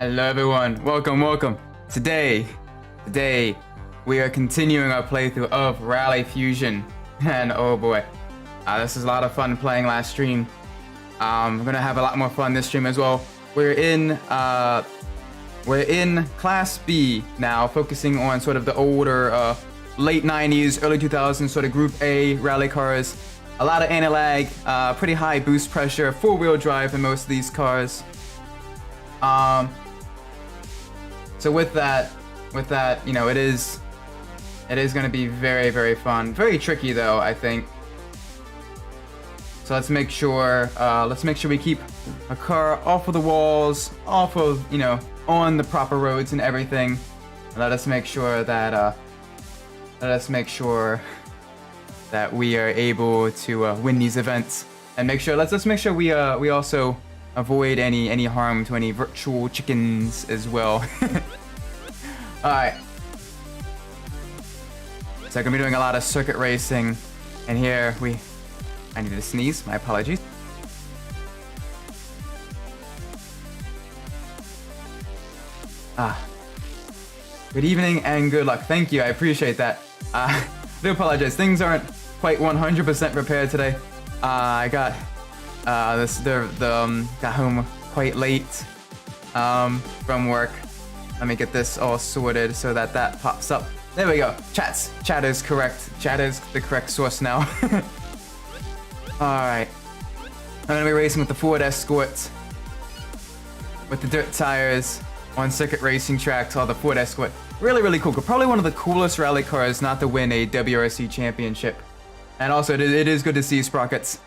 Hello everyone, welcome. Today we are continuing our playthrough of Rally Fusion, and oh boy, this is a lot of fun playing last stream. We're gonna have a lot more fun this stream as well. We're in Class B now, focusing on sort of the older late 90s, early 2000s sort of Group A rally cars. A lot of anti-lag, pretty high boost pressure, four-wheel drive in most of these cars. So with that, you know, it is going to be very fun. Very tricky though, I think. So let's make sure we keep a car off of the walls, off of, you know, on the proper roads and everything. And let us make sure that we are able to win these events, and let's make sure we also avoid any harm to any virtual chickens as well. Alright. So I'm gonna be doing a lot of circuit racing, and here I need to sneeze, my apologies. Good evening and good luck. Thank you, I appreciate that. I do apologize, things aren't quite 100% prepared today. I got got home quite late from work. Let me get this all sorted so that pops up. There we go. Chat is correct. Chat is the correct source now. Alright. I'm gonna be racing with the Ford Escort with the dirt tires on circuit racing tracks. The Ford Escort. Really cool. Probably one of the coolest rally cars not to win a WRC championship. And also, it is good to see sprockets.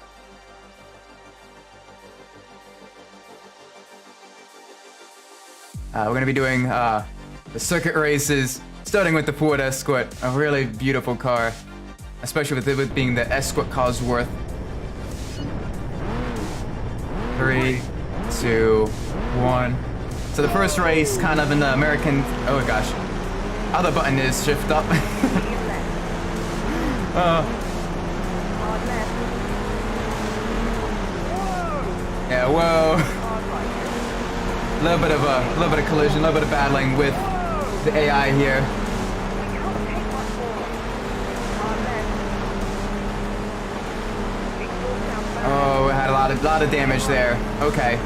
We're going to be doing the circuit races, starting with the Ford Escort. A really beautiful car, especially with it being the Escort Cosworth. 3, 2, 1. So the first race, kind of in the American... Oh gosh. Other button is shift up. Yeah, whoa. A little bit of collision, a little bit of battling with the AI here. Oh, we had a lot of damage there. Okay.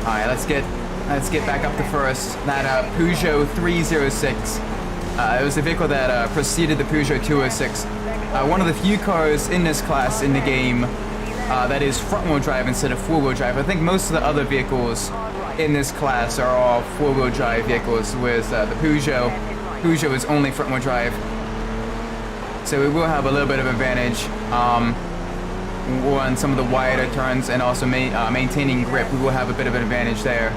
All right, let's get back up to first. That Peugeot 306. It was the vehicle that preceded the Peugeot 206. One of the few cars in this class in the game that is front-wheel drive instead of four-wheel drive. I think most of the other vehicles in this class are all four-wheel drive vehicles, whereas the Peugeot is only front-wheel drive. So we will have a little bit of advantage on some of the wider turns, and also maintaining grip. We will have a bit of an advantage there.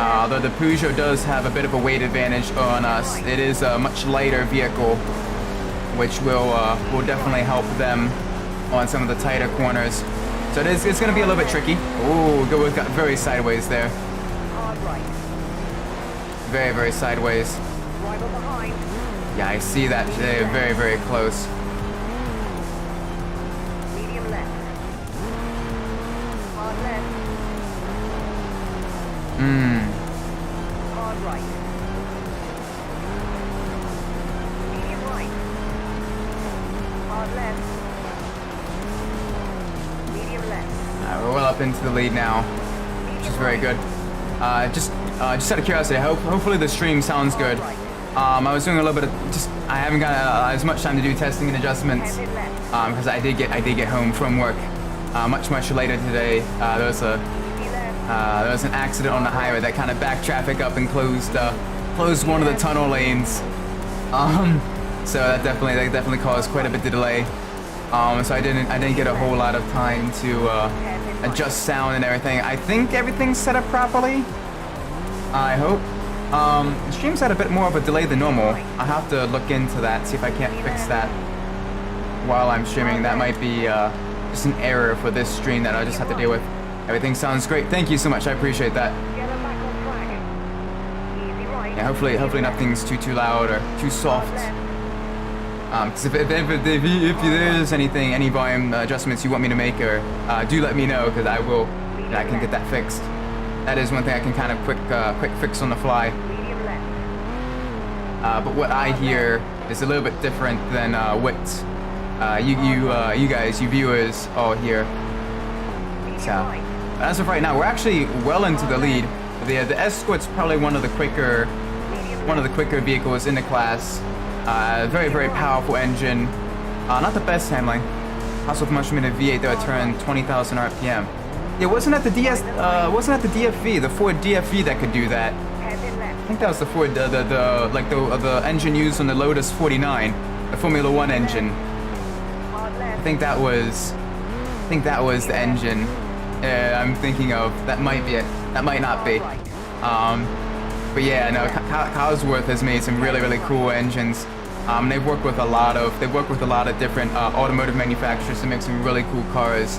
Although the Peugeot does have a bit of a weight advantage on us, it is a much lighter vehicle, which will definitely help them on some of the tighter corners. So it's going to be a little bit tricky. Ooh, got very sideways there. Very sideways. Yeah, I see that. They're very close. Medium left. Hard left. Hard right. Medium right. Hard left. Medium left. We're well up into the lead now, which is very good. Just out of curiosity, hopefully the stream sounds good. I was doing a little bit of I haven't got as much time to do testing and adjustments because I did get home from work much later today. There was an accident on the highway that kind of backed traffic up and closed one of the tunnel lanes. So that definitely caused quite a bit of delay. So I didn't get a whole lot of time to adjust sound and everything. I think everything's set up properly. I hope. The stream's had a bit more of a delay than normal. I'll have to look into that, see if I can't fix that while I'm streaming. That might be just an error for this stream that I'll just have to deal with. Everything sounds great. Thank you so much. I appreciate that. Yeah, hopefully nothing's too loud or too soft. Because if there is anything, any volume adjustments you want me to make, or do let me know, because I will, and I can get that fixed. That is one thing I can kind of quick fix on the fly. Medium left. But what I hear is a little bit different than what you guys, you viewers, all hear. So, as of right now, we're actually well into the lead. The Escort's probably one of the quicker vehicles in the class. Very, very powerful engine. Not the best handling. Also, much in a V8 that would turn 20,000 RPM. Yeah, wasn't that the DFV, the Ford DFV that could do that? Hairpin left. I think that was the Ford, the engine used on the Lotus 49, the Formula One engine. Hard I left. think that was the engine I'm thinking of. That might be it. That might not be. But yeah, no, Cosworth has made some really, really cool engines. They've worked with a lot of different automotive manufacturers to make some really cool cars.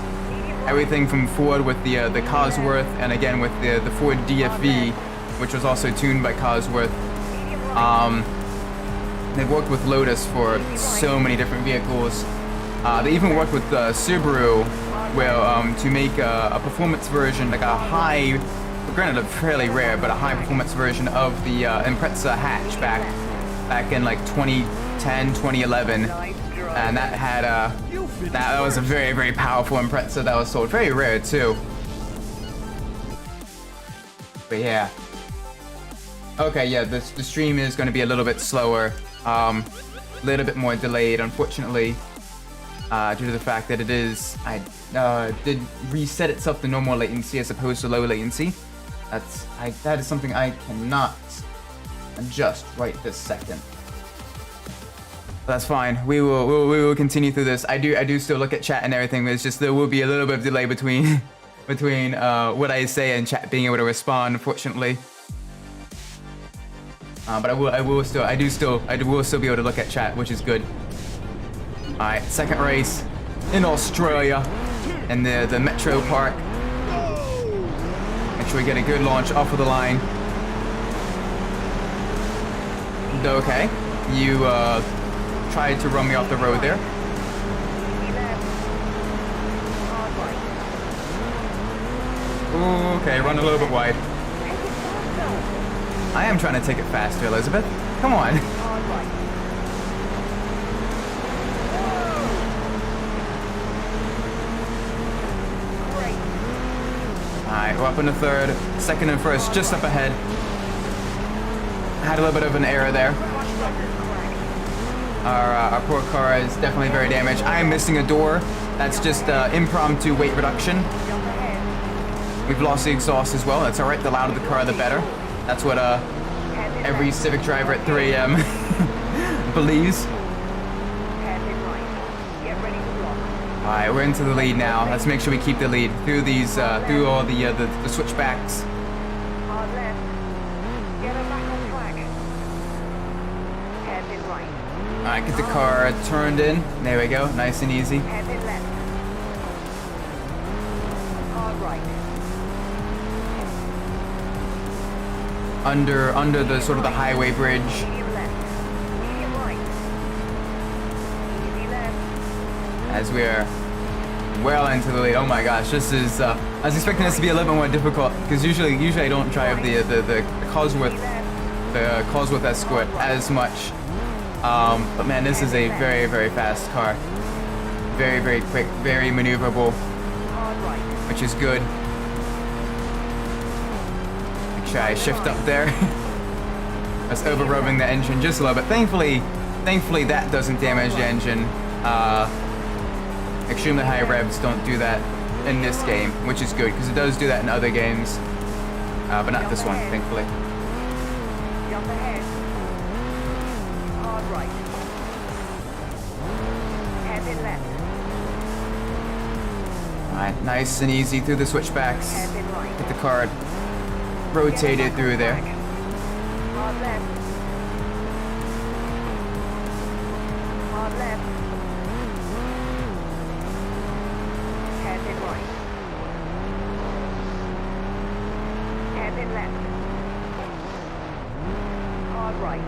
Everything from Ford with the Cosworth, and again with the Ford DFV, which was also tuned by Cosworth. They've worked with Lotus for so many different vehicles. They even worked with Subaru, to make a performance version, like a high, granted a fairly rare, but a high performance version of the Impreza hatchback back in like 2010, 2011. And that had that was a very, very powerful Impreza that was sold. Very rare too. But yeah. Okay, yeah, the stream is going to be a little bit slower. A little bit more delayed, unfortunately. Due to the fact that it is, I did reset itself to normal latency as opposed to low latency. That is something I cannot adjust right this second. That's fine. We will continue through this. I do still look at chat and everything, but it's just there will be a little bit of delay between what I say and chat being able to respond, unfortunately. But I will still be able to look at chat, which is good. All right, second race in Australia, in the Metro Park. Make sure we get a good launch off of the line. Okay, you tried to run me off the road there. Ooh, okay, run a little bit wide. I am trying to take it faster, Elizabeth. Come on. Alright, we're up in the third. Second and first, just up ahead. Had a little bit of an error there. Our poor car is definitely very damaged. I am missing a door. That's just impromptu weight reduction. We've lost the exhaust as well. That's alright, the louder the car, the better. That's what every Civic driver at 3 a.m. believes. Alright, we're into the lead now. Let's make sure we keep the lead through these, through all the switchbacks. Hard left. Get her back on track. Hairpin right. Alright, get the car turned in. There we go, nice and easy. Hairpin left. Hard right. Under the sort of the highway bridge. Medium left. Medium right. Easy left. As we're well into the lead. Oh my gosh, this is I was expecting this to be a little bit more difficult, because usually I don't drive the Cosworth Escort as much. But man, this is a very, very fast car. Very, very quick, very maneuverable, Hard right. which is good. Make sure I shift up there. That's over-revving the engine just a little bit. Thankfully that doesn't damage the engine. Extremely high revs don't do that in this game, which is good, because it does do that in other games, but not this one, thankfully. Jump ahead. Hard right. Hairpin left. Alright, nice and easy through the switchbacks. Hairpin right. Get the car rotated through there. Hard left. Hard left. Hairpin right. Hairpin left. Hard right.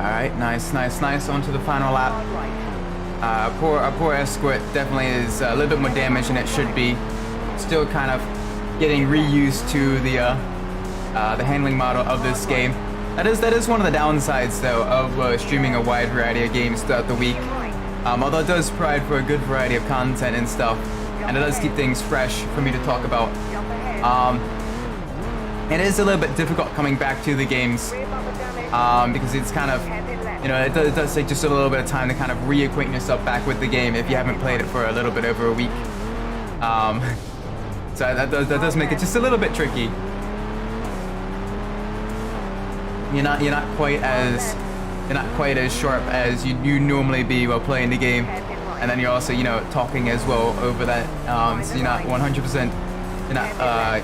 Alright, nice. On to the final lap. Our poor Escort definitely is a little bit more damaged than it should be. Still kind of getting reused to the handling model of this game. That is one of the downsides, though, of streaming a wide variety of games throughout the week. Although it does provide for a good variety of content and stuff, and it does keep things fresh for me to talk about. It is a little bit difficult coming back to the games because it's kind of, you know, it does take just a little bit of time to kind of reacquaint yourself back with the game if you haven't played it for a little bit over a week. So that does make it just a little bit tricky. You're not quite as sharp as you normally be while playing the game, and then you're also, you know, talking as well over that. So you're not 100%. You're not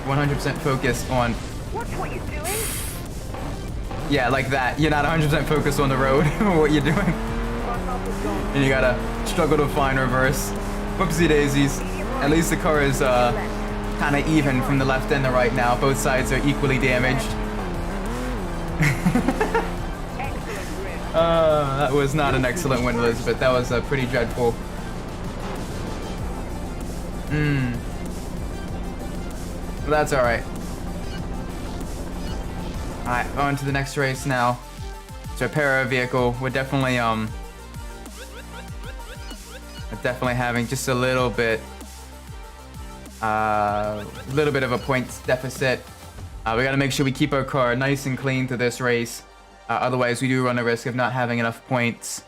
100% focused on. Watch what you're doing. Yeah, like that. You're not 100% focused on the road or what you're doing, and you gotta struggle to find reverse. Whoopsie daisies. At least the car is kind of even from the left and the right now. Both sides are equally damaged. That was not an excellent win, Elizabeth. That was pretty dreadful. But that's alright. Alright, on to the next race now. To repair our vehicle. We're definitely having just a little bit of a points deficit. We gotta make sure we keep our car nice and clean to this race. Otherwise, we do run the risk of not having enough points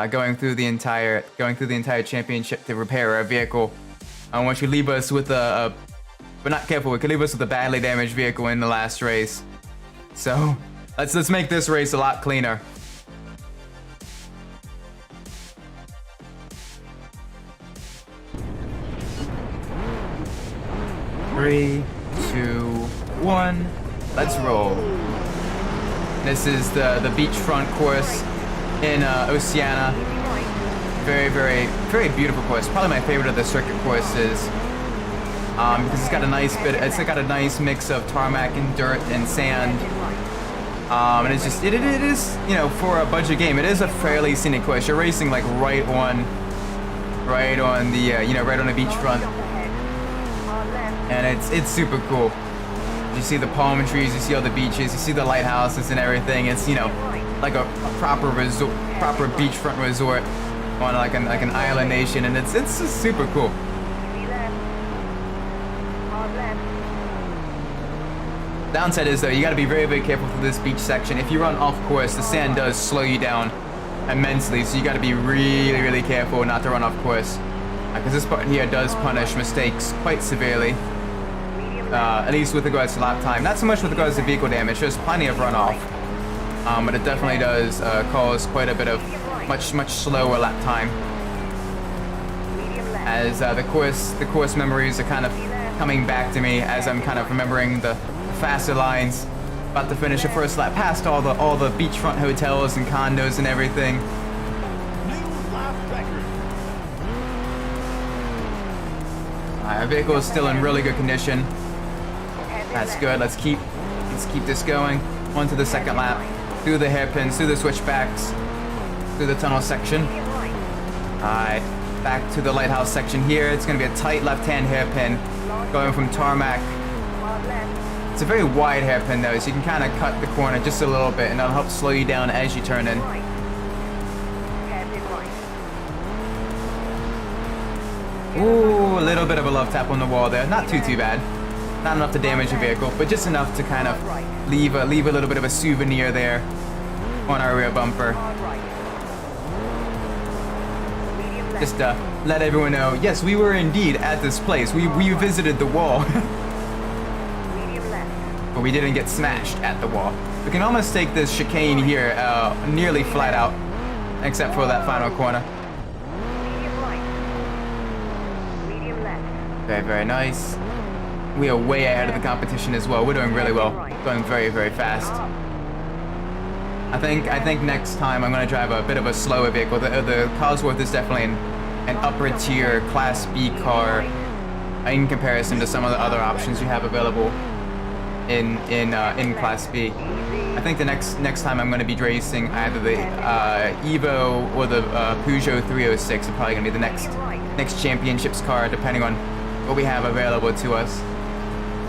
going through the entire championship to repair our vehicle. Which could leave us with if we're not careful, it could leave us with a badly damaged vehicle in the last race. So let's make this race a lot cleaner. Three, 2, 1, let's roll. This is the beachfront course in Oceana. Very, very, very beautiful course. Probably my favorite of the circuit courses because it's got a nice mix of tarmac and dirt and sand. And it's just it is, you know, for a budget game, it is a fairly scenic course. You're racing like right on the right on the beachfront, and it's super cool. You see the palm trees, you see all the beaches, you see the lighthouses and everything. It's, you know, like a proper beachfront resort on like an island nation, and it's just super cool. Downside is, though, you got to be very, very careful for this beach section. If you run off course, the sand does slow you down immensely, so you got to be really, really careful not to run off course, because this part here does punish mistakes quite severely. At least with regards to lap time. Not so much with regards to vehicle damage, there's plenty of runoff. But it definitely does cause quite a bit of much slower lap time. As the course memories are kind of coming back to me as I'm kind of remembering the faster lines. About to finish the first lap past all the beachfront hotels and condos and everything. Our vehicle is still in really good condition. That's good. Let's keep this going. On to the second lap. Through the hairpins, through the switchbacks, through the tunnel section. Alright, back to the lighthouse section here. It's going to be a tight left-hand hairpin going from tarmac. It's a very wide hairpin though, so you can kind of cut the corner just a little bit, and that'll help slow you down as you turn in. Ooh, a little bit of a love tap on the wall there. Not too bad. Not enough to damage the vehicle, but just enough to kind of leave a little bit of a souvenir there on our rear bumper. Just to let everyone know, yes, we were indeed at this place. We visited the wall. But we didn't get smashed at the wall. We can almost take this chicane here nearly flat out, except for that final corner. Very, very nice. We are way ahead of the competition as well. We're doing really well. Going very, very fast. I think next time I'm going to drive a bit of a slower vehicle. The Cosworth is definitely an upper tier Class B car in comparison to some of the other options you have available. in Class B. I think the next time I'm going to be racing either the Evo or the Peugeot 306 are probably going to be the next championships car, depending on what we have available to us.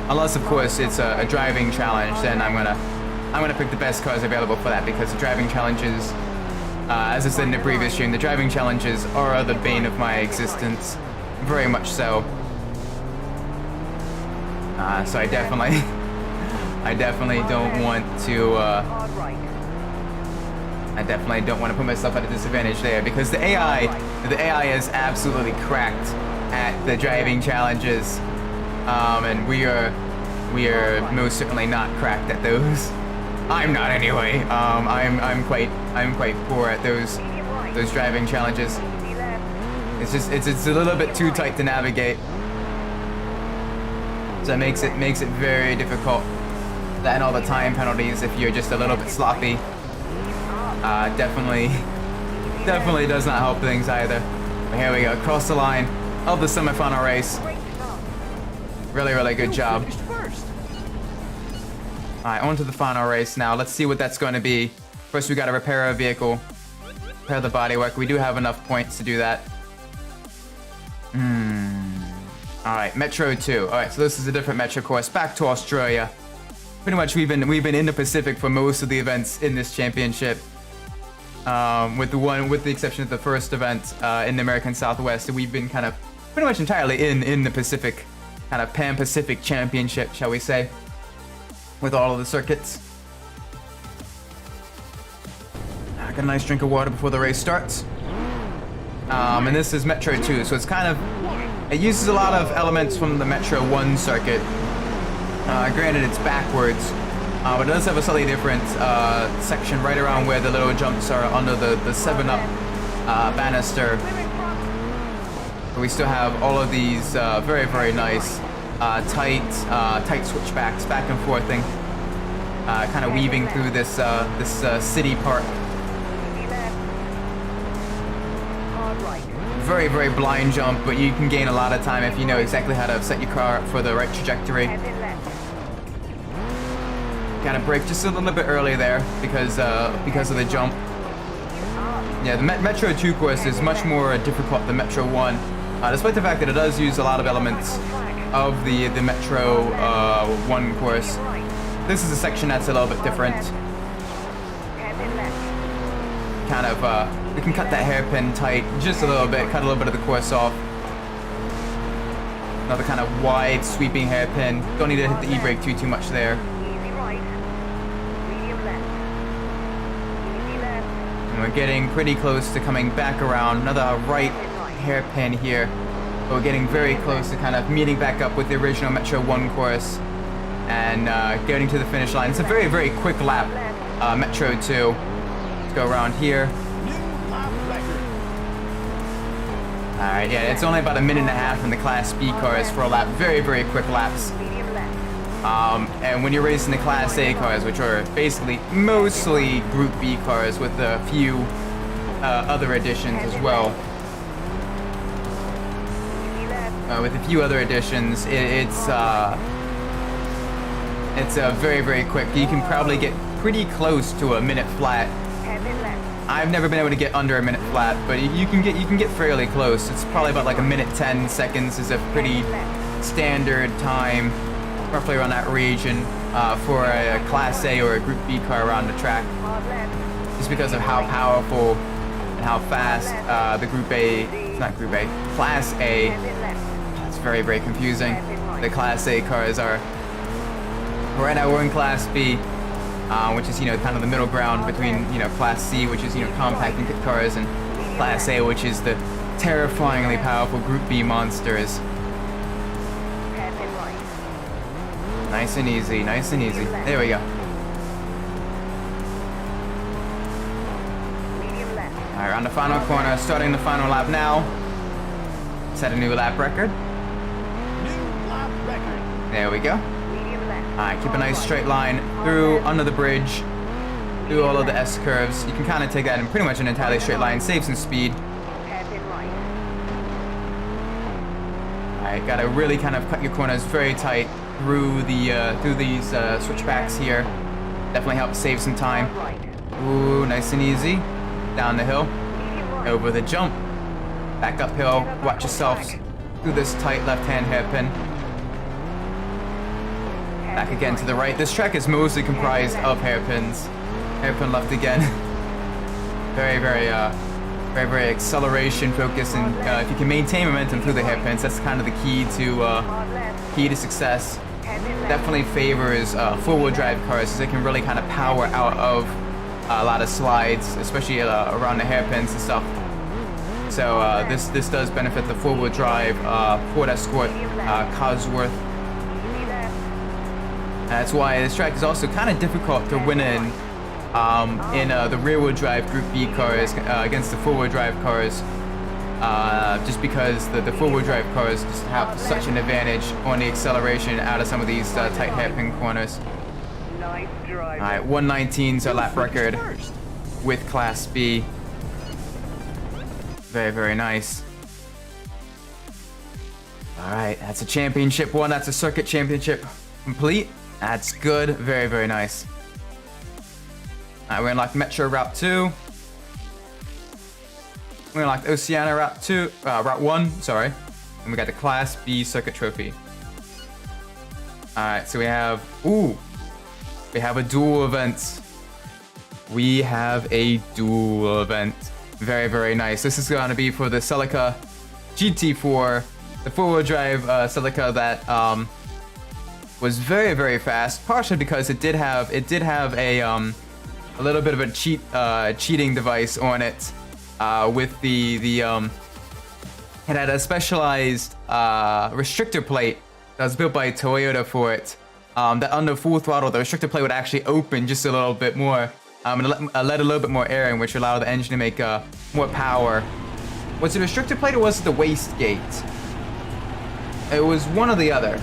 Unless, of course, it's a driving challenge, then I'm gonna pick the best cars available for that, because the driving challenges, as I said in the previous stream, the driving challenges are the bane of my existence, very much so. So I definitely don't want to. I definitely don't want to put myself at a disadvantage there, because the AI is absolutely cracked at the driving challenges, and we are most certainly not cracked at those. I'm not anyway. I'm quite poor at those driving challenges. It's a little bit too tight to navigate, so it makes it very difficult. That and all the time penalties if you're just a little bit sloppy. Definitely does not help things either. But here we go, across the line of the semifinal race. Really good job. Alright, on to the final race now. Let's see what that's going to be. First, we got to repair our vehicle, repair the bodywork. We do have enough points to do that. Alright, Metro 2. Alright, so this is a different Metro course. Back to Australia. Pretty much we've been in the Pacific for most of the events in this championship. With the exception of the first event in the American Southwest, we've been kind of pretty much entirely in the Pacific, kind of Pan-Pacific Championship, shall we say, with all of the circuits. I got a nice drink of water before the race starts. And this is Metro 2, so it's kind of, it uses a lot of elements from the Metro 1 circuit. Granted, it's backwards, but it does have a slightly different section right around where the little jumps are under the 7-Up banister. But we still have all of these very nice tight switchbacks, back and forthing, kind of weaving through this city park. Very blind jump, but you can gain a lot of time if you know exactly how to set your car up for the right trajectory. Gotta brake just a little bit early there because of the jump. Yeah, the Metro 2 course is much more difficult than Metro 1, despite the fact that it does use a lot of elements of the Metro 1 course. This is a section that's a little bit different. Kind of, we can cut that hairpin tight just a little bit, cut a little bit of the course off. Another kind of wide sweeping hairpin. Don't need to hit the e-brake too much there. And we're getting pretty close to coming back around. Another right hairpin here. But we're getting very close to kind of meeting back up with the original Metro 1 course and getting to the finish line. It's a very quick lap, Metro 2. Let's go around here. Alright, yeah, it's only about a minute and a half in the Class B cars for a lap. Very quick laps. And when you're racing the Class A cars, which are basically mostly Group B cars with a few other additions as well. With a few other additions, it's very quick. You can probably get pretty close to a minute flat. I've never been able to get under a minute flat, but you can get fairly close. It's probably about like a minute 10 seconds is a pretty standard time, roughly around that region, for a Class A or a Group B car around the track. Just because of how powerful and how fast the Class A, it's very confusing. The Class A cars are. Right now we're in Class B, which is, kind of the middle ground between, Class C, which is, compact and kit cars, and Class A, which is the terrifyingly powerful Group B monsters. Nice and easy. There we go. Alright, on the final corner, starting the final lap now. Set a new lap record. There we go. Alright, keep a nice straight line through, under the bridge, through all of the S curves. You can kind of take that in pretty much an entirely straight line, save some speed. Alright, gotta really kind of cut your corners very tight. through these switchbacks here. Definitely helps save some time. Ooh, nice and easy. Down the hill, over the jump, back uphill. Watch yourselves through this tight left-hand hairpin. Back again to the right. This track is mostly comprised of hairpins. Hairpin left again. Very, very acceleration focused, and if you can maintain momentum through the hairpins, that's kind of the key to success. Definitely favors four-wheel drive cars, as they can really kind of power out of a lot of slides, especially around the hairpins and stuff. So this does benefit the four-wheel drive Ford Escort Cosworth. That's why this track is also kind of difficult to win in the rear-wheel drive Group B cars against the four-wheel drive cars, just because the four-wheel drive cars just have such an advantage on the acceleration out of some of these tight hairpin corners. Nice drive. All right, 119's our lap record with Class B. Very, very nice. All right, that's a championship one. That's a circuit championship complete. That's good. Very, very nice. All right, we unlocked Metro Route 2. We unlocked Oceania Route 1, sorry. And we got the Class B circuit trophy. All right, so we have a dual event. We have a dual event. Very, very nice. This is going to be for the Celica GT4, the four-wheel drive Celica that was very, very fast. Partially because it did have a little bit of a cheating device on it with it had a specialized restrictor plate that was built by Toyota for it. That under full throttle, the restrictor plate would actually open just a little bit more. And let a little bit more air in, which allowed the engine to make more power. Was it a restrictor plate or was it the wastegate? It was one or the other.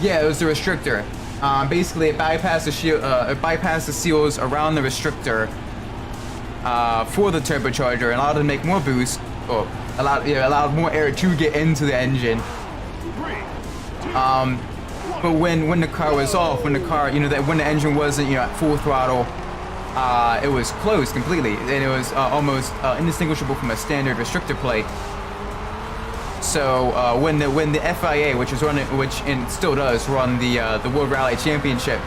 Yeah, it was the restrictor. Basically, it bypassed the seals around the restrictor for the turbocharger and allowed it to make more boost, or allowed more air to get into the engine. But when the car was off, when the engine wasn't at full throttle, it was closed completely, and it was almost indistinguishable from a standard restrictor plate. So when the FIA, which still does run the World Rally Championship,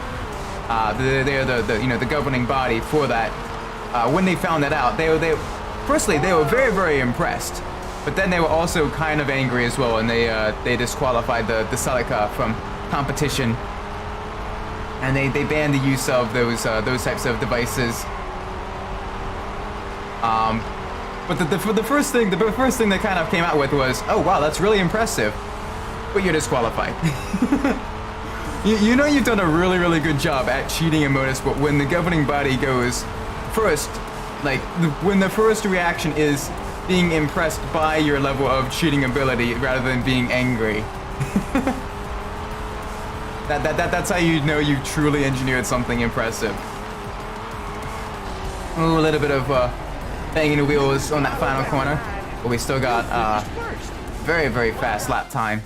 they're the governing body for that. When they found that out, they were very, very impressed, but then they were also kind of angry as well, and they disqualified the Celica from competition, and they banned the use of those types of devices. But the first thing they kind of came out with was, oh wow, that's really impressive, but you're disqualified. You've done a really, really good job at cheating in motorsport when the governing body goes first, when the first reaction is being impressed by your level of cheating ability rather than being angry. That's how you know you've truly engineered something impressive. A little bit of banging the wheels on that final corner, but we still got very, very fast lap time.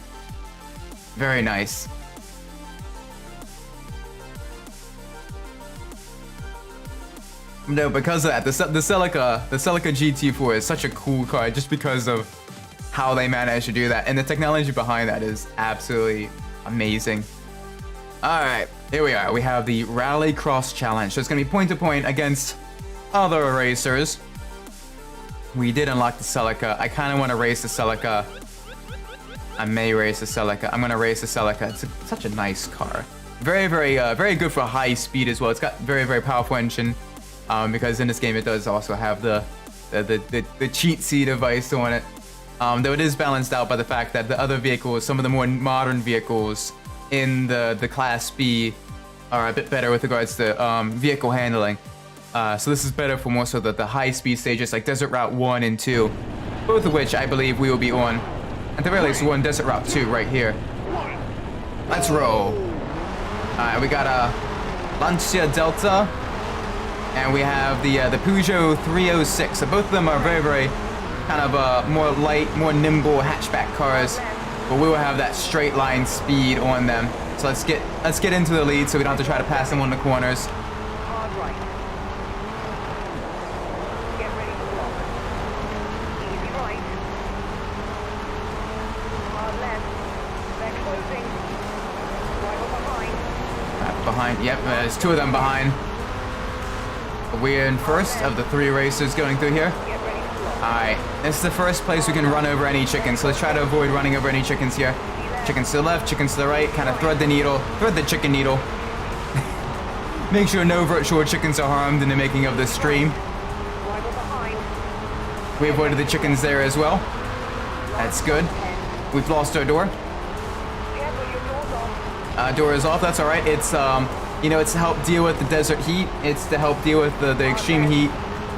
Very nice. No, because of that, the Celica GT4 is such a cool car just because of how they managed to do that, and the technology behind that is absolutely amazing. All right, here we are. We have the Rally Cross Challenge. So it's going to be point to point against other racers. We did unlock the Celica. I kind of want to race the Celica. I may race the Celica. I'm going to race the Celica. It's such a nice car. Very, very, very good for high speed as well. It's got very, very powerful engine. Because in this game it does also have the cheat seat device on it. Though it is balanced out by the fact that the other vehicles, some of the more modern vehicles in the Class B, are a bit better with regards to vehicle handling. So this is better for more so the high-speed stages like Desert Route 1 and 2, both of which I believe we will be on. At the very least, we're on Desert Route 2 right here. Let's roll. Alright, we got a Lancia Delta. and we have the Peugeot 306. So both of them are very, very kind of more light, more nimble hatchback cars, but we will have that straight line speed on them. So let's get into the lead so we don't have to try to pass them on the corners. Hard right. Get ready to block. Easy right. Hard left. They're closing. Driver behind. Behind, yep, there's two of them behind. We're in first of the three racers going through here. Get ready to block. Alright, this is the first place we can run over any chickens, so let's try to avoid running over any chickens here. Chickens to the left, chickens to the right, kind of thread the chicken needle. Make sure no virtual chickens are harmed in the making of this stream. Driver behind. We avoided the chickens there as well. That's good. We've lost our door. Careful, your door's off. Door is off, that's alright. It's, you know, it's to help deal with the desert heat. It's to help deal with the extreme heat.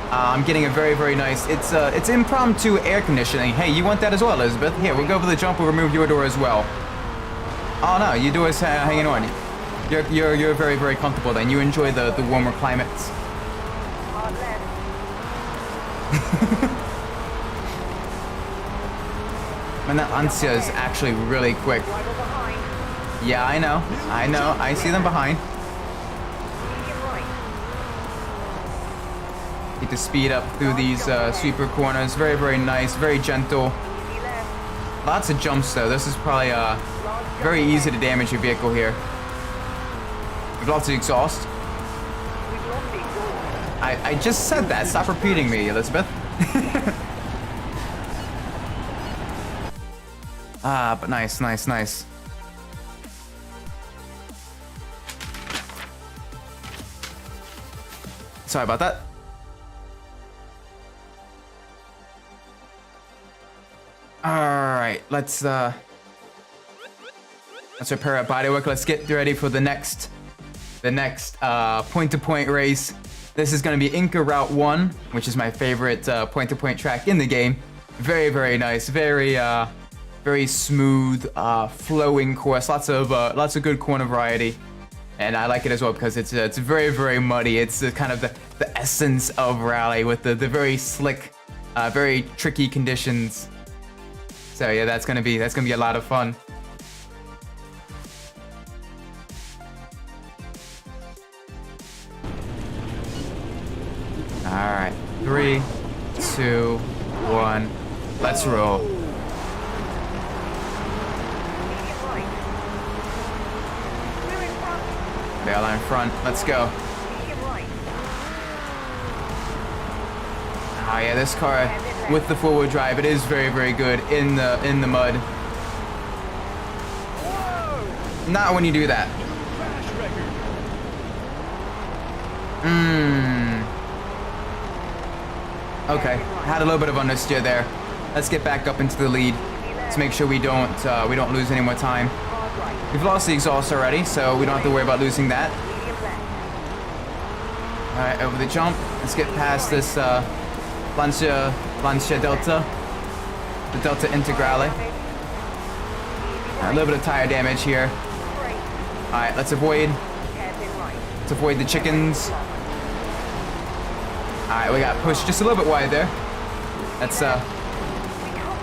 I'm getting a very, very nice, it's impromptu air conditioning. Hey, you want that as well, Elizabeth? Here, we'll go for the jump, we'll remove your door as well. Oh no, your door is hanging on. You're very, very comfortable then. You enjoy the warmer climates. Hard left. Man, that Lancia is actually really quick. Driver behind. Yeah, I know. I see them behind. Medium right. Need to speed up through these sweeper corners. Very, very nice, very gentle. Easy left. Lots of jumps though. This is probably very easy to damage your vehicle here. We've lost the exhaust. We've lost the exhaust. I just said that. Stop repeating me, Elizabeth. But nice, nice, nice. Sorry about that. Alright, let's repair our bodywork. Let's get ready for the next point-to-point race. This is going to be Inca Route 1, which is my favorite point-to-point track in the game. Very, very nice, very smooth, flowing course. Lots of good corner variety, and I like it as well because it's very, very muddy. It's kind of the essence of rally with the very slick, very tricky conditions. So yeah, that's gonna be a lot of fun. All right, 3, 2, 1, let's roll. Medium right. We're in front. Bail in front. Let's go. Medium right. Oh yeah, this car with the four-wheel drive, it is very, very good in the mud. Whoa! Not when you do that. Okay, had a little bit of understeer there. Let's get back up into the lead. Let's make sure we don't lose any more time. Hard right. We've lost the exhaust already, so we don't have to worry about losing that. Medium left. All right, over the jump. Let's get past this Lancia Delta, the Delta Integrale. A little bit of tire damage here. Straight. All right, let's avoid Hairpin right. the chickens. All right, we got pushed just a little bit wide there. That's We can't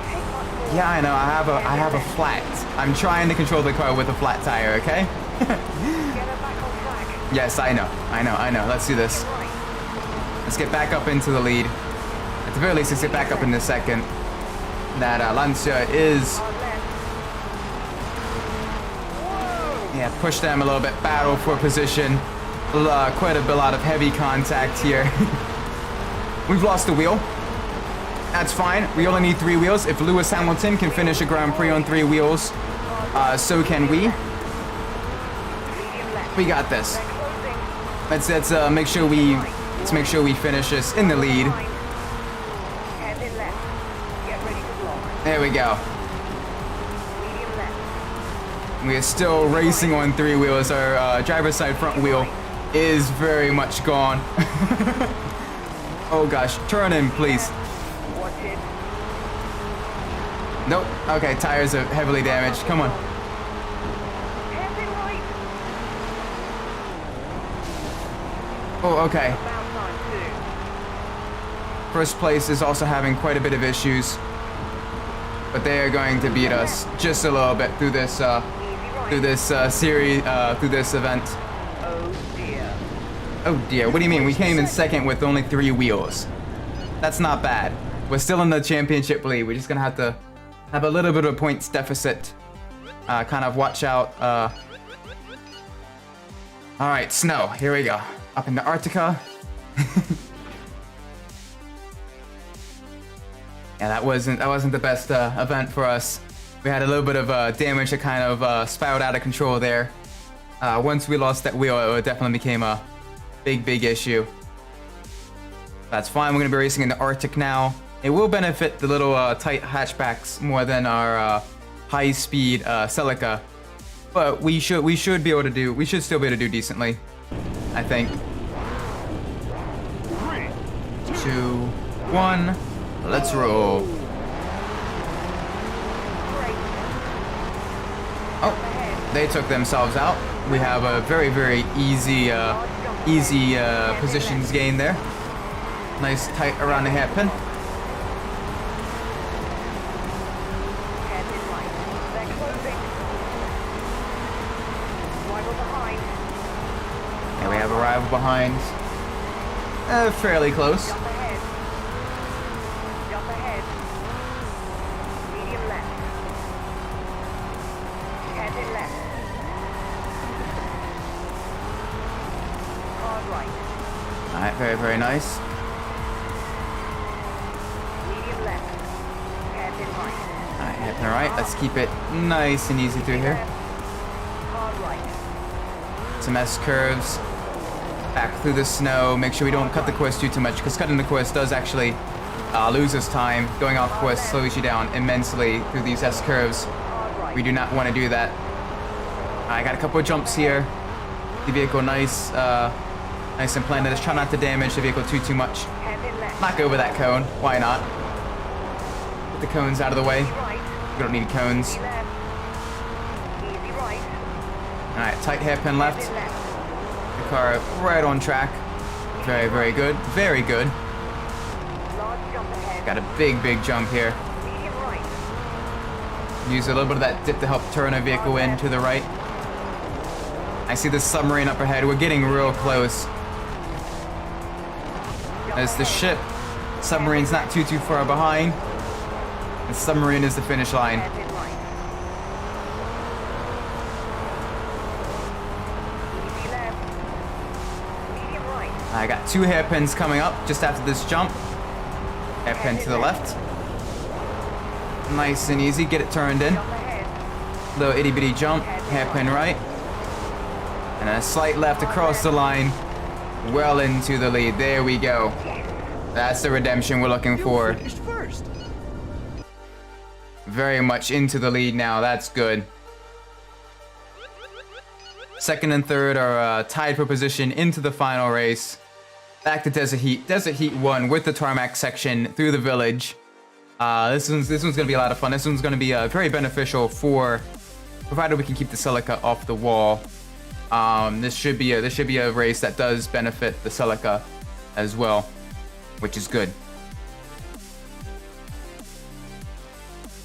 take much more. yeah, I know. I have a flat. I'm trying to control the car with a flat tire. Okay. Get her back on track. Yes, I know. Let's do this. Right. Let's get back up into the lead. At the very least, let's get back up in the second. That Lancia is, Hard left. Whoa! yeah, push them a little bit. Battle for position. Quite a lot of heavy contact here. We've lost the wheel. That's fine. We only need 3 wheels. If Lewis Hamilton can finish a Grand Prix on 3 wheels, so can we. Medium left. We got this. They're closing. Let's make sure we finish this in the lead. Hairpin left. Get ready to block. There we go. Medium left. We are still racing on 3 wheels. Our driver's side front wheel is very much gone. Oh gosh, turn in, please. Watch it. Nope. Okay, tires are heavily damaged. Come on. Hairpin right. Oh, okay. About time. First place is also having quite a bit of issues, but they are going to beat us just a little bit through this series, through this event. Oh dear, what do you mean? We came in second with only 3 wheels. That's not bad. We're still in the championship lead. We're just gonna have to have a little bit of a points deficit. Kind of watch out. All right, snow, here we go. Up in the Arctica. Yeah, that wasn't the best event for us. We had a little bit of damage that kind of spiraled out of control there. Once we lost that wheel, it definitely became a big issue. That's fine. We're gonna be racing in the Arctic now. It will benefit the little tight hatchbacks more than our high-speed Celica, but we should still be able to do decently, I think. 3, 2, 1, let's roll. Oh, they took themselves out. We have a very easy positions gain there. Nice tight around the hairpin. And we have a rival behind. Fairly close. Jump ahead. Medium left. Heading left. Hard right. Alright, very nice. Medium left. Heading right. Alright, hairpin right. Let's keep it nice and easy through here. Hard right. Some S curves. Back through the snow. Make sure we don't cut the course too much, because cutting the course does actually lose us time. Going off course slows you down immensely through these S curves. We do not want to do that. I got a couple of jumps here. The vehicle nice and planted. Let's try not to damage the vehicle too much. Heading left. Knock over that cone. Why not? Put the cones out of the way. Right. We don't need cones. Easy left. Easy right. Alright, tight hairpin left. Heading left. The car right on track. Very good. Very good. Large jump ahead. Got a big jump here. Medium right. Use a little bit of that dip to help turn our vehicle in to the right. I see the submarine up ahead. We're getting real close. There's the ship. Submarine's not too far behind. The submarine is the finish line. Heading right. Easy left. Medium right. I got 2 hairpins coming up just after this jump. Hairpin to the left. Nice and easy. Get it turned in. Jump ahead. Little itty bitty jump. Hairpin right. And a slight left across the line. Well into the lead. There we go. That's the redemption we're looking for. finished first. Very much into the lead now. That's good. Second and third are tied for position into the final race. Back to Desert Heat. Desert Heat 1 with the tarmac section through the village. This one's gonna be a lot of fun. This one's gonna be very beneficial for, provided we can keep the Celica off the wall. This should be a race that does benefit the Celica as well, which is good.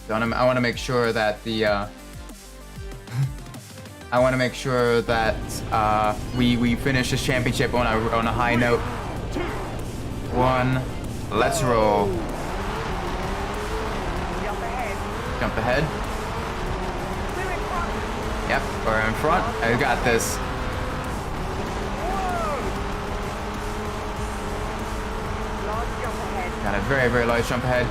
So I want to make sure that the I want to make sure that we finish this championship on a high note. 1, let's roll. Jump ahead. Jump ahead. We're in front. Yep, we're in front. I got this. Large jump ahead. Got a very large jump ahead.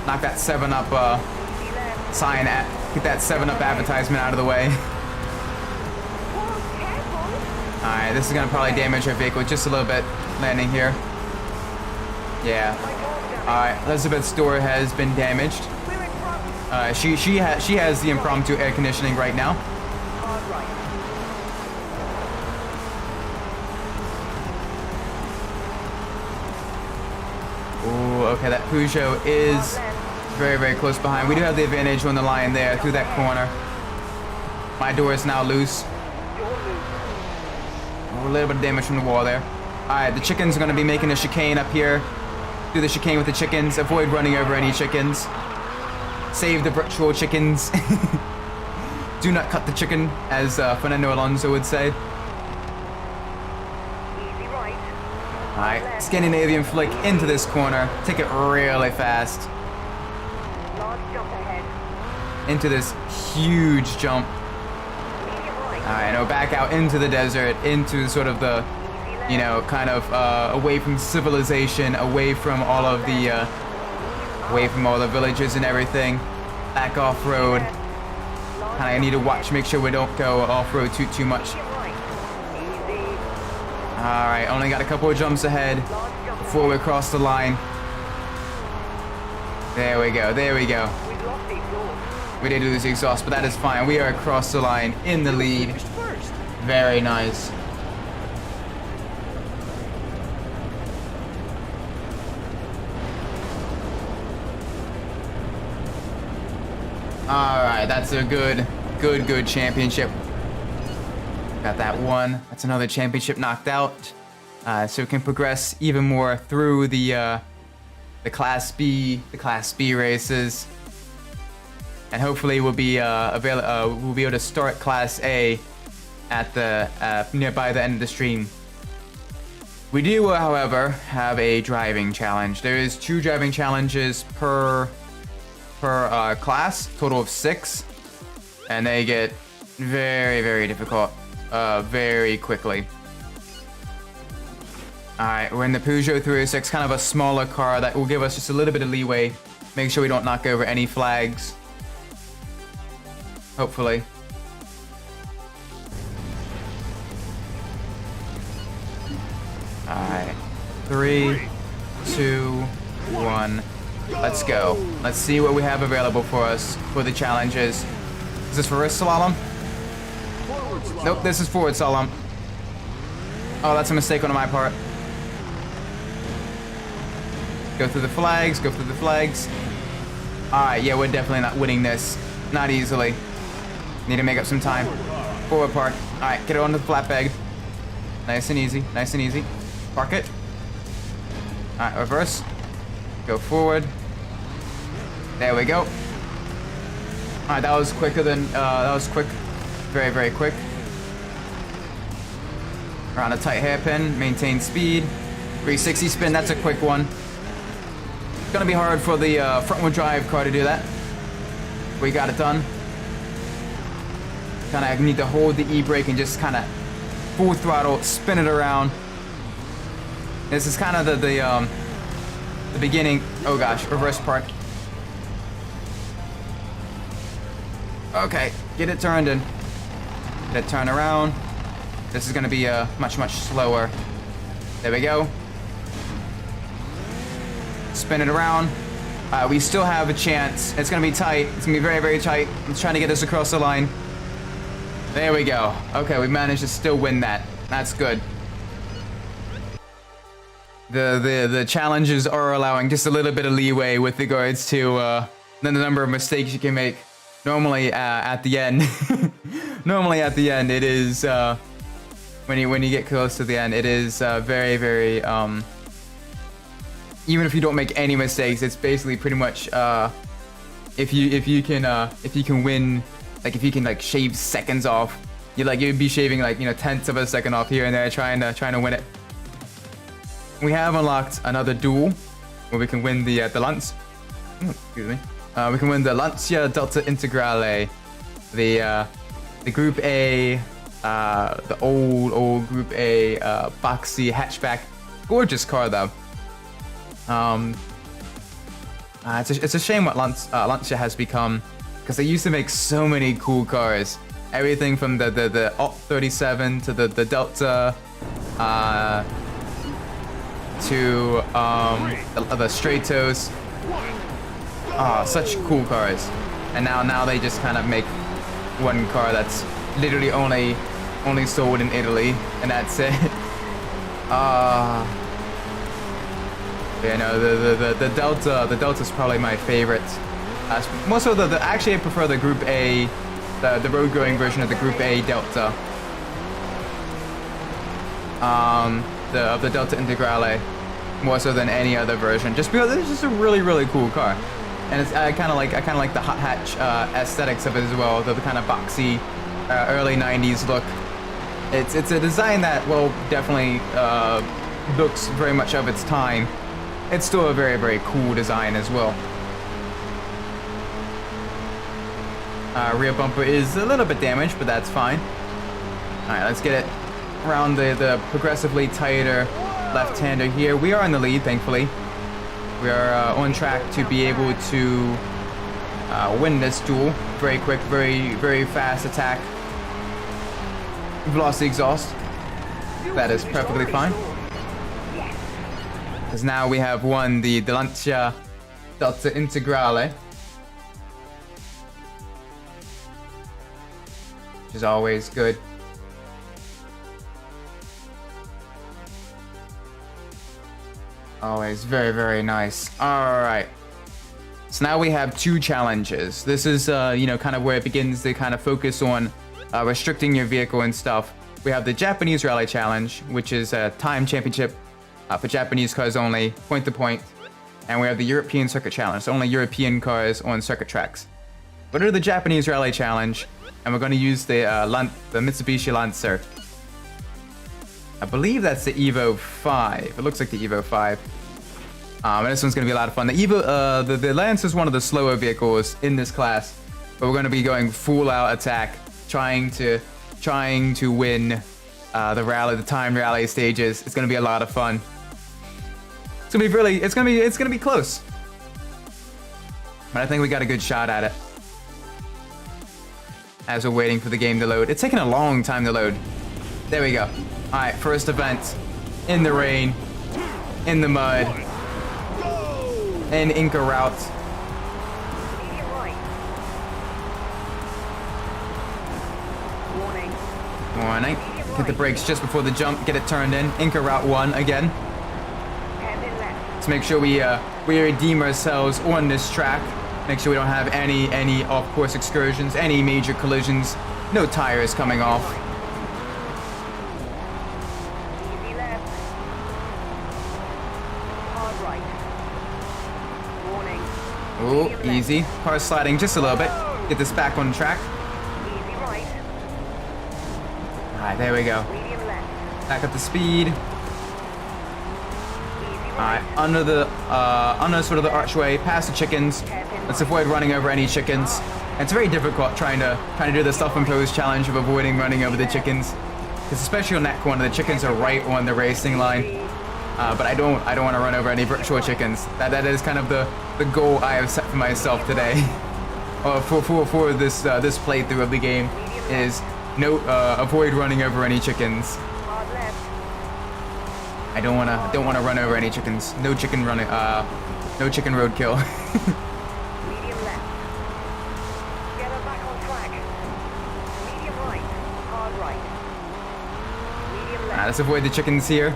Knock that 7-up Easy left. sign at. Get that 7-up advertisement out of the way. Oh, careful. Alright, this is gonna probably damage our vehicle just a little bit landing here. Yeah. Alright, Elizabeth's door has been damaged. We're in front. She has the impromptu air conditioning right now. Hard right. Ooh, okay, that Peugeot is very close behind. We do have the advantage on the line there through that corner. My door is now loose. You're loose. A little bit of damage from the wall there. Alright, the chickens are going to be making a chicane up here. Do the chicane with the chickens. Avoid running over any chickens. Save the virtual chickens. Do not cut the chicken, as Fernando Alonso would say. Easy right. Alright, Scandinavian flick into this corner. Take it really fast. Large jump ahead. Into this huge jump. Medium right. Alright, now back out into the desert, into sort of the, you know, kind of away from civilization, away from all of the, away from all the villages and everything. Back off-road. Kind of need to watch, make sure we don't go off-road too much. Medium right. Easy. Alright, only got a couple of jumps ahead Large jump before we cross the line. There we go, there we go. We've lost the exhaust. We did lose the exhaust, but that is fine. We are across the line in the lead. Very nice. Alright, that's a good championship. Got that one. That's another championship knocked out. So we can progress even more through the Class B races. And hopefully we'll be we'll be able to start Class A at the by the end of the stream. We do, however, have a driving challenge. There is 2 driving challenges per class, total of 6, and they get very difficult very quickly. Alright, we're in the Peugeot 306, kind of a smaller car that will give us just a little bit of leeway. Make sure we don't knock over any flags. Hopefully. Alright. 3, 2, 1. Let's go. Let's see what we have available for us for the challenges. Is this reverse slalom? Nope, this is forward slalom. Oh, that's a mistake on my part. Go through the flags, go through the flags. Alright, yeah, we're definitely not winning this. Not easily. Need to make up some time. Forward park. Alright, get it onto the flatbed. Nice and easy, nice and easy. Park it. Alright, reverse. Go forward. There we go. Alright, that was quicker than, that was quick. Very quick. Around a tight hairpin, maintain speed. 360 spin, that's a quick one. It's gonna be hard for the front wheel drive car to do that. We got it done. Kinda need to hold the e-brake and just kinda full throttle, spin it around. This is kind of the beginning. Oh gosh, reverse park. Okay, get it turned in. Get it turned around. This is gonna be much slower. There we go. Spin it around. We still have a chance. It's gonna be tight. It's gonna be very tight. I'm trying to get this across the line. There we go. Okay, we managed to still win that. That's good. The challenges are allowing just a little bit of leeway with regards to the number of mistakes you can make. Normally at the end, it is when you get close to the end, it is very even if you don't make any mistakes, it's basically pretty much if you can win, like if you can like shave seconds off, you'd be shaving like, you know, tenths of a second off here and there trying to win it. We have unlocked another duel where we can win the Lancia. Excuse me. We can win the Lancia Delta Integrale, the Group A, the old Group A boxy hatchback, gorgeous car though. It's a shame what Lancia has become, because they used to make so many cool cars. Everything from the Alt 37 to the Delta, to the Stratos. Such cool cars. And now they just kind of make one car that's literally only sold in Italy, and that's it. Yeah, no, the Delta's probably my favorite. More so actually I prefer the Group A, the road going version of the Group A Delta. the Delta Integrale more so than any other version, just because it's just a really cool car, and it's I kind of like the hot hatch aesthetics of it as well, the kind of boxy early 90s look. It's a design that, well, definitely looks very much of its time. It's still a very cool design as well. Rear bumper is a little bit damaged, but that's fine. Alright, let's get it around the progressively tighter left-hander here. We are in the lead, thankfully. We are on track to be able to win this duel. Very quick, very fast attack. Velocity exhaust. That is perfectly fine. Because now we have won the Lancia Delta Integrale. Which is always good. Always very nice. Alright. So now we have 2 challenges. This is, you know, kind of where it begins to kind of focus on restricting your vehicle and stuff. We have the Japanese Rally Challenge, which is a time championship for Japanese cars only, point to point. And we have the European Circuit Challenge, so only European cars on circuit tracks. We're going to do the Japanese Rally Challenge, and we're going to use the Mitsubishi Lancer. I believe that's the Evo 5. It looks like the Evo 5. And this one's going to be a lot of fun. The Evo, the Lancer is one of the slower vehicles in this class, but we're going to be going full out attack, trying to win the time rally stages. It's going to be a lot of fun. It's going to be close. But I think we got a good shot at it. As we're waiting for the game to load. It's taking a long time to load. There we go. Alright, first event. In the rain. In the mud. In Inca route. Warning. Hit the brakes just before the jump. Get it turned in. Inca route 1 again. Let's make sure we redeem ourselves on this track. Make sure we don't have any off-course excursions, any major collisions, no tires coming off. Easy left. Hard right. Warning. Ooh, easy. Car sliding just a little bit. Get this back on track. Easy right. Alright, there we go. Medium left. Back up to speed. Easy Alright, right. under sort of the archway, past the chickens. Let's avoid running over any chickens. It's very difficult trying to do the self-imposed challenge of avoiding running over the chickens, because especially on that corner, the chickens are right on the racing line. But I don't want to run over any virtual chickens. That is kind of the goal I have set for myself today. For this playthrough of the game is avoid running over any chickens. Hard left. I don't wanna run over any chickens. No chicken roadkill. Medium left. Get her back on track. Medium right. Hard right. Medium left. Let's avoid the chickens here.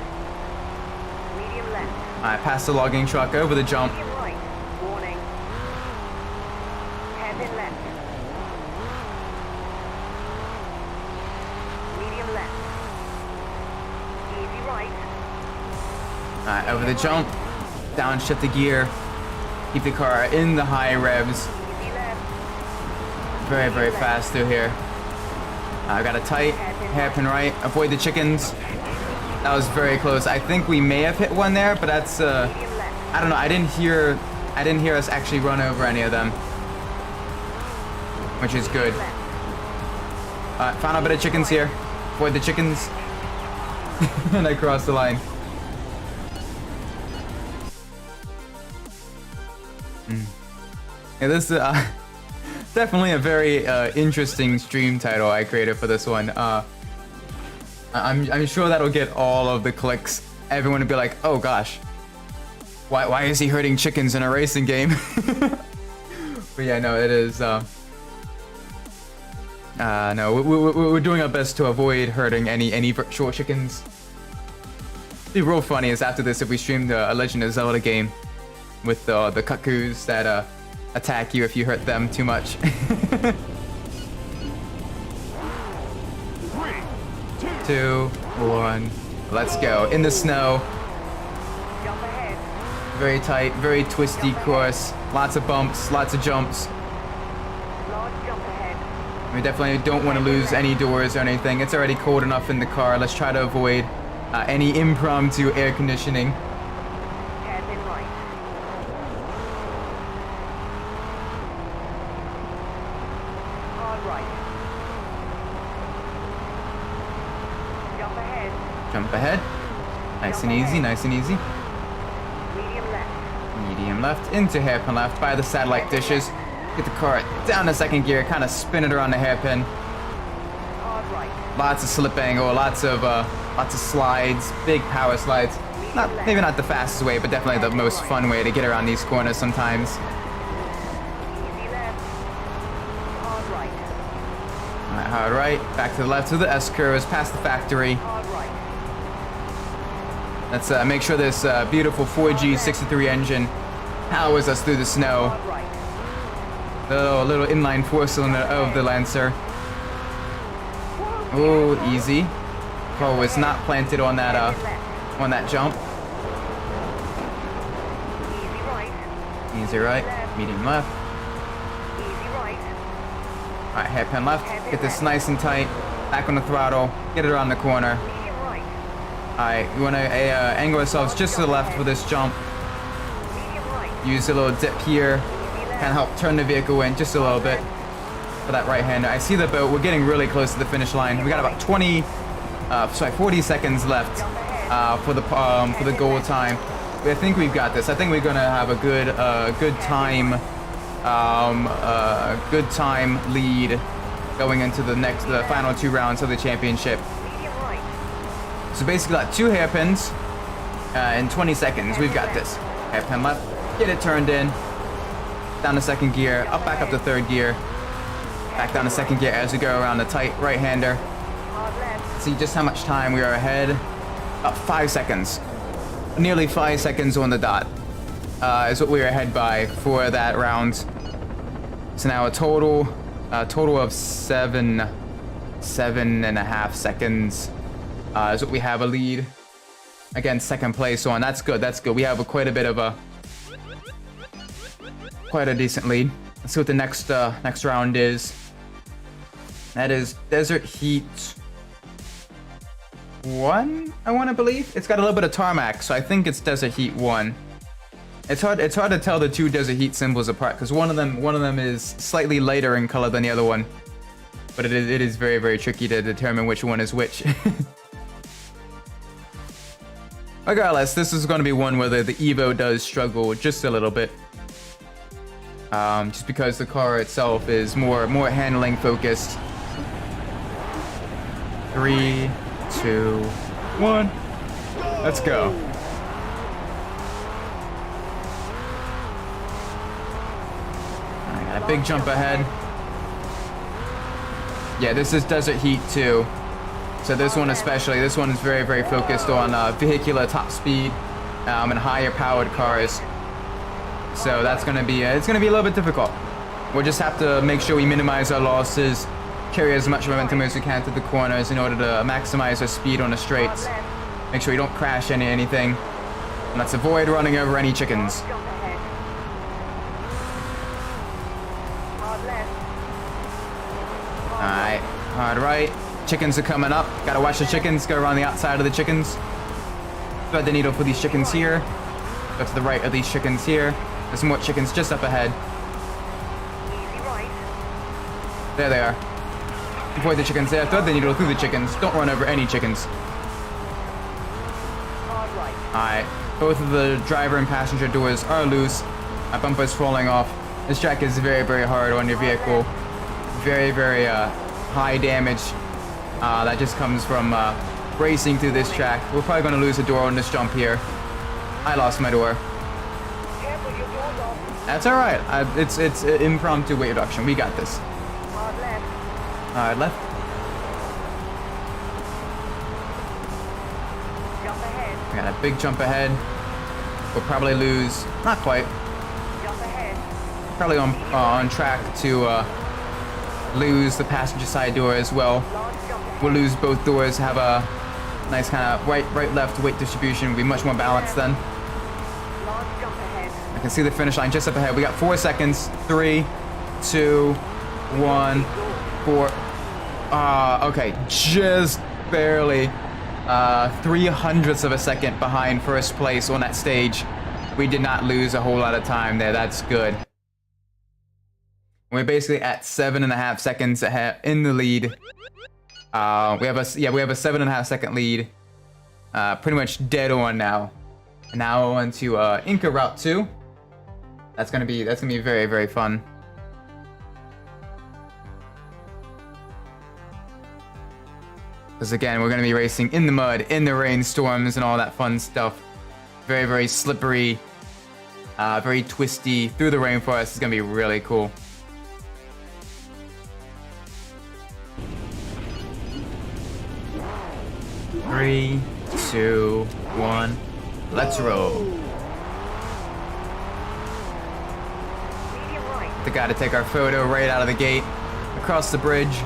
Medium left. Alright, past the logging truck, over the jump. Medium right. Warning. Hairpin left. Medium left. Easy right. Alright, over the jump. Downshift the gear. Keep the car in the high revs. Easy left. Very fast through here. I got a tight hairpin right. Avoid the chickens. That was very close. I think we may have hit one there, but that's Medium left. I don't know. I didn't hear us actually run over any of them, which is good. Final bit of chickens here. Avoid the chickens. And I crossed the line. Yeah, this is definitely a very interesting stream title I created for this one. I'm sure that'll get all of the clicks. Everyone would be like, "Oh gosh, why is he hurting chickens in a racing game?" But yeah, no, it is. No, we're doing our best to avoid hurting any virtual chickens. It'd be real funny is after this if we streamed a Legend of Zelda game with the cuckoos that attack you if you hurt them too much. 3, 2, 1, Let's go. In the snow. Jump ahead. Very tight, very twisty course. Lots of bumps, lots of jumps. Large jump ahead. We definitely don't want to lose any doors or anything. It's already cold enough in the car. Let's try to avoid any impromptu air conditioning. Hairpin right. Hard right. Jump ahead. Jump ahead. Nice and easy, nice and easy. Medium left. Medium left into hairpin left by the satellite dishes. Get the car down to second gear, kind of spin it around the hairpin. Hard right. Lots of slip angle, lots of slides, big power slides. Maybe not the fastest way, but definitely the most fun way to get around these corners sometimes. Easy left. Hard right. All right, hard right, back to the left to the S curves, past the factory. Hard right. Let's make sure this beautiful 4G 63 engine powers us through the snow. Hard right. The little inline four-cylinder of the Lancer. Oh, easy. Car was not planted on that jump. Easy right. Easy right, medium left. Easy right. All right, hairpin left. Get this nice and tight. Back on the throttle. Get it around the corner. Medium right. All right, we want to angle ourselves just to the left for this jump. Medium right. Use a little dip here. Kind of help turn the vehicle in just a little bit for that right-hander. I see the boat. We're getting really close to the finish line. We got about 40 seconds left for the goal time. I think we've got this. I think we're gonna have a good time lead going into the final 2 rounds of the championship. Medium right. So basically, like 2 hairpins in 20 seconds. We've got this. Hairpin left. Get it turned in. Down to second gear, back up to third gear, back down to second gear as we go around the tight right-hander. Hard left. See just how much time we are ahead. About 5 seconds. Nearly 5 seconds on the dot is what we are ahead by for that round. So now a total of 7.5 seconds is what we have a lead against second place on. That's good, that's good. We have quite a decent lead. Let's see what the next round is. That is Desert Heat 1, I want to believe. It's got a little bit of tarmac, so I think it's Desert Heat 1. It's hard to tell the 2 Desert Heat symbols apart because one of them is slightly lighter in color than the other one. But it is very, very tricky to determine which one is which. Regardless, this is going to be one where the Evo does struggle just a little bit. Just because the car itself is more handling focused. 3, 2, 1. Let's go. I got a big jump ahead. Yeah, this is Desert Heat 2. So this one especially, this one is very, very focused on vehicular top speed and higher powered cars. So that's gonna be it's gonna be a little bit difficult. We'll just have to make sure we minimize our losses, carry as much momentum as we can through the corners in order to maximize our speed on the straights. Make sure we don't crash anything. And let's avoid running over any chickens. Jump ahead. Hard left. Alright, hard right. Chickens are coming up. Gotta watch the chickens. Go around the outside of the chickens. Thread the needle for these chickens here. Go to the right of these chickens here. There's more chickens just up ahead. Easy right. There they are. Avoid the chickens there. Thread the needle through the chickens. Don't run over any chickens. Hard right. Alright. Both of the driver and passenger doors are loose. My bumper's falling off. This track is very, very hard on your vehicle. Very, very high damage. That just comes from racing through this track. We're probably going to lose a door on this jump here. I lost my door. Careful, your door's off. That's alright. It's impromptu weight reduction. We got this. Hard left. Alright, left. Jump ahead. We got a big jump ahead. We'll probably lose. Not quite. Jump ahead. Probably on track to lose the passenger side door as well. Large jump ahead. We'll lose both doors. Have a Nice kind of right, left weight distribution. Will be much more balanced then. Large jump ahead. I can see the finish line just up ahead. We got 4 seconds. 3, 2, 1, 4. Okay, just barely 3/100ths of a second behind first place on that stage. We did not lose a whole lot of time there. That's good. We're basically at 7.5 seconds ahead in the lead. We have a 7.5 second lead. Pretty much dead on now. And now on to Inca Route 2. That's gonna be very, very fun. Because again, we're gonna be racing in the mud, in the rainstorms, and all that fun stuff. Very, very slippery, very twisty through the rainforest. It's gonna be really cool. Three, 2, 1, let's roll. Medium right. The guy to take our photo right out of the gate, across the bridge.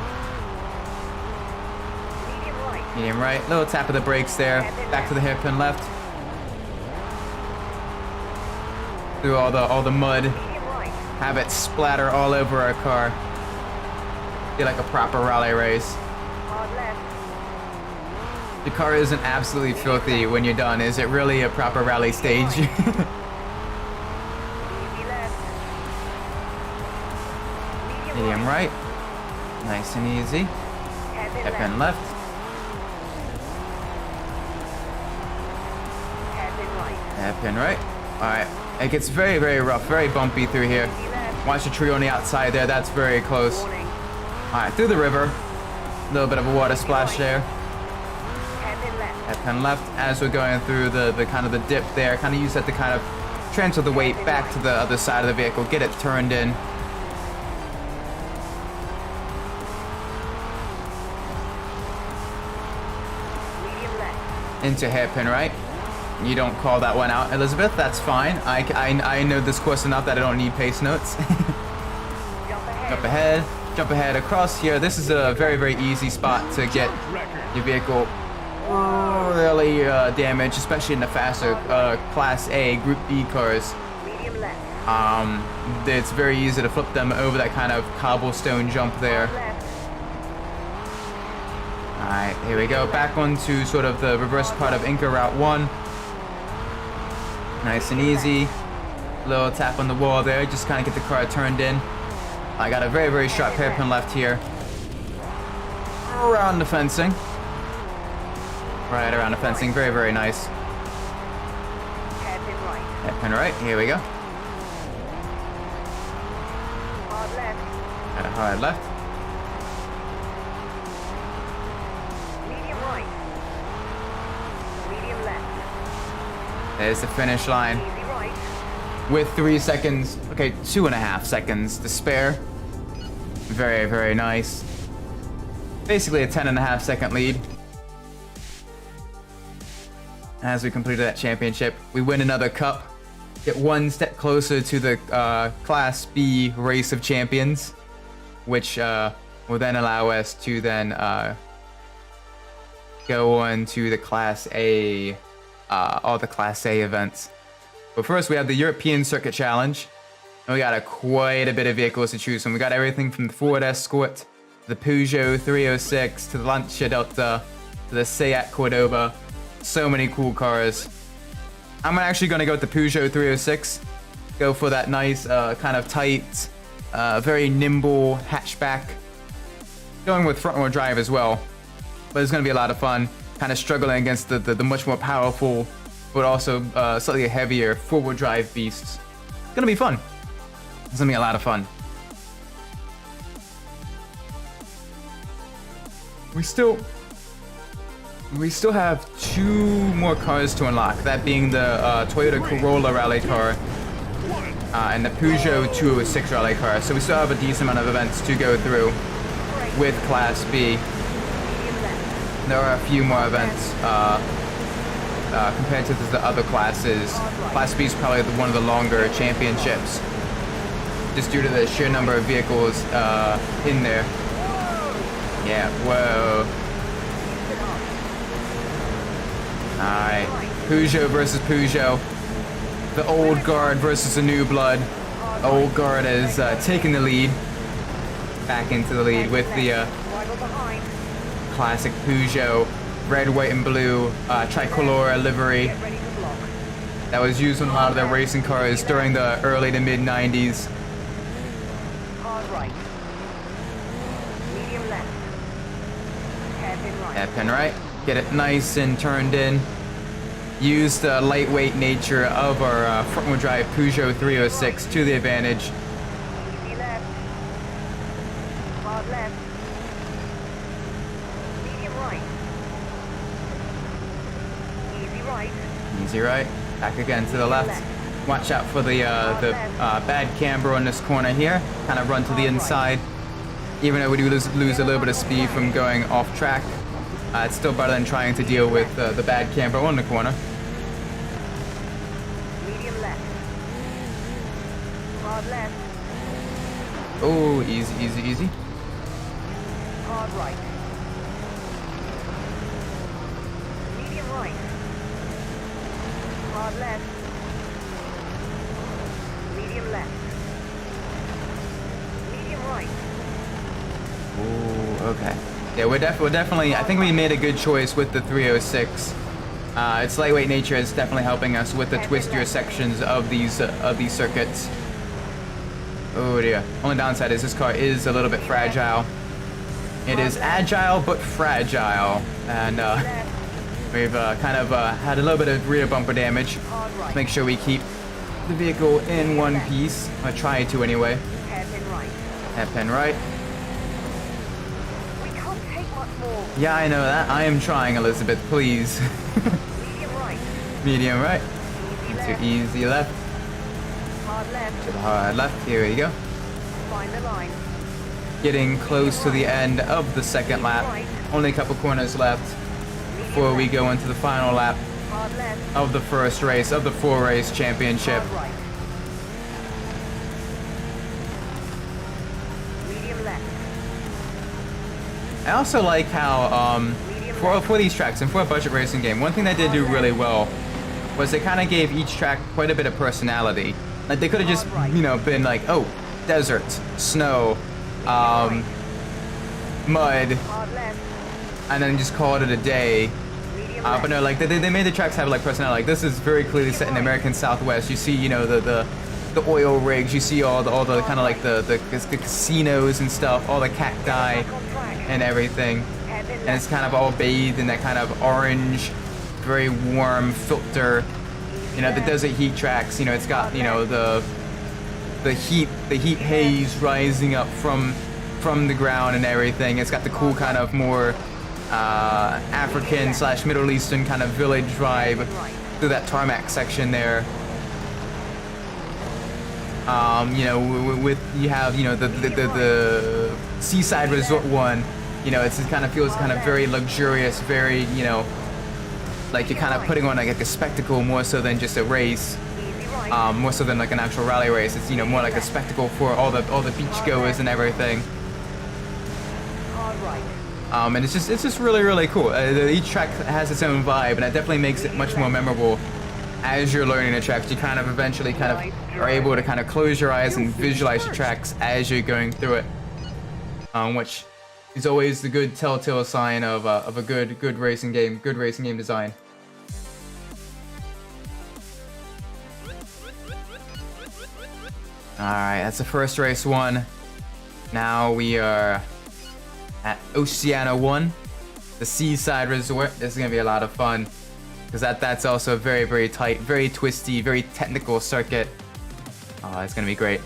Medium right. Medium right, little tap of the brakes there, back to the hairpin left. Through all the mud, Medium right. have it splatter all over our car. Be like a proper rally race. Hard left. The car isn't absolutely filthy when you're done. Is it really a proper rally stage? Easy left. Medium right, nice and easy. Hairpin Hairpin left. left, Hairpin right. hairpin right. All right, it gets very, very rough, very bumpy through here. Easy left. Watch the tree on the outside there. That's very close. All Warning. right, through the river. A little bit of a water splash there. Hairpin left. Hairpin left as we're going through the kind of the dip there. Kind of use that to kind of transfer the weight back to the other side of the vehicle, get it turned in. Medium left. Into hairpin right. You don't call that one out, Elizabeth. That's fine. I know this course enough that I don't need pace notes. Jump ahead. Jump ahead across here. This is a very, very easy spot to get your vehicle really damaged, especially in the faster Class A Group B cars. Medium left. It's very easy to flip them over that kind of cobblestone jump there. Left. Alright, here we go. Back onto sort of the reverse part of Inca Route 1. Nice and easy. Little tap on the wall there, just kind of get the car turned in. I got a very, very sharp hairpin left here. Around the fencing. Right around the fencing, very, very nice. Hairpin right. Hairpin right, here we go. Hard left. Got a hard left. Medium right. Medium left. There's the finish line. Easy right. With 3 seconds, okay, 2.5 seconds to spare. Very, very nice. Basically a 10.5 second lead. As we completed that championship, we win another cup. Get one step closer to the Class B Race of Champions, which will then allow us to then go on to the Class A, all the Class A events. But first, we have the European Circuit Challenge. And we got quite a bit of vehicles to choose from. We got everything from the Ford Escort, to the Peugeot 306, to the Lancia Delta, to the Seat Cordoba. So many cool cars. I'm actually going to go with the Peugeot 306. Go for that nice, kind of tight, very nimble hatchback. Going with front-wheel drive as well. But it's going to be a lot of fun. Kind of struggling against the much more powerful, but also slightly heavier four-wheel drive beasts. It's going to be fun. It's going to be a lot of fun. We still have 2 more cars to unlock, that being the Toyota Corolla rally car and the Peugeot 206 rally car. So we still have a decent amount of events to go through with Class B. There are a few more events compared to the other classes. Class B is probably one of the longer championships, just due to the sheer number of vehicles in there. Yeah, whoa. Alright, Peugeot versus Peugeot. The old guard versus the new blood. Old guard is taking the lead. Back into the lead with the classic Peugeot red, white, and blue tricolor livery that was used on a lot of their racing cars during the early to mid 90s. Hard right. Medium left. Hairpin right. Hairpin right. Get it nice and turned in. Use the lightweight nature of our front-wheel drive Peugeot 306 to the advantage. Easy left. Hard left. Medium right. Easy right. Easy right. Back again to the left. Watch out for the bad camber on this corner here. Kind of run to the inside. Even though we do lose a little bit of speed from going off track, it's still better than trying to deal with the bad camber on the corner. Medium left. Hard left. Oh, easy, easy, easy. Hard right. Medium right. Hard left. Medium left. Medium right. Ooh, okay. Yeah, we're definitely. I think we made a good choice with the 306. Its lightweight nature is definitely helping us with the twistier sections of these circuits. Oh dear. Only downside is this car is a little bit fragile. It is agile but fragile, and we've kind of had a little bit of rear bumper damage. Let's make sure we keep the vehicle in one piece. I try to anyway. Hairpin right. Hairpin right. We can't take much more. Yeah, I know that. I am trying, Elizabeth. Please. Medium right. Medium right. Easy To left. easy left. Hard left. To the hard left. Here we go. Find the line. Getting close to the end of the second lap. Only a couple corners left before we go into the final lap Hard left. of the first race of the 4-race championship. Hard right. Medium left. I also like how for these tracks and for a budget racing game, one thing they did do really well was they kind of gave each track quite a bit of personality. Like they could have just, you know, been like, oh, desert, snow, mud, Hard left. and then just called it a day. Medium But left. no, like they made the tracks have like personality. Like this is very clearly set in the American Southwest. You see, you know, the oil rigs. You see all the kind of like the casinos and stuff, all the cacti Back on track. and everything. Hairpin And it's left. kind of all bathed in that kind of orange, very warm filter. You know, the desert heat tracks. You know, it's got, you know, the heat haze rising up from the ground and everything. It's got the cool kind of more African / Middle Eastern kind of village vibe through that tarmac section there. You know, with you have, you know, the seaside resort one. You know, it kind of feels kind of very luxurious, very, you know, like you're kind of putting on like a spectacle more so than just a race. Easy right. More so than like an actual rally race. It's, you know, more like a spectacle for all the beach goers and everything. Hard right. And it's just really cool. Each track has its own vibe, and it definitely makes it much more memorable as you're learning the tracks. You kind of eventually kind of are able to kind of close your eyes and visualize the tracks as you're going through it, which is always the good telltale sign of a good racing game design. Alright, that's the first race won. Now we are at Oceana 1, the seaside resort. This is going to be a lot of fun, because that's also a very tight, very twisty, very technical circuit. Oh, it's going to be great.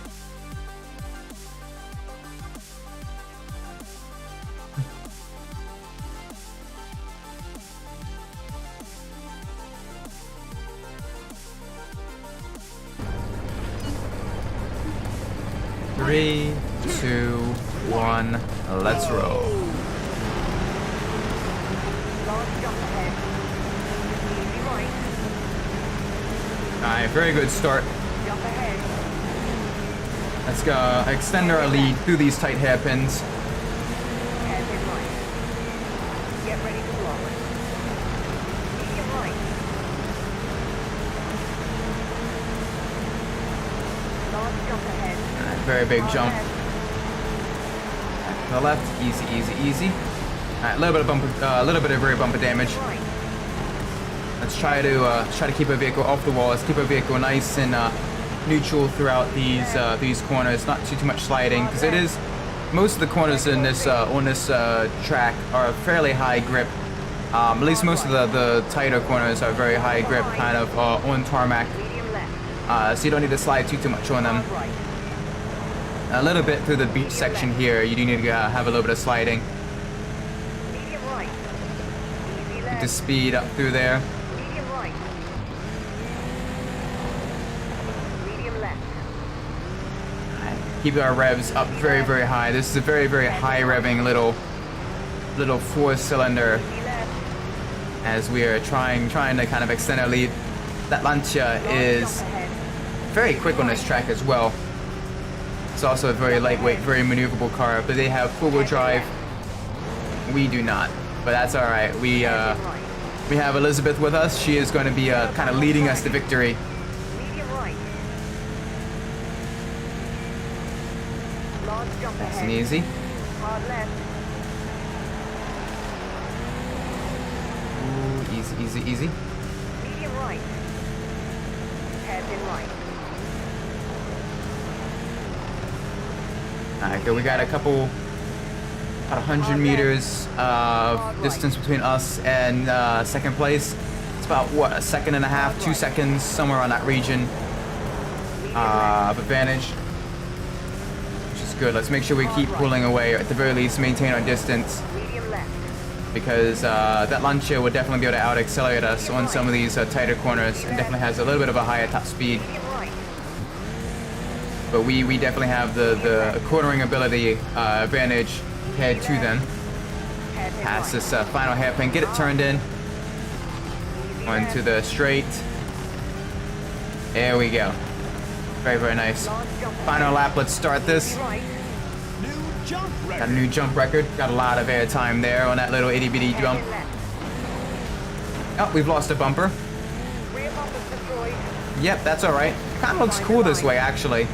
Three, 2, 1, let's roll. Large jump ahead. Easy right. Alright, very good start. Jump ahead. Let's go extend our lead through these tight hairpins. Hairpin right. Get ready to block. Medium right. very big jump. To the left, easy, easy, easy. All right, a little bit of rear bumper damage. Let's try to keep our vehicle off the wall. Let's keep our vehicle nice and neutral throughout these corners. Not too much sliding, because it is most of the corners in this on this track are fairly high grip. At least most of the tighter corners are very high grip, kind of on tarmac. So you don't need to slide too much on them. A little bit through the beach section here, you do need to have a little bit of sliding. Get the speed up through there. Keep our revs up very, very high. This is a very, very high revving little 4-cylinder as we are trying to kind of extend our lead. That Lancia is very quick on this track as well. It's also a very lightweight, very maneuverable car, but they have four-wheel drive. We do not, but that's all right. We have Elizabeth with us. She is going to be kind of leading us to victory. Nice and easy. Ooh, easy, easy, easy. Medium right. Hairpin right. Alright, good. We got about 100 meters of distance between us and second place. It's about, what, a second and a half, 2 seconds, somewhere on that region of advantage. Which is good. Let's make sure we keep pulling away, or at the very least maintain our distance. Because that Lancia would definitely be able to out-accelerate us on some of these tighter corners, and definitely has a little bit of a higher top speed. But we definitely have the cornering ability advantage compared to them. Pass this final hairpin, get it turned in. Onto the straight. There we go. Very, very nice. Final lap, let's start this. Got a new jump record. Got a lot of air time there on that little itty bitty jump. Oh, we've lost a bumper. Yep, that's alright. Kind of looks cool this way, actually.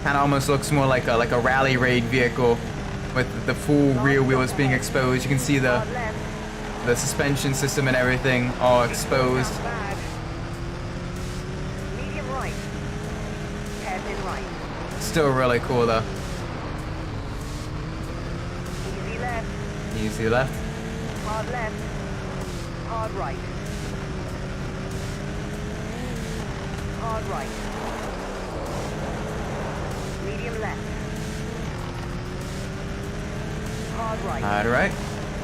Kind of almost looks more like a rally raid vehicle with the full rear wheels being exposed. You can see the suspension system and everything all exposed. Still really cool though. Easy left. Easy left. Hard left. Hard right. Hard right. Medium left. Hard right. Hard right.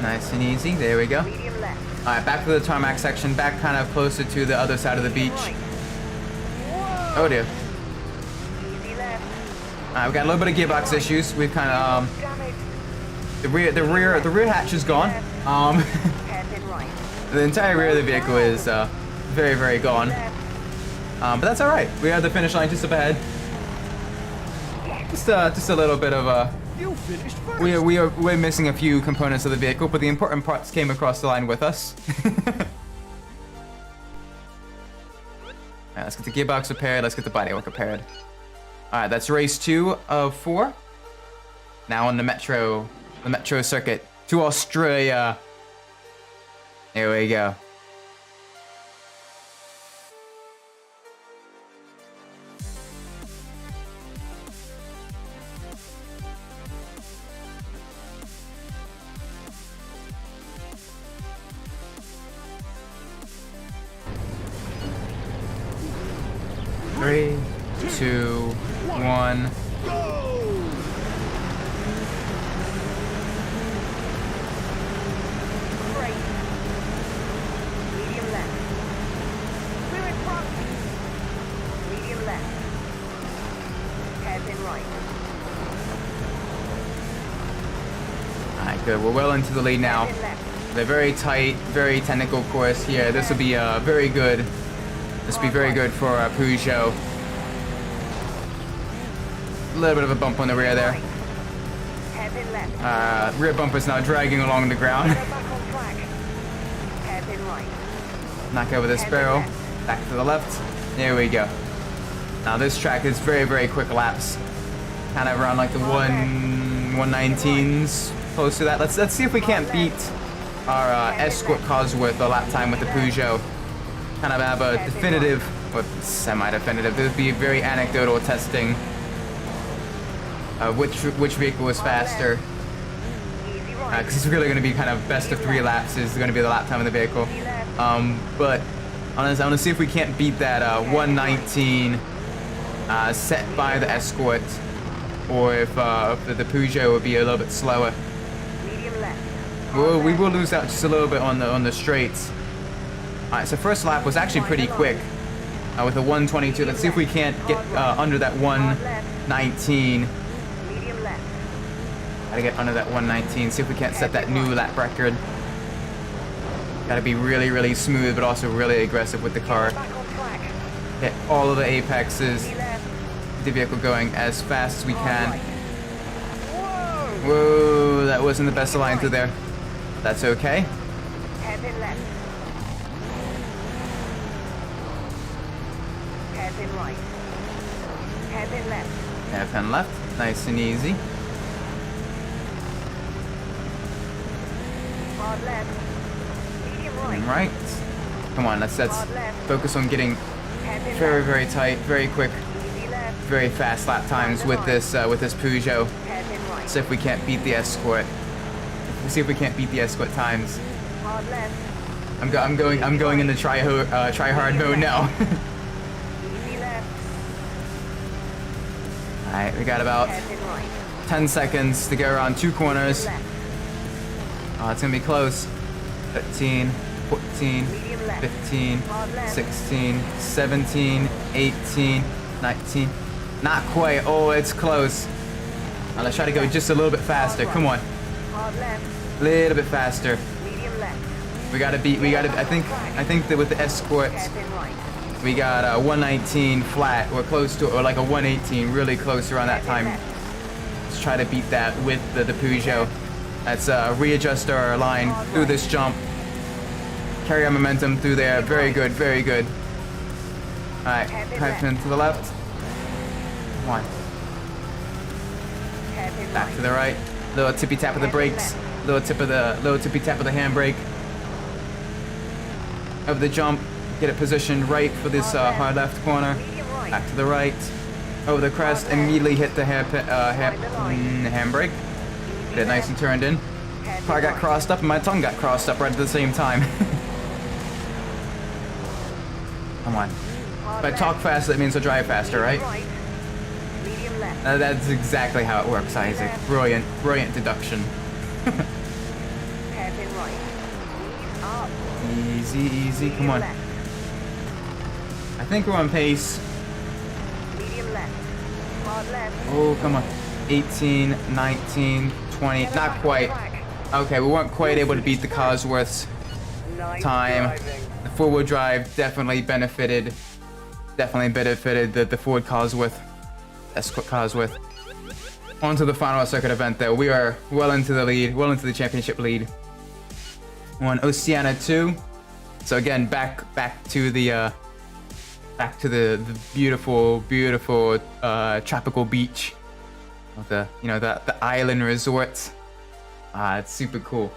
Nice and easy. There we go. Medium left. Alright, back to the tarmac section. Back kind of closer to the other side of the beach. Oh dear. Easy left. Alright, we got a little bit of gearbox issues. We've kind of the rear hatch is gone. Hairpin right. The entire rear of the vehicle is very, very gone. But that's all right. We have the finish line just up ahead. Just a little bit of a. You finished first. We're missing a few components of the vehicle, but the important parts came across the line with us. Alright, let's get the gearbox repaired. Let's get the bodywork repaired. Alright, that's race 2 of 4. Now on the metro circuit to Australia. Here we go. Three, 2, 1. Great. Medium left. Clear it front. Medium left. Hairpin right. Alright, good. We're well into the lead now. Hairpin left. The very tight, very technical course here. This will be very good. This will be very good for Peugeot. A little bit of a bump on the rear there. Hairpin left. Rear bumper's now dragging along the ground. Get back on track. Hairpin right. Knock over this barrel. Back to the left. There we go. Now this track is very, very quick laps. Kind of around like the 119s, close to that. Let's see if we can't beat our Escort Cosworth a lap time with the Peugeot. Kind of have a definitive, or semi-definitive. This would be very anecdotal testing. Which vehicle was faster? Because it's really going to be kind of best of 3 laps is going to be the lap time of the vehicle. But honestly, I want to see if we can't beat that 119 set by the Escort, or if the Peugeot would be a little bit slower. We will lose out just a little bit on the straights. All right, so first lap was actually pretty quick with a 122. Let's see if we can't get under that 119. Gotta get under that 119, see if we can't set that new lap record. Gotta be really, really smooth, but also really aggressive with the car. Hit all of the apexes. Get the vehicle going as fast as we can. Whoa, that wasn't the best line through there. That's okay. Hairpin left. Hairpin right. Hairpin left. Hairpin left, nice and easy. Hard left. Medium right. Right. Come on, let's focus on getting Hairpin very, left. very tight, very quick, Easy left. very fast lap times with this Peugeot. Hairpin right. See if we can't beat the Escort. We'll see if we can't beat the Escort times. Hard left. I'm going into try hard mode now. Easy left. All right, we got about Hairpin right. 10 seconds to go around 2 corners. Left. Oh, it's gonna be close. 13, 14, Medium left. 15, Hard left. 16, 17, 18, 19. Not quite. Oh, it's close. Now let's try to go just a little bit faster. Come on. Hard left. A little bit faster. Medium left. We gotta beat. I think that with the Escort, Hairpin right. we got a 119 flat. We're close to, or like a 118, really close around that time. Let's try to beat that with the Peugeot. Let's readjust our line through this jump. Carry our momentum through there. Very good, very good. All right, hairpin to the left. Come on. Hairpin Back to the right. Little tippy tap of the brakes. Little tippy tap of the handbrake. Over the jump. Get it positioned right for this hard left corner. Medium right. Back to the right. Over the crest. Immediately hit the handbrake. Get it nice and turned in. Car got crossed up and my tongue got crossed up right at the same time. Come on. If I talk faster, that means I'll drive faster, right? Right. Medium left. That's exactly how it works, Isaac. Brilliant, brilliant deduction. Hairpin right. Ease up. Easy, easy, come Medium on. left. I think we're on pace. Medium left. Hard left. Oh, come on. 18, 19, 20, not quite. Okay, we weren't quite able to beat the Cosworth's Nice time. driving. The four-wheel drive definitely benefited the Ford Cosworth, Escort Cosworth. On to the final circuit event though. We are well into the lead, well into the championship lead. On Oceana 2. So again, back to the beautiful tropical beach of the island resort. It's super cool.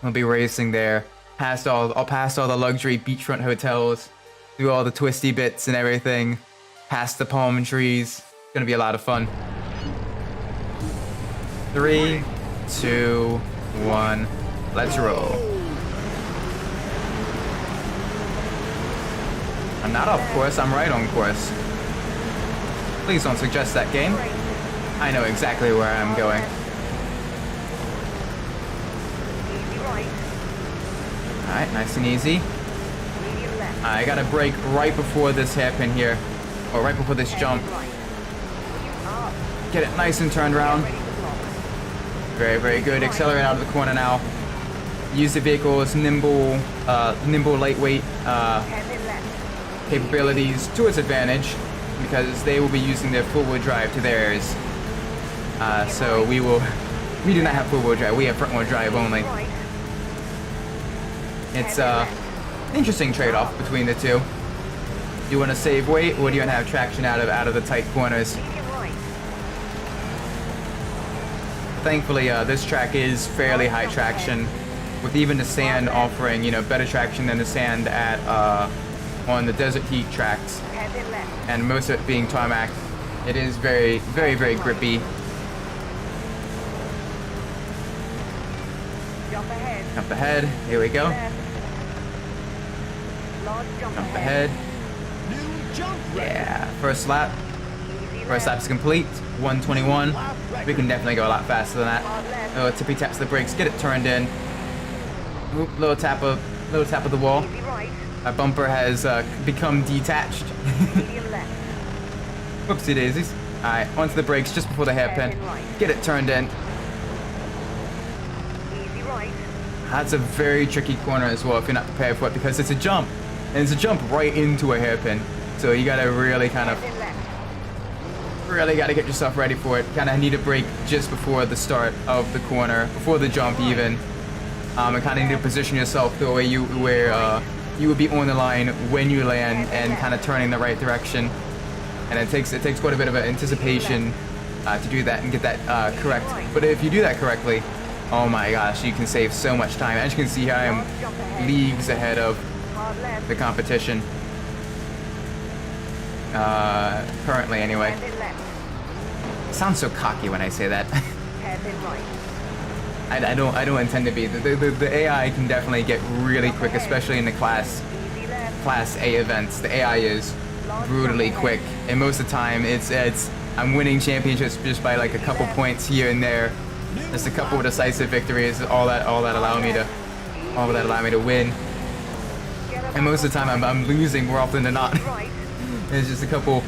We'll be racing there, past all the luxury beachfront hotels, through all the twisty bits and everything, past the palm trees. It's gonna be a lot of fun. 3, 2, 1, let's roll. I'm not off course, I'm right on course. Please don't suggest that game. I know exactly where I'm going. Easy right. Alright, nice and easy. Medium left. I gotta brake right before this hairpin here, or right before this jump. Hairpin right. Ease up. Get it nice and turned around. Ready to block. Very, very good. Accelerate out of the corner now. Use the vehicle's nimble, lightweight Hairpin left. capabilities to its advantage, because they will be using their full-wheel drive to theirs. So we do not have full-wheel drive. We have front-wheel drive only. Right. It's an interesting trade-off between the two. Do you want to save weight, or do you want to have traction out of the tight corners? Medium right. Thankfully, this track is fairly high traction, with even the sand offering, you know, better traction than the sand at on the desert heat tracks, Hairpin left. and most of it being tarmac. It is very, very, very grippy. Jump ahead. Jump ahead. Here we go. Left. Large jump Jump ahead. ahead. New jump record. Yeah. First lap. Easy First lap left. is complete. 121. We can definitely go a lot faster than that. Hard left. Oh, tippy taps the brakes. Get it turned in. Oop, little tap of the wall. Easy right. Our bumper has become detached. Medium left. Whoopsie daisies. Alright, onto the brakes just before the hairpin. Hairpin right. Get it turned in. Easy right. That's a very tricky corner as well if you're not prepared for it, because it's a jump. And it's a jump right into a hairpin. So you gotta really kind of, Hairpin left. really gotta get yourself ready for it. Kinda need a brake just before the start of the corner, before the jump even. And kinda need to position yourself the way you would be on the line when you land and kinda turning the right direction. And it takes quite a bit of anticipation to do that and get that correct. But if you do that correctly, oh my gosh, you can save so much time. As you can see here, I am leagues ahead of Hard left. the competition. Currently anyway. Hairpin left. It sounds so cocky when I say that. Hairpin right. I don't intend to be. The AI can definitely get really quick, especially in the Class Easy left. A events. The AI is brutally quick, and most of the time it's I'm winning championships just by like a couple points here and there. Just a couple of decisive victories, all that allow me to win. And most of the time I'm losing more often than not. Right. It's just a couple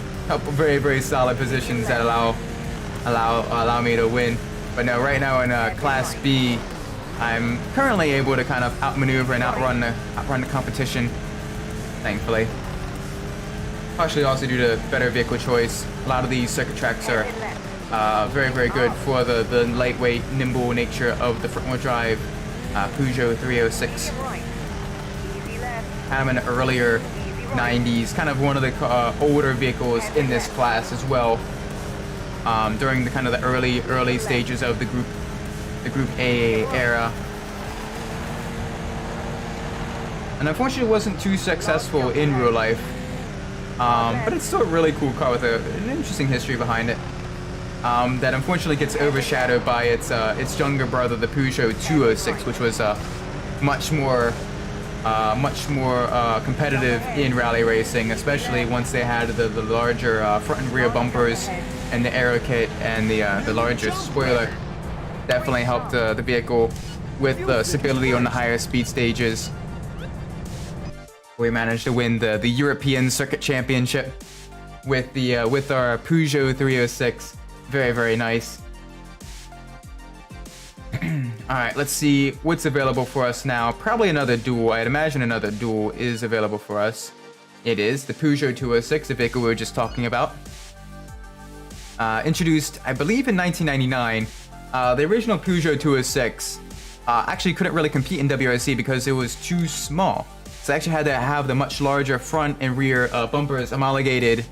very, very solid positions that allow me to win. But no, right now in Class B, I'm currently able to kind of outmaneuver and outrun the competition, thankfully. Partially also due to better vehicle choice. A lot of these circuit tracks are very, very good for the lightweight, nimble nature of the front-wheel drive Peugeot 306. Medium right. Easy left. Kind of an earlier 90s, kind of one of the older vehicles in this class as well. During the kind of the early stages of the Group A era. And unfortunately it wasn't too successful in real life. But it's still a really cool car with an interesting history behind it. That unfortunately gets overshadowed by its younger brother, the Peugeot 206, which was much more competitive in rally racing, especially once they had the larger front and rear bumpers and the aero kit and the larger spoiler. Definitely helped the vehicle with the stability on the higher speed stages. We managed to win the European Circuit Championship with our Peugeot 306. Very, very nice. Alright, let's see what's available for us now. Probably another duel. I'd imagine another duel is available for us. It is the Peugeot 206, the vehicle we were just talking about. Introduced, I believe, in 1999. The original Peugeot 206 actually couldn't really compete in WRC because it was too small. So I actually had to have the much larger front and rear bumpers homologated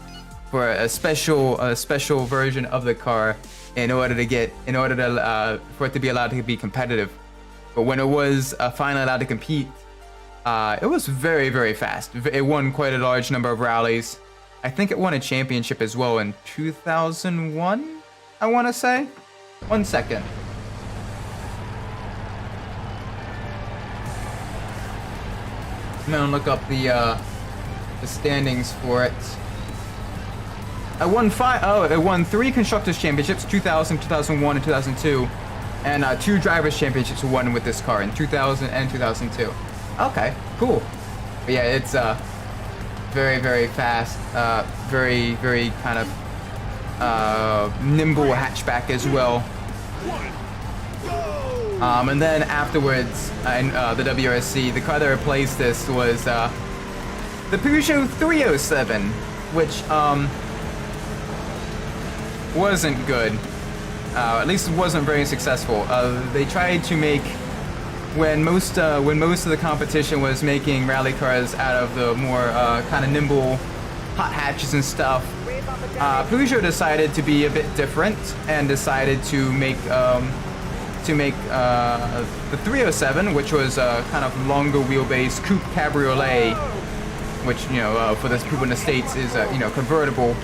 for a special version of the car for it to be allowed to be competitive. But when it was finally allowed to compete, it was very, very fast. It won quite a large number of rallies. I think it won a championship as well in 2001, I want to say. 1 second. I'm gonna look up the standings for it. It won 3 constructors championships, 2000, 2001, and 2002, and 2 drivers championships were won with this car in 2000 and 2002. Okay, cool. But yeah, it's very, very fast, very, very kind of nimble hatchback as well. And then afterwards, in the WRC, the car that replaced this was the Peugeot 307, which wasn't good. At least it wasn't very successful. They tried to make, when most of the competition was making rally cars out of the more kind of nimble hot hatches and stuff. Peugeot decided to be a bit different and decided to make the 307, which was a kind of longer wheelbase coupe cabriolet, which, you know, for the people in the States is you know, convertible.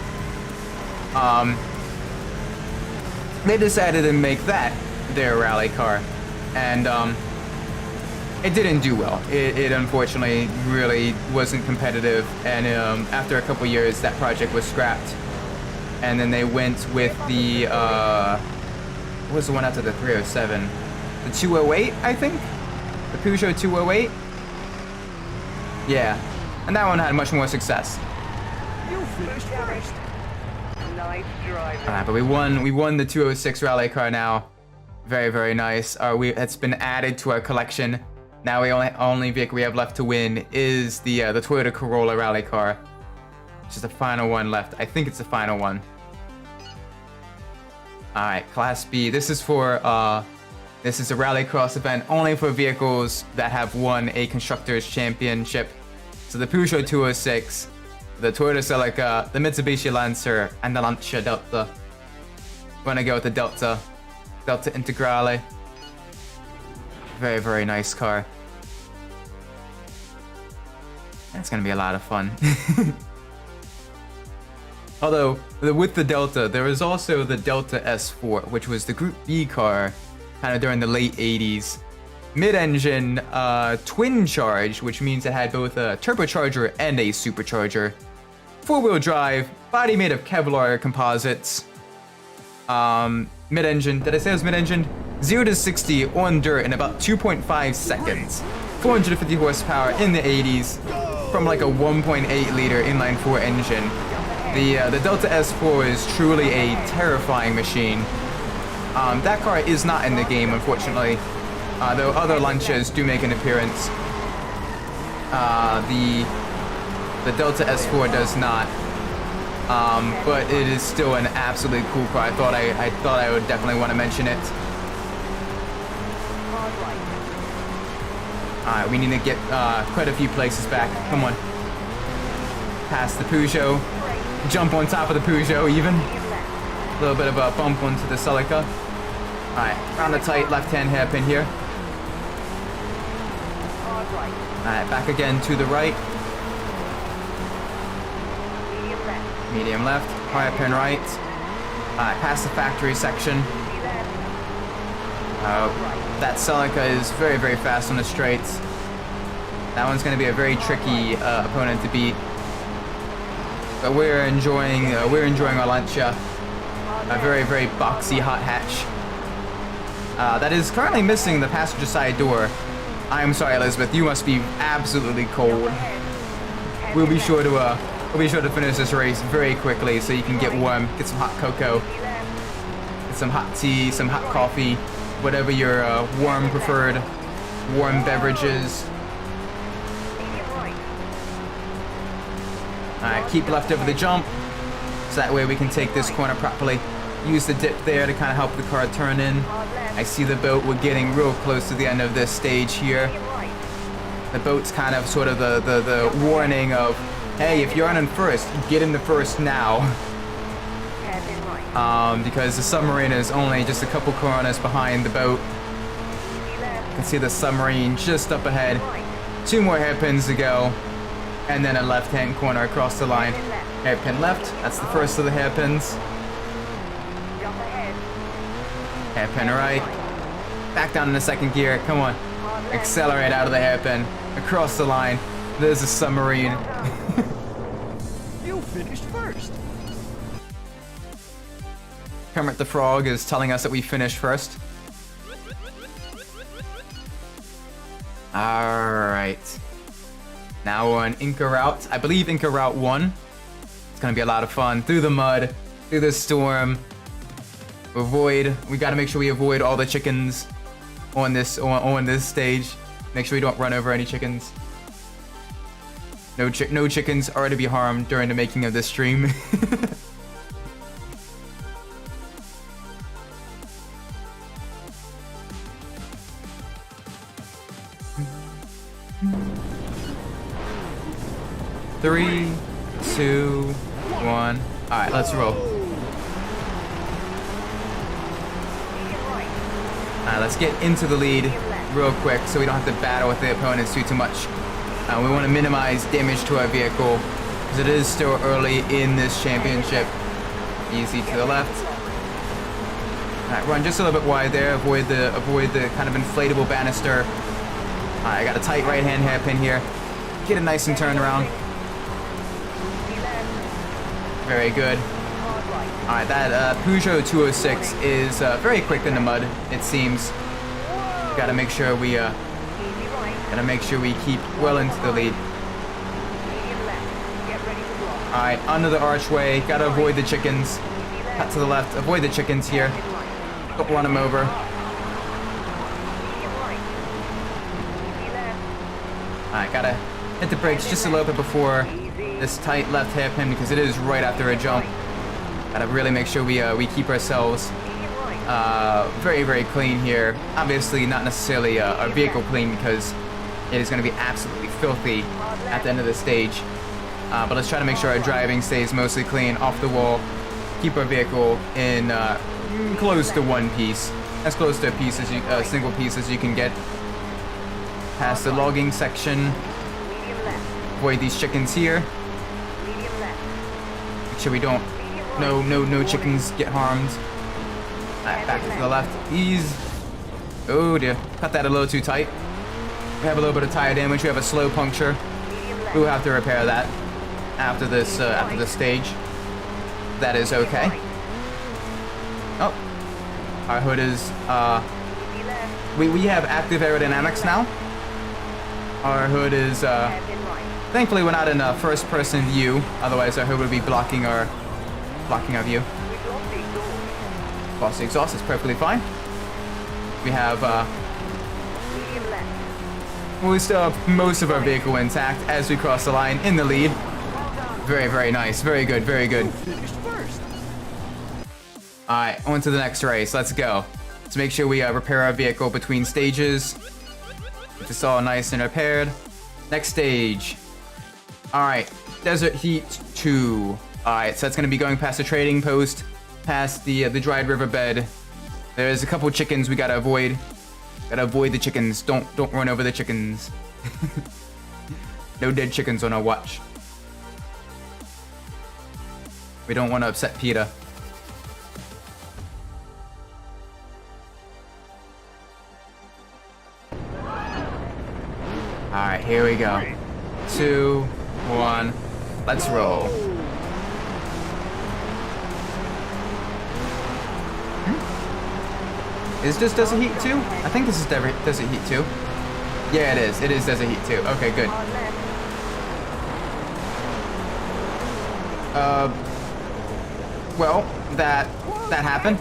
They decided to make that their rally car, and it didn't do well. It unfortunately really wasn't competitive, and after a couple years, that project was scrapped. And then they went with the what was the one after the 307? The 208, I think? The Peugeot 208? Yeah. And that one had much more success. You finished first. Nice driving. But we won the 206 rally car now. Very, very nice. It's been added to our collection. Now we only vehicle we have left to win is the Toyota Corolla rally car, which is the final one left. I think it's the final one. Alright, Class B. This is for this is a rallycross event only for vehicles that have won a Constructors' Championship. So the Peugeot 206, the Toyota Celica, the Mitsubishi Lancer, and the Lancia Delta. We're gonna go with the Delta Integrale. Very, very nice car. It's gonna be a lot of fun. Although, with the Delta, there was also the Delta S4, which was the Group B car, kind of during the late 80s. Mid-engine, twin charge, which means it had both a turbocharger and a supercharger. Four-wheel drive, body made of Kevlar composites. Mid-engine, did I say it was mid-engine? 0 to 60 on dirt in about 2.5 seconds. 450 horsepower in the 80s from like a 1.8 liter inline-4 engine. The Delta S4 is truly a terrifying machine. That car is not in the game, unfortunately, though other Lancias do make an appearance. The Delta S4 does not, but it is still an absolutely cool car. I thought I would definitely want to mention it. Alright, we need to get quite a few places back. Come on. Past the Peugeot. Jump on top of the Peugeot even. A little bit of a bump onto the Celica. Alright, round the tight left-hand hairpin here. Alright, back again to the right. Medium left. Hairpin right. Alright, past the factory section. That Celica is very, very fast on the straights. That one's going to be a very tricky opponent to beat. But we're enjoying our Lancia. A very, very boxy hot hatch. That is currently missing the passenger side door. I'm sorry, Elizabeth. You must be absolutely cold. We'll be sure to finish this race very quickly so you can get warm, get some hot cocoa, get some hot tea, some hot coffee, whatever your preferred warm beverages. Alright, keep left over the jump, so that way we can take this corner properly. Use the dip there to kind of help the car turn in. I see the boat. We're getting real close to the end of this stage here. The boat's kind of sort of the warning of, hey, if you're in first, get into first now. Because the submarine is only just a couple corners behind the boat. You can see the submarine just up ahead. 2 more hairpins to go. And then a left-hand corner across the line. Hairpin left, that's the first of the hairpins. Hairpin right. Back down in the second gear, come on. Accelerate out of the hairpin. Across the line. There's a submarine. You finished first. Kermit the Frog is telling us that we finished first. Alright. Now we're on Inca Route. I believe Inca Route 1. It's gonna be a lot of fun. Through the mud, through the storm. We gotta make sure we avoid all the chickens on this stage. Make sure we don't run over any chickens. No chickens are to be harmed during the making of this stream. Three, 2, 1. All right, let's roll. All right, let's get into the lead real quick so we don't have to battle with the opponents too much. We want to minimize damage to our vehicle because it is still early in this championship. Easy to the left. All right, run just a little bit wide there. Avoid the kind of inflatable banister. All right, I got a tight right-hand hairpin here. Get it nice and turned around. Very good. All right, that Peugeot 206 is very quick in the mud. It seems. Got to make sure we keep well into the lead. All right, under the archway. Got to avoid the chickens. Cut to the left. Avoid the chickens here. Don't run them over. All right, gotta hit the brakes just a little bit before this tight left hairpin because it is right after a jump. Gotta really make sure we keep ourselves very, very clean here. Obviously, not necessarily our vehicle clean because it is going to be absolutely filthy at the end of the stage. But let's try to make sure our driving stays mostly clean, off the wall. Keep our vehicle in close to one piece, as close to a single piece as you can get. Past the logging section. Avoid these chickens here. Make sure we don't. No chickens get harmed. Alright, back to the left. Ease. Oh dear. Cut that a little too tight. We have a little bit of tire damage. We have a slow puncture. We'll have to repair that after this stage. That is okay. Oh. Our hood is we have active aerodynamics now. Our hood is thankfully we're not in a first person view, otherwise our hood would be blocking our view. Lost the exhaust is perfectly fine. We have we still have most of our vehicle intact as we cross the line in the lead. Very, very nice. Very good, very good. Alright, on to the next race. Let's go. Let's make sure we repair our vehicle between stages. Get this all nice and repaired. Next stage. Alright, Desert Heat 2. Alright, so that's going to be going past the trading post, past the dried riverbed. There's a couple chickens we got to avoid. Gotta avoid the chickens. Don't run over the chickens. No dead chickens on our watch. We don't want to upset PETA. Alright, here we go. 2, 1, let's roll. Is this Desert Heat 2? I think this is Desert Heat 2. Yeah, it is. It is Desert Heat 2. Okay, good. Well, that happened.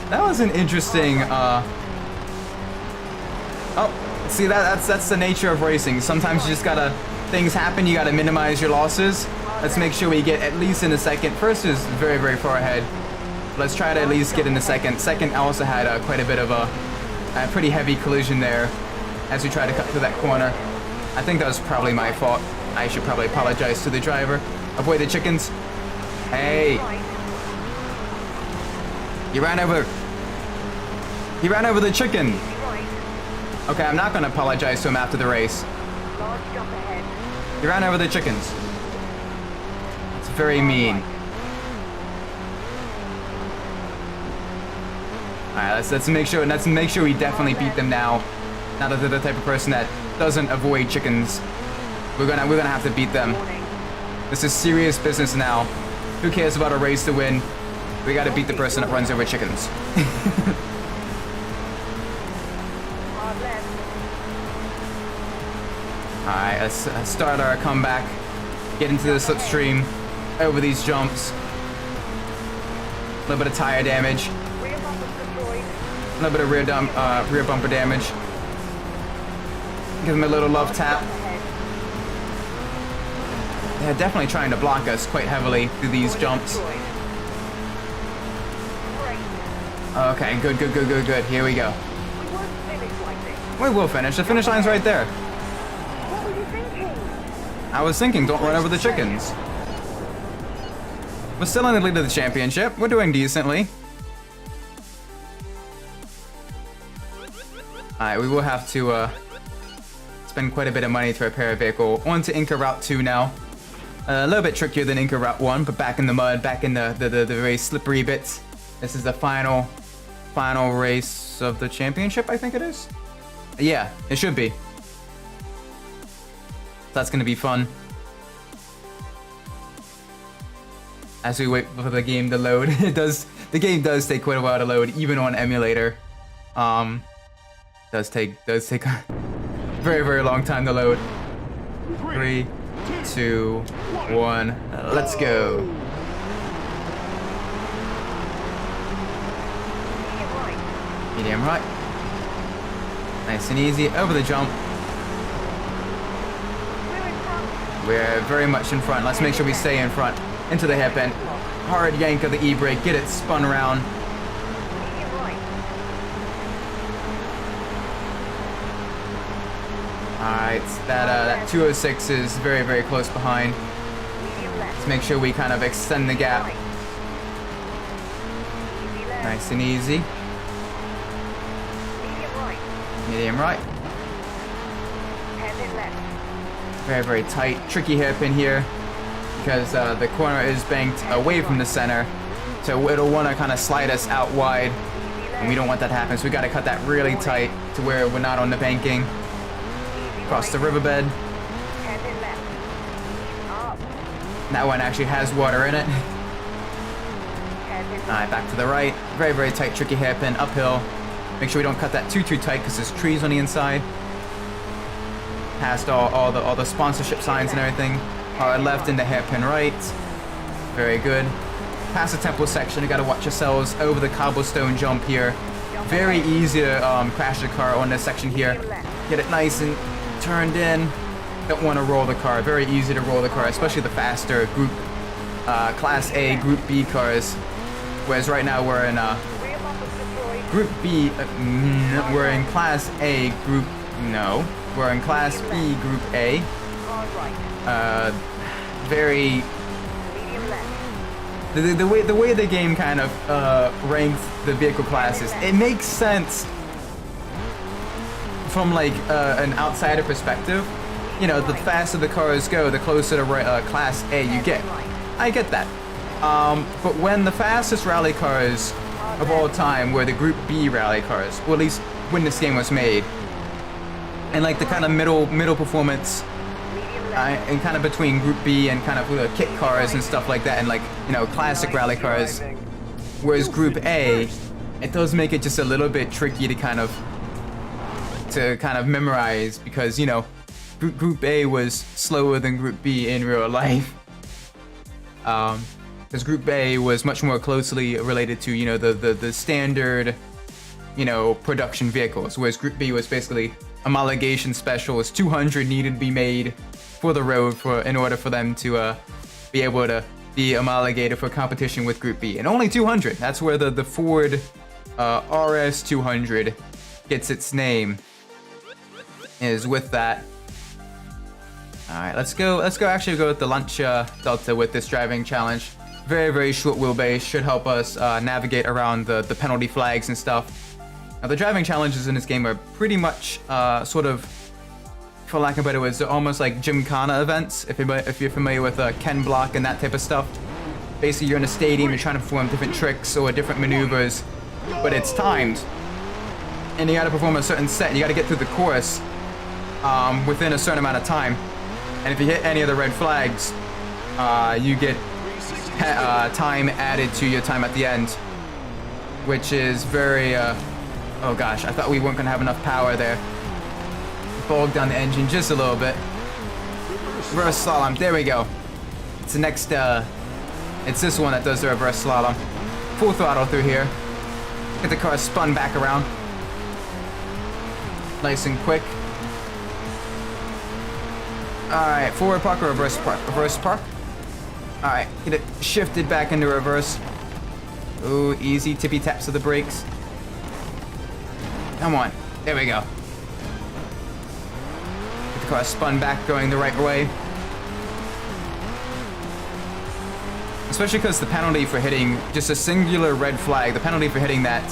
That was an interesting, Oh, see, that's the nature of racing. Sometimes you just gotta, things happen, you gotta minimize your losses. Let's make sure we get at least in the second. First is very, very far ahead. Let's try to at least get in the second. Second, I also had quite a bit of a pretty heavy collision there as we tried to cut through that corner. I think that was probably my fault. I should probably apologize to the driver. Avoid the chickens. Hey. He ran over the chicken. Okay, I'm not going to apologize to him after the race. He ran over the chickens. It's very mean. Alright, let's make sure we definitely beat them now. Now that they're the type of person that doesn't avoid chickens. We're gonna have to beat them. This is serious business now. Who cares about a race to win? We gotta beat the person that runs over chickens. Alright, let's start our comeback. Get into the slipstream. Over these jumps. A little bit of tire damage. A little bit of rear bumper damage. Give them a little love tap. They're definitely trying to block us quite heavily through these jumps. Okay, good. Here we go. We will finish. The finish line's right there. I was thinking, don't run over the chickens. We're still in the lead of the championship. We're doing decently. Alright, we will have to spend quite a bit of money to repair a vehicle. On to Inca Route 2 now. A little bit trickier than Inca Route 1, but back in the mud, back in the very slippery bits. This is the final race of the championship, I think it is. Yeah, it should be. That's gonna be fun. As we wait for the game to load, the game does take quite a while to load, even on emulator. Does take a very, very long time to load. 3, 2, 1, let's go. Medium right. Nice and easy, over the jump. We're very much in front. Let's make sure we stay in front. Into the hairpin. Hard yank of the e-brake. Get it spun around. Alright, that 206 is very, very close behind. Let's make sure we kind of extend the gap. Nice and easy. Medium right. Very, very tight. Tricky hairpin here because the corner is banked away from the center. So it'll want to kind of slide us out wide. And we don't want that to happen. So we got to cut that really tight to where we're not on the banking. Across the riverbed. That one actually has water in it. Alright, back to the right. Very, very tight, tricky hairpin. Uphill. Make sure we don't cut that too tight because there's trees on the inside. Past all the sponsorship signs and everything. Hard left into hairpin right. Very good. Past the temple section, you gotta watch yourselves over the cobblestone jump here. Very easy to crash the car on this section here. Get it nice and turned in. Don't want to roll the car. Very easy to roll the car, especially the faster group Class A, Group B cars. Whereas right now we're in Group B. We're in Class A, Group. No. We're in Class B, Group A. Very. The way the game kind of ranks the vehicle classes, it makes sense from like an outsider perspective. You know, the faster the cars go, the closer to Class A you get. I get that. But when the fastest rally cars of all time were the Group B rally cars, or at least when this game was made, and like the kind of middle performance, and kind of between Group B and kind of kit cars and stuff like that, and like, you know, classic rally cars, whereas Group A, it does make it just a little bit tricky to kind of memorize, because, you know, Group A was slower than Group B in real life. Because Group A was much more closely related to, you know, the standard, you know, production vehicles, whereas Group B was basically homologation specials. 200 needed to be made for the road in order for them to be able to be homologated for competition with Group B. And only 200. That's where the Ford RS 200 gets its name, is with that. Alright, let's go actually go with the Lancia Delta with this driving challenge. Very, very short wheelbase, should help us navigate around the penalty flags and stuff. Now, the driving challenges in this game are pretty much sort of, for lack of better words, they're almost like Gymkhana events, if you're familiar with Ken Block and that type of stuff. Basically, you're in a stadium, you're trying to perform different tricks or different maneuvers, but it's timed. And you gotta perform a certain set, and you gotta get through the course within a certain amount of time. And if you hit any of the red flags, you get time added to your time at the end, which is very, oh gosh, I thought we weren't gonna have enough power there. Bogged down the engine just a little bit. Reverse slalom, there we go. It's the next, it's this one that does the reverse slalom. Full throttle through here. Get the car spun back around. Nice and quick. Alright, forward park or reverse park? Reverse park. Alright, get it shifted back into reverse. Ooh, easy tippy taps of the brakes. Come on, there we go. Get the car spun back going the right way. Especially because the penalty for hitting just a singular red flag, the penalty for hitting that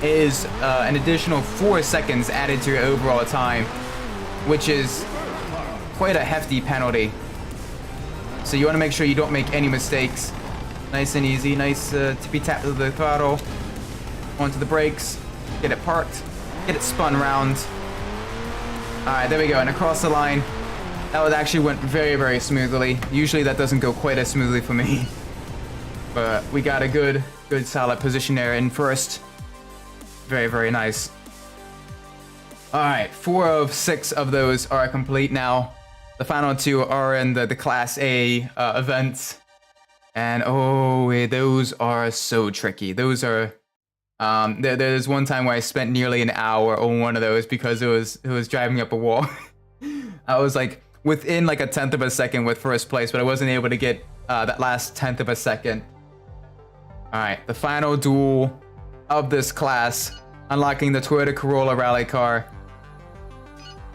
is an additional 4 seconds added to your overall time, which is quite a hefty penalty. So you want to make sure you don't make any mistakes. Nice and easy, nice tippy tap to the throttle, onto the brakes, get it parked, get it spun round. Alright, there we go, and across the line. That was actually went very, very smoothly. Usually that doesn't go quite as smoothly for me. But we got a good solid position there in first. Very, very nice. Alright, 4 of 6 of those are complete now. The final 2 are in the Class A events. And oh, those are so tricky. Those are... there's one time where I spent nearly an hour on one of those because it was driving up a wall. I was like within like a tenth of a second with first place, but I wasn't able to get that last tenth of a second. Alright, the final duel of this class, unlocking the Toyota Corolla rally car.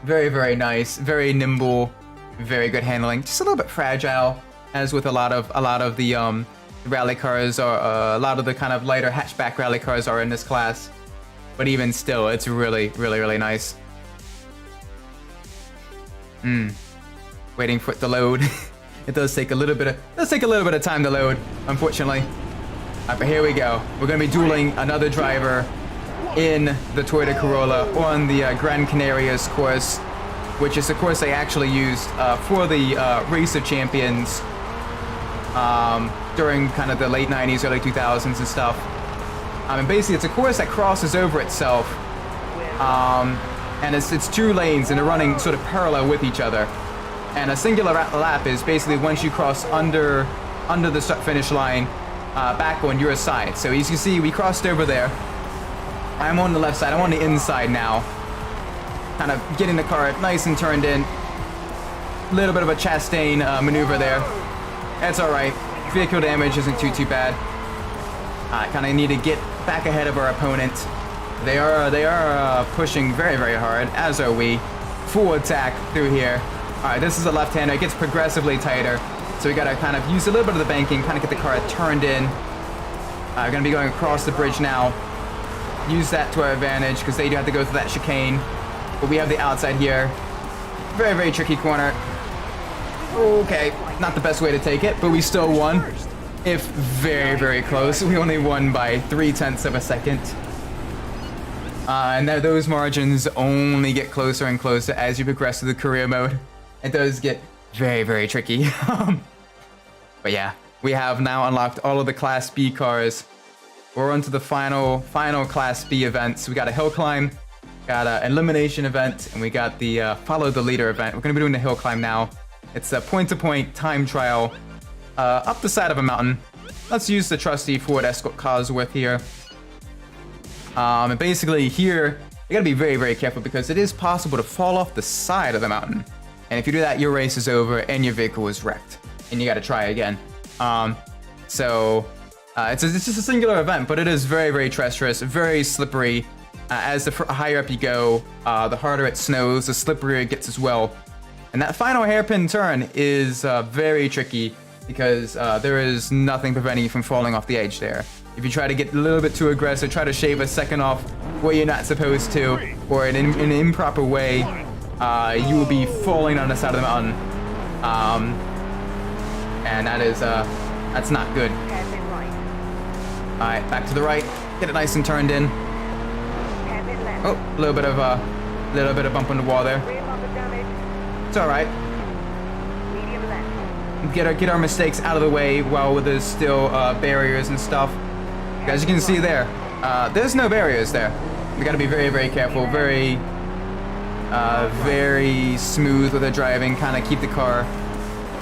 Very, very nice, very nimble, very good handling. Just a little bit fragile, as with a lot of the rally cars, or a lot of the kind of lighter hatchback rally cars are in this class. But even still, it's really, really, really nice. Waiting for it to load. It does take a little bit of time to load, unfortunately. But here we go. We're gonna be dueling another driver in the Toyota Corolla on the Gran Canarias course, which is the course they actually used for the Race of Champions during kind of the late 90s, early 2000s and stuff. And basically it's a course that crosses over itself. And it's 2 lanes and they're running sort of parallel with each other. And a singular lap is basically once you cross under the start-finish line, back on your side. So as you see, we crossed over there. I'm on the left side. I'm on the inside now. Kind of getting the car nice and turned in. A little bit of a Chastain maneuver there. That's all right. Vehicle damage isn't too bad. I kind of need to get back ahead of our opponent. They are pushing very, very hard, as are we. Full attack through here. All right, this is a left-hander. It gets progressively tighter. So we gotta kind of use a little bit of the banking, kind of get the car turned in. We're gonna be going across the bridge now. Use that to our advantage because they do have to go through that chicane. But we have the outside here. Very, very tricky corner. Okay, not the best way to take it, but we still won. If very, very close. We only won by 0.3 of a second. And those margins only get closer and closer as you progress through the career mode. It does get very, very tricky. But yeah, we have now unlocked all of the Class B cars. We're on to the final Class B events. We got a hill climb, got an elimination event, and we got the follow the leader event. We're going to be doing the hill climb now. It's a point-to-point time trial up the side of a mountain. Let's use the trusty Ford Escort Cosworth here. And basically here, you got to be very, very careful because it is possible to fall off the side of the mountain. And if you do that, your race is over and your vehicle is wrecked. And you got to try again. It's just a singular event, but it is very, very treacherous, very slippery. As the higher up you go, the harder it snows, the slipperier it gets as well. And that final hairpin turn is very tricky because there is nothing preventing you from falling off the edge there. If you try to get a little bit too aggressive, try to shave a second off where you're not supposed to, or in an improper way, you will be falling on the side of the mountain. And that is, that's not good. Alright, back to the right. Get it nice and turned in. Oh, a little bit of bump on the wall there. It's alright. Get our mistakes out of the way while there's still barriers and stuff. As you can see there, there's no barriers there. We gotta be very, very careful, very smooth with the driving, kind of keep the car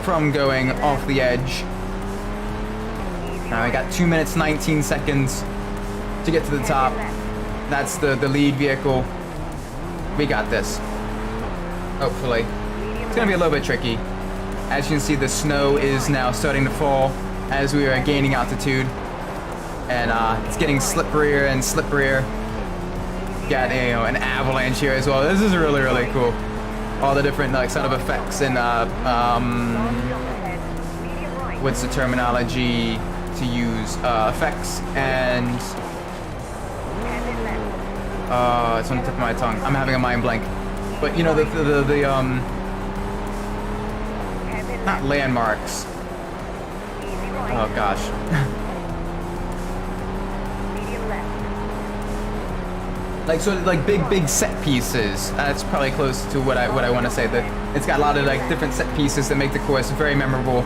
from going off the edge. We got 2 minutes, 19 seconds to get to the top. That's the lead vehicle. We got this. Hopefully. It's gonna be a little bit tricky. As you can see, the snow is now starting to fall as we are gaining altitude. And it's getting slipperier and slipperier. Got an avalanche here as well. This is really, really cool. all the different like sort of effects and what's the terminology to use? Effects and it's on the tip of my tongue. I'm having a mind blank. But you know the not landmarks. Oh gosh. Like sort of like big set pieces. That's probably close to what I want to say. That it's got a lot of like different set pieces that make the course very memorable.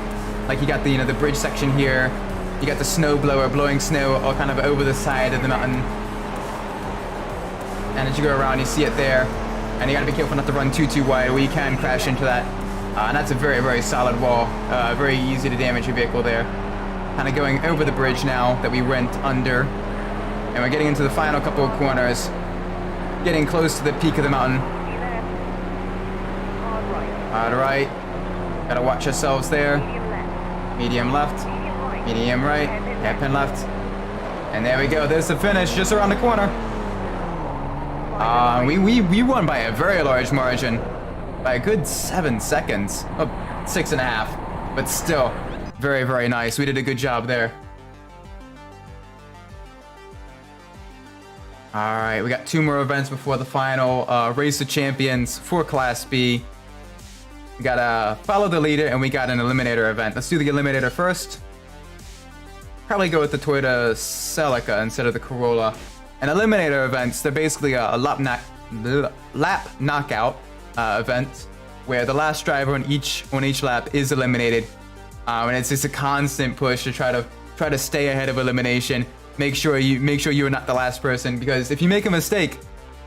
Like you got the the bridge section here. You got the snow blower blowing snow all kind of over the side of the mountain. And as you go around, you see it there. And you gotta be careful not to run too wide, or you can crash into that. And that's a very solid wall. Very easy to damage your vehicle there. Kind of going over the bridge now that we went under. And we're getting into the final couple of corners. Getting close to the peak of the mountain. Hard right. Gotta watch ourselves there. Medium left. Medium right. Hairpin left. And there we go. There's the finish just around the corner. We won by a very large margin. By a good 7 seconds. Oh, 6.5. But still, very nice. We did a good job there. Alright, we got 2 more events before the final Race of Champions for Class B. We gotta follow the leader, and we got an eliminator event. Let's do the eliminator first. Probably go with the Toyota Celica instead of the Corolla. And eliminator events, they're basically a lap knockout event where the last driver on each lap is eliminated. And it's just a constant push to try to stay ahead of elimination. Make sure you're not the last person, because if you make a mistake,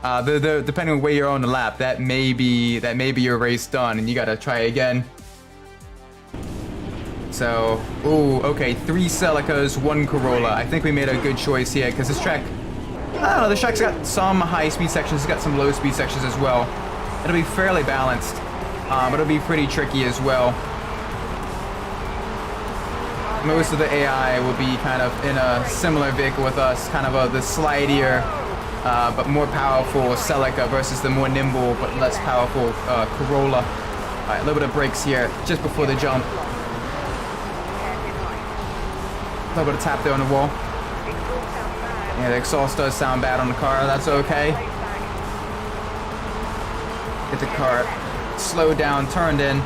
depending on where you're on the lap, that may be your race done, and you gotta try again. So, ooh, okay, 3 Celicas, 1 Corolla. I think we made a good choice here, because this track, I don't know, this track's got some high-speed sections, it's got some low-speed sections as well. It'll be fairly balanced, but it'll be pretty tricky as well. Most of the AI will be kind of in a similar vehicle with us, kind of the slidier, but more powerful Celica versus the more nimble but less powerful Corolla. All right, a little bit of brakes here just before the jump. A little bit of tap there on the wall. Yeah, the exhaust does sound bad on the car. That's okay. Get the car slowed down, turned in.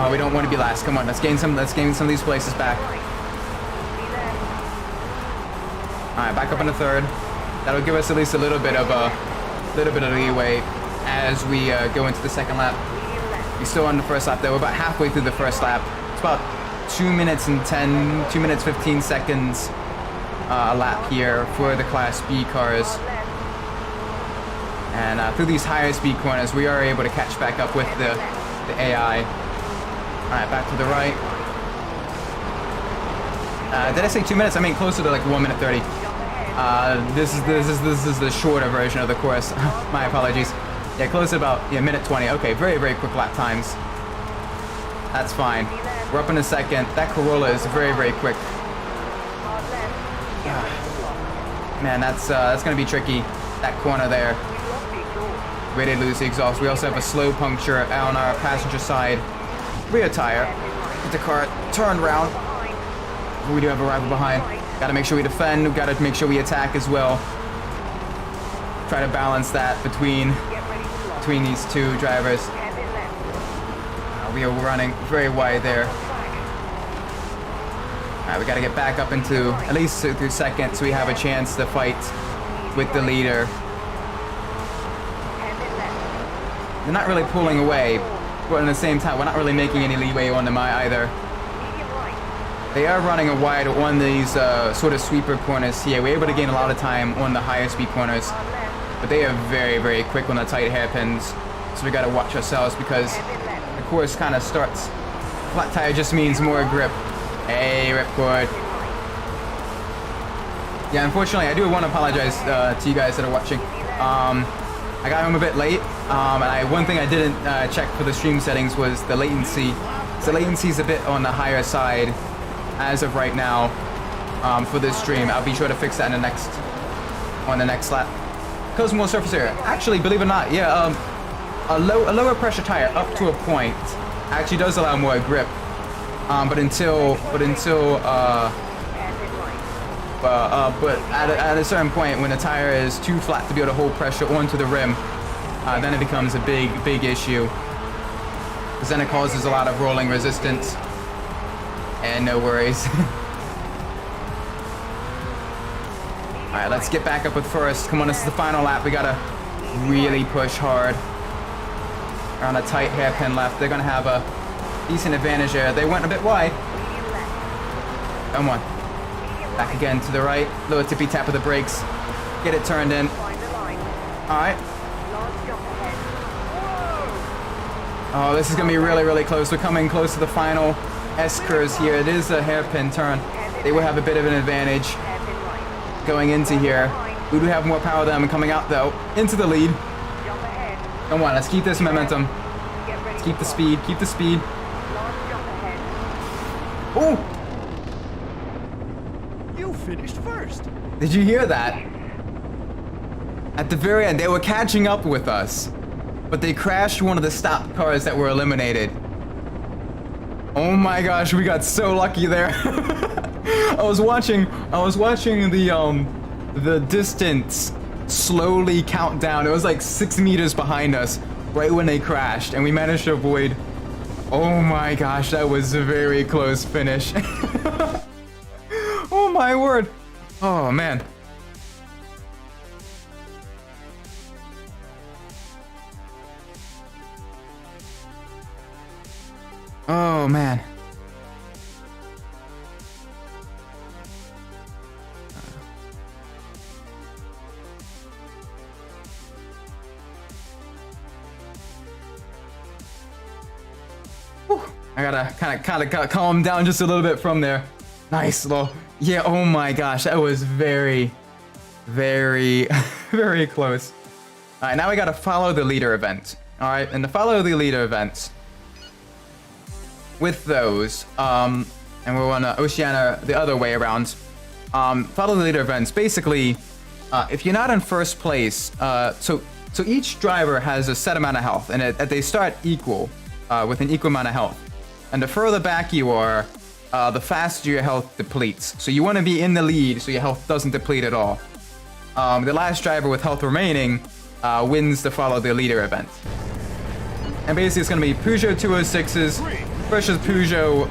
We don't want to be last. Come on, let's gain some of these places back. All right, back up in the third. That'll give us at least a little bit of leeway as we go into the second lap. We're still on the first lap there. We're about halfway through the first lap. It's about 2 minutes 15 seconds a lap here for the Class B cars. And through these higher speed corners, we are able to catch back up with the AI. Alright, back to the right. Did I say 2 minutes? I mean closer to like 1 minute 30. This is the shorter version of the course. My apologies. Yeah, close to about minute 20. Okay, very quick lap times. That's fine. We're up in a second. That Corolla is very quick. Man, that's gonna be tricky. That corner there. Ready to lose the exhaust. We also have a slow puncture on our passenger side rear tire. Get the car turned around. We do have a rival behind. Gotta make sure we defend. We gotta make sure we attack as well. Try to balance that between these two drivers. We are running very wide there. Alright, we gotta get back up into at least through second so we have a chance to fight with the leader. They're not really pulling away, but at the same time, we're not really making any leeway on them either. They are running a wide on these sort of sweeper corners here. We're able to gain a lot of time on the higher speed corners, but they are very quick on the tight hairpins. So we gotta watch ourselves because the course kind of starts. Flat tire just means more grip. Hey, ripcord. Yeah, unfortunately, I do want to apologize to you guys that are watching. I got home a bit late, and one thing I didn't check for the stream settings was the latency. So latency is a bit on the higher side as of right now for this stream. I'll be sure to fix that on the next lap. Cosmo surface area. Actually, believe it or not, yeah, a lower pressure tire up to a point actually does allow more grip. But at a certain point, when the tire is too flat to be able to hold pressure onto the rim, then it becomes a big issue. Because then it causes a lot of rolling resistance. And no worries. Alright, let's get back up with first. Come on, this is the final lap. We gotta really push hard. Around a tight hairpin left. They're gonna have a decent advantage there. They went a bit wide. Come on. Back again to the right. Little tippy tap of the brakes. Get it turned in. Alright. Oh, this is gonna be really close. We're coming close to the final S-curves here. It is a hairpin turn. They will have a bit of an advantage going into here. We do have more power than them coming out though. Into the lead. Come on, let's keep this momentum. Let's keep the speed. Keep the speed. Oh! You finished first. Did you hear that? At the very end, they were catching up with us, but they crashed one of the stopped cars that were eliminated. Oh my gosh, we got so lucky there. I was watching the distance slowly count down. It was like 6 meters behind us right when they crashed, and we managed to avoid. Oh my gosh, that was a very close finish. Oh my word. Oh man. Oh man. I gotta kind of calm down just a little bit from there. Nice little, yeah. Oh my gosh, that was very close. All right, now we gotta follow the leader event. All right, and to follow the leader events, with those, and we're on Oceania the other way around. Follow the leader events. Basically, if you're not in first place, so each driver has a set amount of health, and they start equal, with an equal amount of health. And the further back you are, the faster your health depletes. So you want to be in the lead so your health doesn't deplete at all. The last driver with health remaining wins the follow the leader event. And basically it's going to be Peugeot 206s versus Peugeot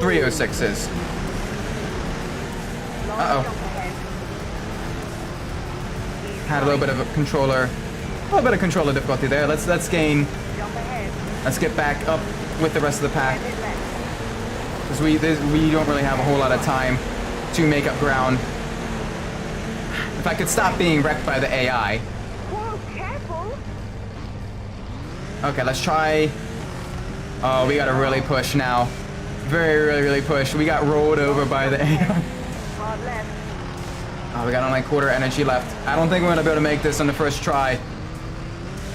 306s. Uh-oh. Had a little bit of a controller difficulty there. Let's get back up with the rest of the pack. Because we don't really have a whole lot of time to make up ground. If I could stop being wrecked by the AI. Whoa, careful. Okay, let's try. Oh, we gotta really push now. Really push. We got rolled over by the AI. Hard left. Oh, we got only quarter energy left. I don't think we're gonna be able to make this on the first try.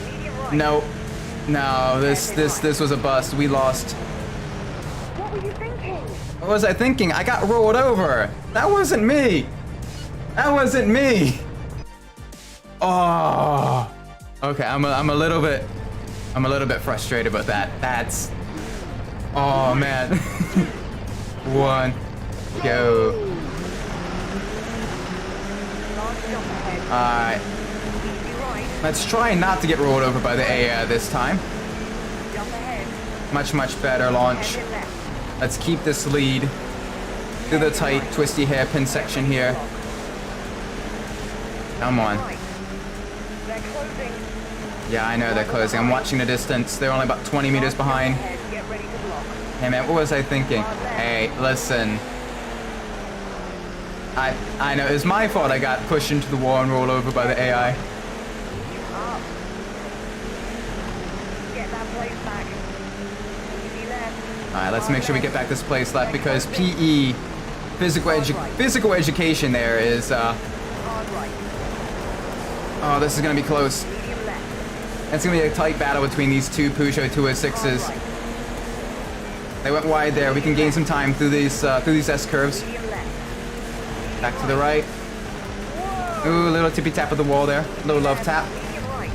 Medium right. No, this was a bust. We lost. What were you thinking? What was I thinking? I got rolled over. That wasn't me. That wasn't me. Oh. Okay, I'm a little bit frustrated about that. That's. Oh man. One. Go. Alright. Let's try not to get rolled over by the AI this time. Much better launch. Let's keep this lead through the tight, twisty hairpin section here. Come on. They're closing. Yeah, I know they're closing. I'm watching the distance. They're only about 20 meters behind. Get ready to block. Hey man, what was I thinking? Hey, listen. I know, it's my fault I got pushed into the wall and rolled over by the AI. Up. Get that place back. Easy left. Alright, let's make sure we get back this place left because PE, physical education there is, Hard right. oh, this is gonna be close. Medium left. It's gonna be a tight battle between these two Peugeot 206s. They went wide there. We can gain some time through these S-curves. Medium left. Back to the right. Ooh, a little tippy tap of the wall there. Little love tap. Medium right.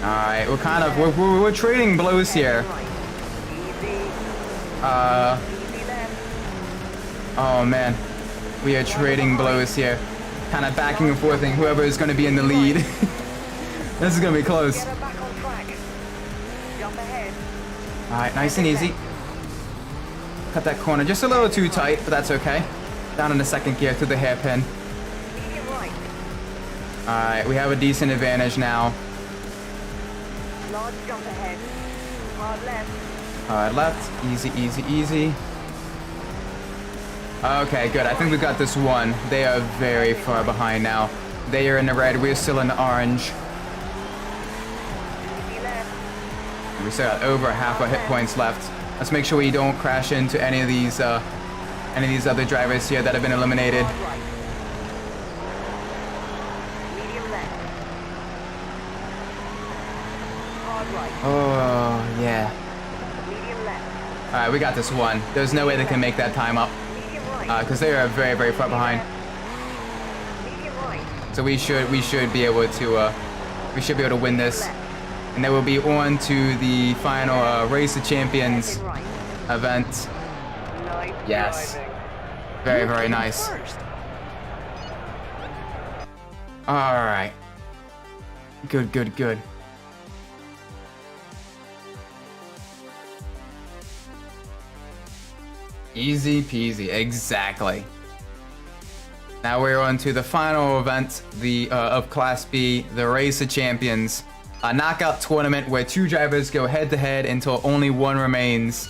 Alright, we're trading blows here. Right. Easy. Easy left. Oh man. We are trading blows here. Kind of backing and forthing whoever is going to be in the lead. This is going to be close. Get her back on track. Jump ahead. Alright, nice and easy. Cut that corner just a little too tight, but that's okay. Down in the second gear through the hairpin. Medium right. Alright, we have a decent advantage now. Large jump ahead. Hard left. Alright, left. Easy, easy, easy. Okay, good. I think we got this one. They are very far behind now. They are in the red. We're still in the orange. Easy left. We still got over half our hit points left. Let's make sure we don't crash into any of these other drivers here that have been eliminated. Hard right. Medium left. Hard right. Oh, yeah. Medium left. Alright, we got this one. There's no way they can make that time up. Medium right. Because they are very, very far behind. Medium right. So we should be able to win this. And then we'll be on to the final Race of Champions Right. event. Nice Yes. driving. Very, very nice. First. Alright. Good, good, good. Easy peasy, exactly. Now we're on to the final event of Class B, the Race of Champions. A knockout tournament where two drivers go head-to-head until only one remains.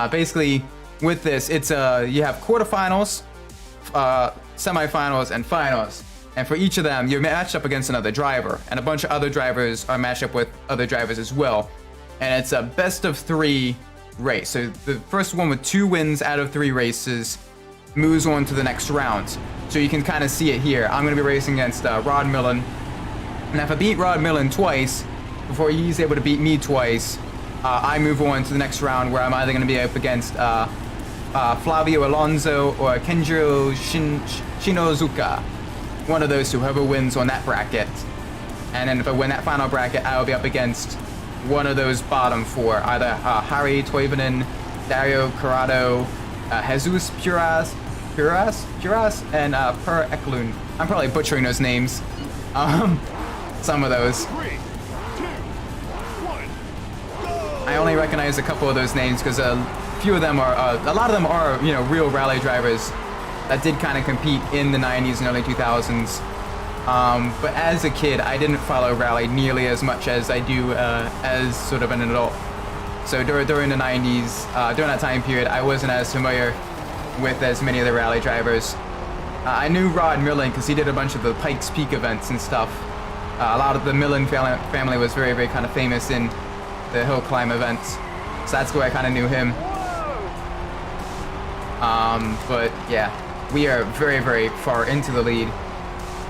Basically, with this, it's you have quarterfinals, semifinals, and finals. And for each of them, you're matched up against another driver, and a bunch of other drivers are matched up with other drivers as well. And it's a best of 3 race. So the first one with 2 wins out of 3 races moves on to the next round. So you can kind of see it here. I'm going to be racing against Rod Millen. And if I beat Rod Millen twice, before he's able to beat me twice, I move on to the next round where I'm either going to be up against Flavio Alonso or Kenjiro Shinozuka. One of those two, whoever wins on that bracket. And then if I win that final bracket, I'll be up against one of those bottom 4, either Harry Toivonen, Dario Corrado, Jesus Puras, and Per Eklund. I'm probably butchering those names. Some of those. 3, 2, 1, go! I only recognize a couple of those names because a few of them are, a lot of them are, real rally drivers that did kind of compete in the 90s and early 2000s. But as a kid, I didn't follow rally nearly as much as I do as sort of an adult. So during the 90s, during that time period, I wasn't as familiar with as many of the rally drivers. I knew Rod Millen because he did a bunch of the Pikes Peak events and stuff. A lot of the Millen family was very, very kind of famous in the hill climb events. So that's where I kind of knew him. But yeah, we are very, very far into the lead.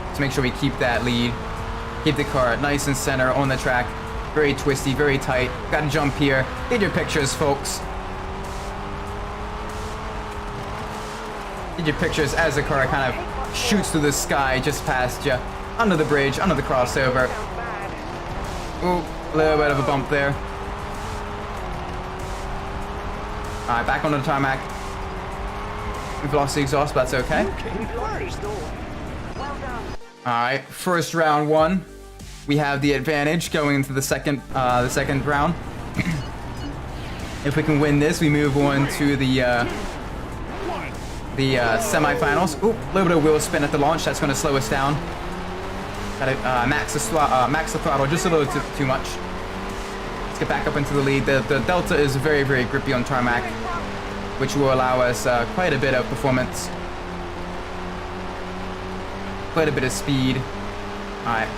Let's make sure we keep that lead. Keep the car nice and center on the track. Very twisty, very tight. Gotta jump here. Get your pictures, folks. Get your pictures as the car kind of shoots through the sky just past you. Under the bridge, under the crossover. Ooh, a little bit of a bump there. Alright, back onto the tarmac. We've lost the exhaust, but that's okay. Alright, first round 1. We have the advantage going into the second round. If we can win this, we move on to the semifinals. Ooh, a little bit of wheel spin at the launch. That's going to slow us down. Gotta max the throttle just a little too much. Let's get back up into the lead. The Delta is very, very grippy on tarmac, which will allow us quite a bit of performance. Quite a bit of speed. Alright.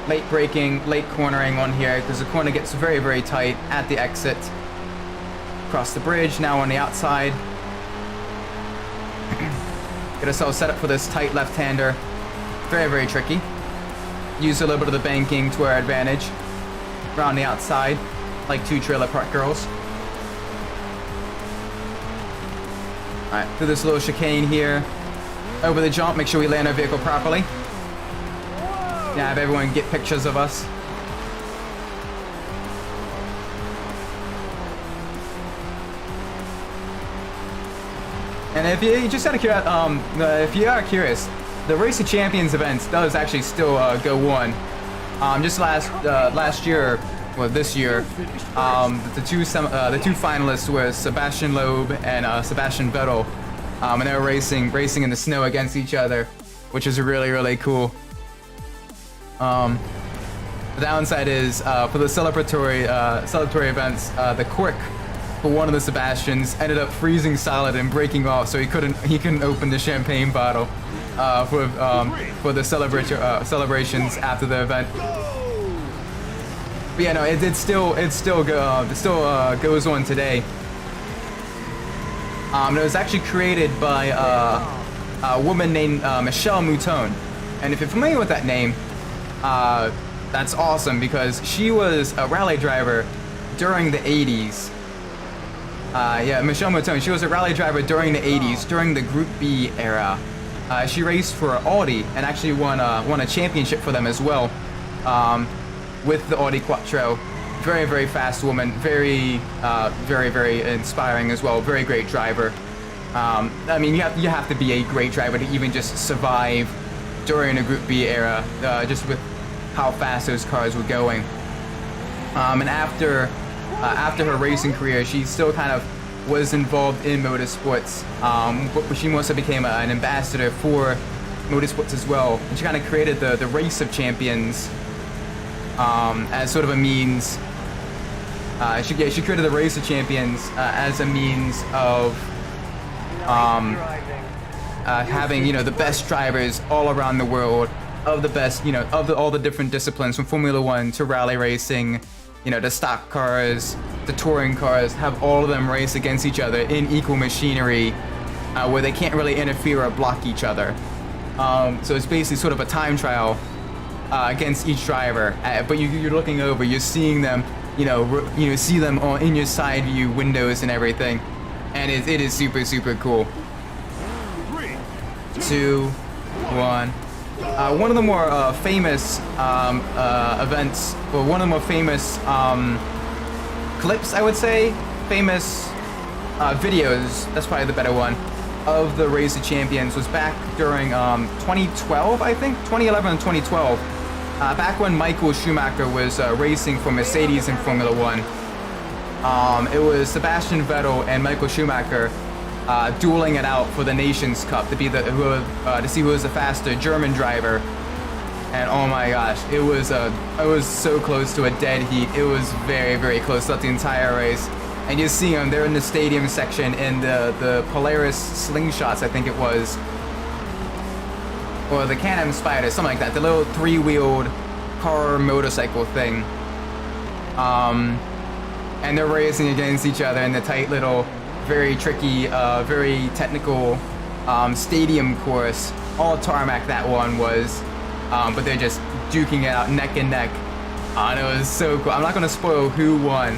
Late braking, late cornering on here because the corner gets very, very tight at the exit. Across the bridge, now on the outside. Get ourselves set up for this tight left-hander. Very, very tricky. Use a little bit of the banking to our advantage. Around the outside, like 2 trailer park girls. Alright, through this little chicane here. Over the jump, make sure we land our vehicle properly. Yeah, have everyone get pictures of us. And if you just out of if you are curious, the Race of Champions events does actually still go on. Just last year, well this year, the two finalists were Sebastian Loeb and Sebastian Vettel, and they were racing in the snow against each other, which is really cool. The downside is for the celebratory events, the cork for one of the Sebastians ended up freezing solid and breaking off, so he couldn't open the champagne bottle for the celebrations after the event. But yeah, no, it still goes on today. It was actually created by a woman named Michelle Mouton, and if you're familiar with that name, that's awesome because she was a rally driver during the 80s. Yeah, Michelle Mouton, she was a rally driver during the 80s, during the Group B era. She raced for Audi and actually won a championship for them as well, with the Audi Quattro. Very fast woman, very inspiring as well. Very great driver. I mean, you have to be a great driver to even just survive during the Group B era, just with how fast those cars were going. And after her racing career, she still kind of was involved in motorsports, but she also became an ambassador for motorsports as well. And she kind of created the Race of Champions as sort of a means. She created the Race of Champions as a means of having the best drivers all around the world, of the best of all the different disciplines, from Formula One to rally racing, the stock cars, the touring cars, have all of them race against each other in equal machinery, where they can't really interfere or block each other. So it's basically sort of a time trial against each driver. But you're looking over, you're seeing them, see them in your side view windows and everything, and it is super cool. 2, 1. One of the more famous events, or one of the more famous clips, I would say, famous videos, that's probably the better one, of the Race of Champions was back during 2012, I think, 2011 and 2012, back when Michael Schumacher was racing for Mercedes in Formula One. It was Sebastian Vettel and Michael Schumacher dueling it out for the Nations Cup to see who was the faster German driver. And oh my gosh, it was so close to a dead heat. It was very close throughout the entire race. And you see them, they're in the stadium section in the Polaris slingshots, I think it was, or the Can-Am Spider, something like that, the little 3-wheeled car motorcycle thing. And they're racing against each other in the tight little, very tricky, very technical stadium course. All tarmac that one was, but they're just duking it out neck and neck. And it was so cool. I'm not gonna spoil who won,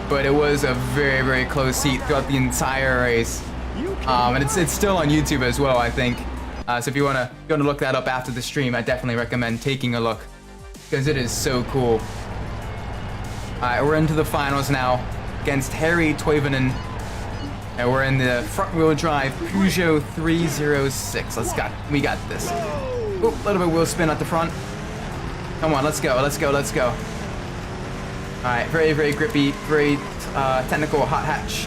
but it was a very close heat throughout the entire race. And it's still on YouTube as well, I think. So if you wanna look that up after the stream, I definitely recommend taking a look, because it is so cool. Alright, we're into the finals now against Harry Toivonen. And we're in the front-wheel drive Peugeot 306. We got this. Oop, a little bit wheel spin at the front. Come on, let's go. Alright, very grippy, very technical hot hatch.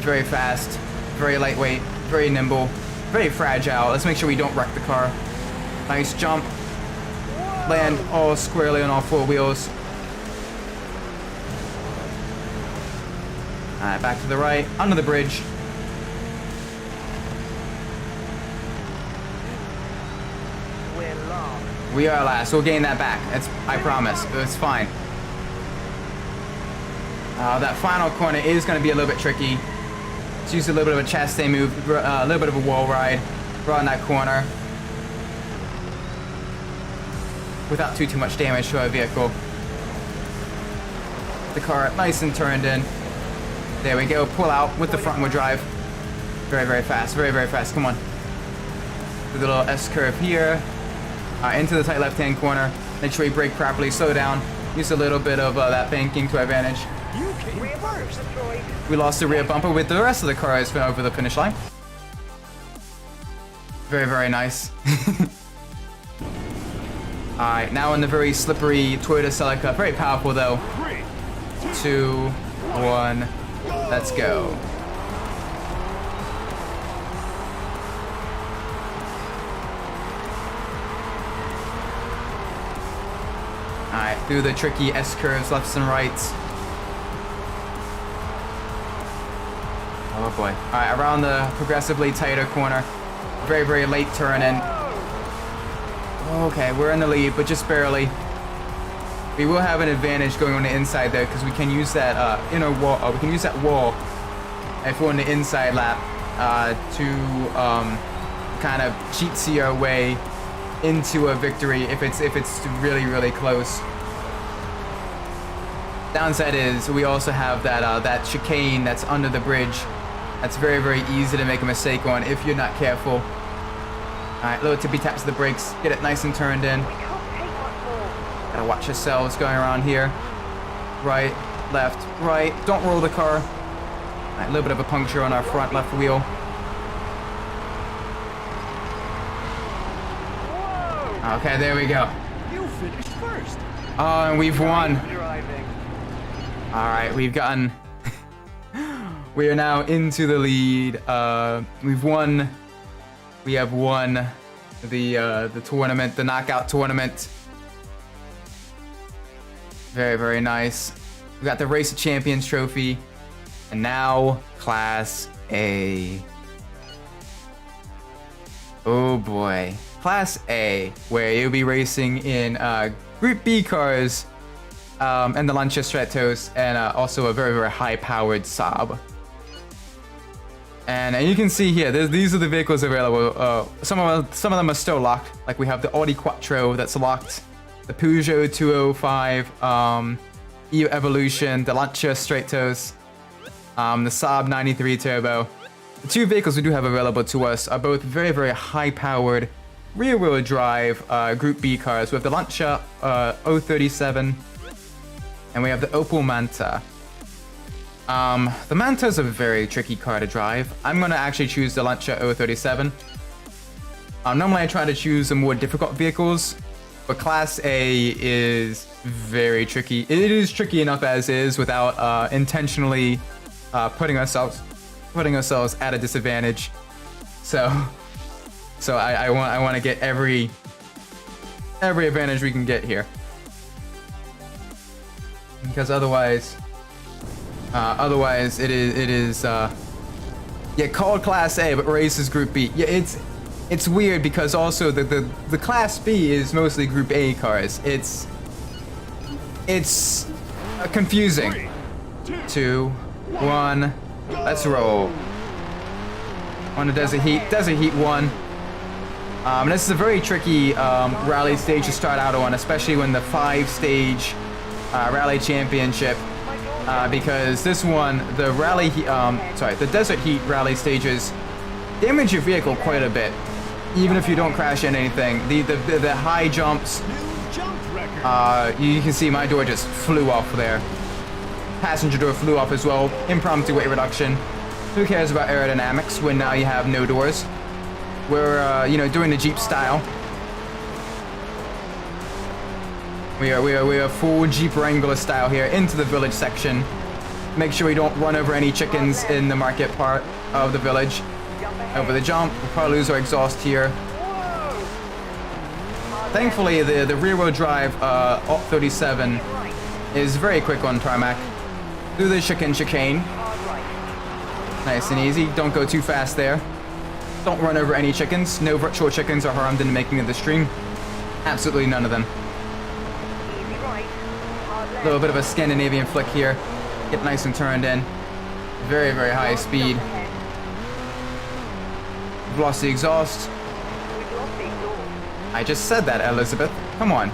Very fast, very lightweight, very nimble, very fragile. Let's make sure we don't wreck the car. Nice jump. Land all squarely on all 4 wheels. Alright, back to the right, under the bridge. We're last. We are last. We'll gain that back. I promise. It's fine. That final corner is going to be a little bit tricky. Let's use a little bit of a chassis move, a little bit of a wall ride, right in that corner, without too much damage to our vehicle. The car nice and turned in. There we go. Pull out with the front wheel drive. Very fast. Very fast. Come on. Do the little S curve here. Into the tight left-hand corner. Make sure we brake properly. Slow down. Use a little bit of that banking to our advantage. You came Rear bumper first. destroyed. We lost the rear bumper with the rest of the cars over the finish line. Very, very nice. Alright, now in the very slippery Toyota Celica. Very powerful though. 3, 2, 1, let's go. Alright, through the tricky S-curves, lefts and rights. Oh boy. Alright, around the progressively tighter corner. Very, very late turn in. Okay, we're in the lead, but just barely. We will have an advantage going on the inside there because we can use that inner wall. We can use that wall if we're on the inside lap to kind of cheatsy our way into a victory if it's really, really close. Downside is we also have that that chicane that's under the bridge. That's very, very easy to make a mistake on if you're not careful. All right, little tippy taps to the brakes, get it nice and turned in. We can't take much more. Gotta watch yourselves going around here. Right, left, right. Don't roll the car. All right, a little bit of a puncture on our front left wheel. Whoa! Okay, there we go. You finished first. Oh, and we've won. Driving. All right, we've gotten. We are now into the lead. We've won. We have won the tournament, the knockout tournament. Very, very nice. We got the Race of Champions trophy, and now Class A. Oh boy, Class A, where you'll be racing in Group B cars, and the Lancia Stratos, and also a very, very high-powered Saab. And you can see here, these are the vehicles available. Some of them are still locked. Like we have the Audi Quattro that's locked, the Peugeot 205, Evolution, the Lancia Stratos, the Saab 93 Turbo. The two vehicles we do have available to us are both very, very high-powered, rear-wheel drive Group B cars. We have the Lancia 037, and we have the Opel Manta. The Manta is a very tricky car to drive. I'm gonna actually choose the Lancia 037. Normally I try to choose the more difficult vehicles, but Class A is very tricky. It is tricky enough as is without intentionally putting ourselves at a disadvantage. So I want to get every advantage we can get here, because otherwise it is called Class A, but races Group B. Yeah, it's weird because also the Class B is mostly Group A cars. It's confusing. 2, 1, let's roll. On the Desert Heat 1. This is a very tricky rally stage to start out on, especially when the 5-stage rally championship. Because this one, the Desert Heat rally stages damage your vehicle quite a bit, even if you don't crash into anything. The high jumps, New jump record. you can see my door just flew off there. Passenger door flew off as well. Impromptu weight reduction. Who cares about aerodynamics when now you have no doors? We're doing the Jeep style. We are full Jeep Wrangler style here into the village section. Make sure we don't run over any chickens in the market part of the village. Over the jump, we'll probably lose our exhaust here. Thankfully, the rear-wheel drive Alt 37 is very quick on tarmac. Through the chicane. Nice and easy. Don't go too fast there. Don't run over any chickens. No virtual chickens are harmed in the making of the stream. Absolutely none of them. A little bit of a Scandinavian flick here. Get nice and turned in. Very, very high speed. We've lost the exhaust. I just said that, Elizabeth. Come on.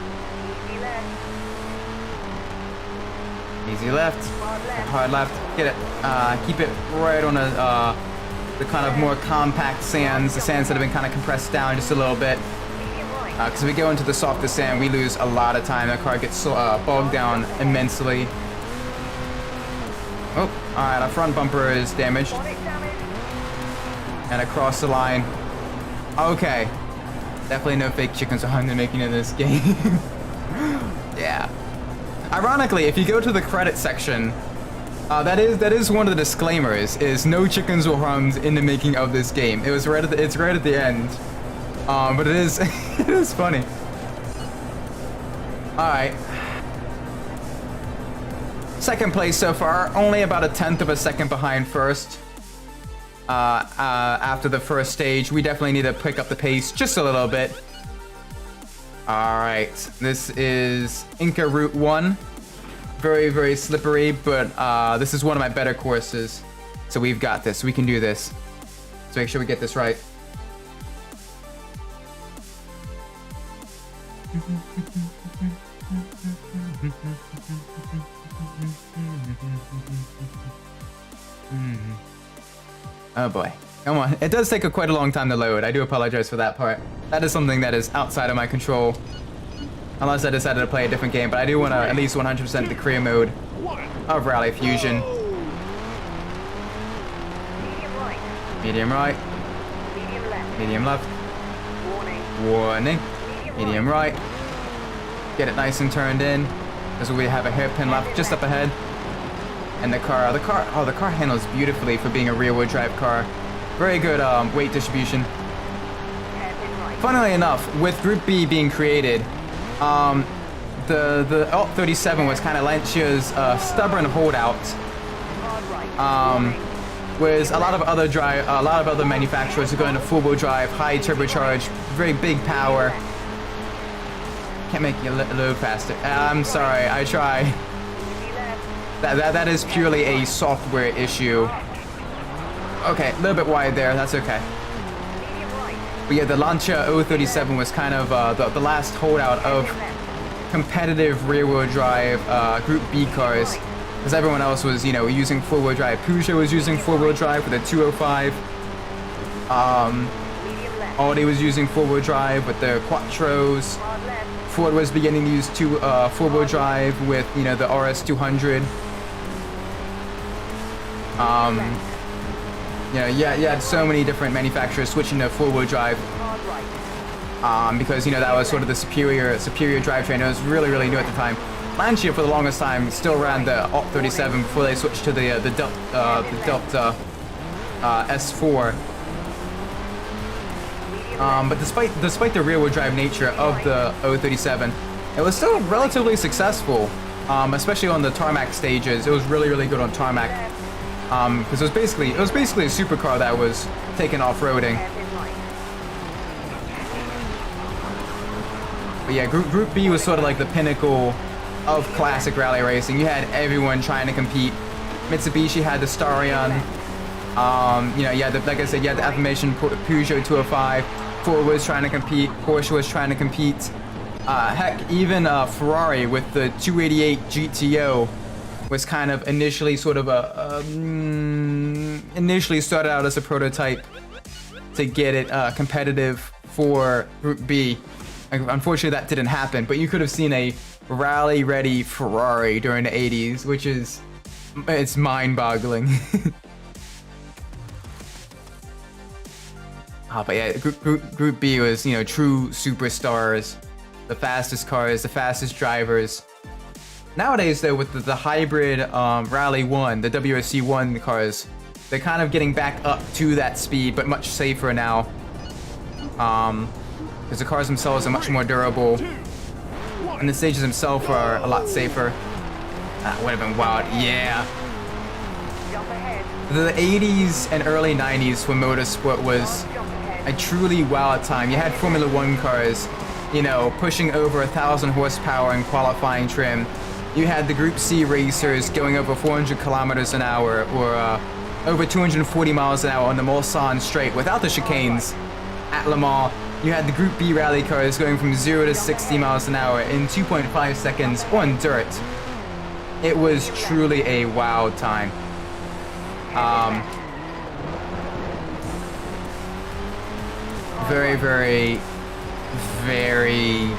Easy left. Hard left. Get it. Keep it right on the kind of more compact sands. The sands that have been kind of compressed down just a little bit. Because if we go into the softer sand, we lose a lot of time. The car gets bogged down immensely. Oh, alright, our front bumper is damaged. Bonnet damage. And across the line. Okay. Definitely no fake chickens behind the making of this game. Yeah. Ironically, if you go to the credit section, that is one of the disclaimers, is no chickens were harmed in the making of this game. It's right at the end. But it is it is funny. Alright. Second place so far, only about a tenth of a second behind first. After the first stage, we definitely need to pick up the pace just a little bit. Alright, this is Inca Route 1. Very, very slippery, but this is one of my better courses. So we've got this, we can do this. So make sure we get this right. Oh boy. Come on. It does take quite a long time to load. I do apologize for that part. That is something that is outside of my control. Unless I decided to play a different game, but I do want to at least 100% the career mode of Rally Fusion. Medium right. Medium right. Medium left. Medium left. Warning. Warning. Medium right. Get it nice and turned in. Because we have a hairpin left just up ahead. And the car handles beautifully for being a rear-wheel drive car. Very good weight distribution. Hairpin right. Funnily enough, with Group B being created, the Alt 37 was kind of Lancia's stubborn holdout. Hard right. Whereas a lot of other manufacturers are going to full-wheel drive, high turbocharge, very big power. Can't make you load faster. I'm sorry, I try. Easy left. That is purely a software issue. Okay, a little bit wide there. That's okay. Medium right. But yeah, the Lancia 037 was kind of the last holdout of competitive rear-wheel drive Group B cars, because everyone else was, you know, using four-wheel drive. Peugeot was using four-wheel drive with a 205. Medium left. Audi was using four-wheel drive with their Quattros. Hard left. Ford was beginning to use four-wheel drive with, you know, the RS200. You know, yeah, you had so many different manufacturers switching to four-wheel drive. Hard right. Because, you know, that was sort of the superior drivetrain. It was really, really new at the time. Lancia, for the longest time, still ran the Alt 37 before they switched to the Delta S4. But despite the rear-wheel drive nature of the 037, it was still relatively successful, especially on the tarmac stages. It was really, really good on tarmac, because it was basically a supercar that was taken off-roading. Hairpin right. But yeah, Group B was sort of like the pinnacle of classic rally racing. You had everyone trying to compete. Mitsubishi had the Starion. You know, like I said, you had the aforementioned Peugeot 205. Ford was trying to compete. Porsche was trying to compete. Heck, even Ferrari with the 288 GTO was kind of initially sort of initially started out as a prototype to get it competitive for Group B. Unfortunately, that didn't happen, but you could have seen a rally-ready Ferrari during the 80s, which is, it's mind-boggling. But yeah, Group B was, you know, true superstars, the fastest cars, the fastest drivers. Nowadays, though, with the hybrid Rally 1, the WRC 1 cars, they're kind of getting back up to that speed, but much safer now. Because the cars themselves are much more durable, and the stages themselves are a lot safer. That would have been wild, yeah. Jump ahead. The 80s and early 90s for motorsport was Jump ahead. a truly wild time. You had Formula 1 cars, you know, pushing over 1,000 horsepower in qualifying trim. You had the Group C racers going over 400 kilometers an hour, or over 240 miles an hour on the Mulsanne straight without the chicanes at Le Mans. You had the Group B rally cars going from 0 to 60 miles an hour in 2.5 seconds on dirt. It was truly a wild time. Very, very, very,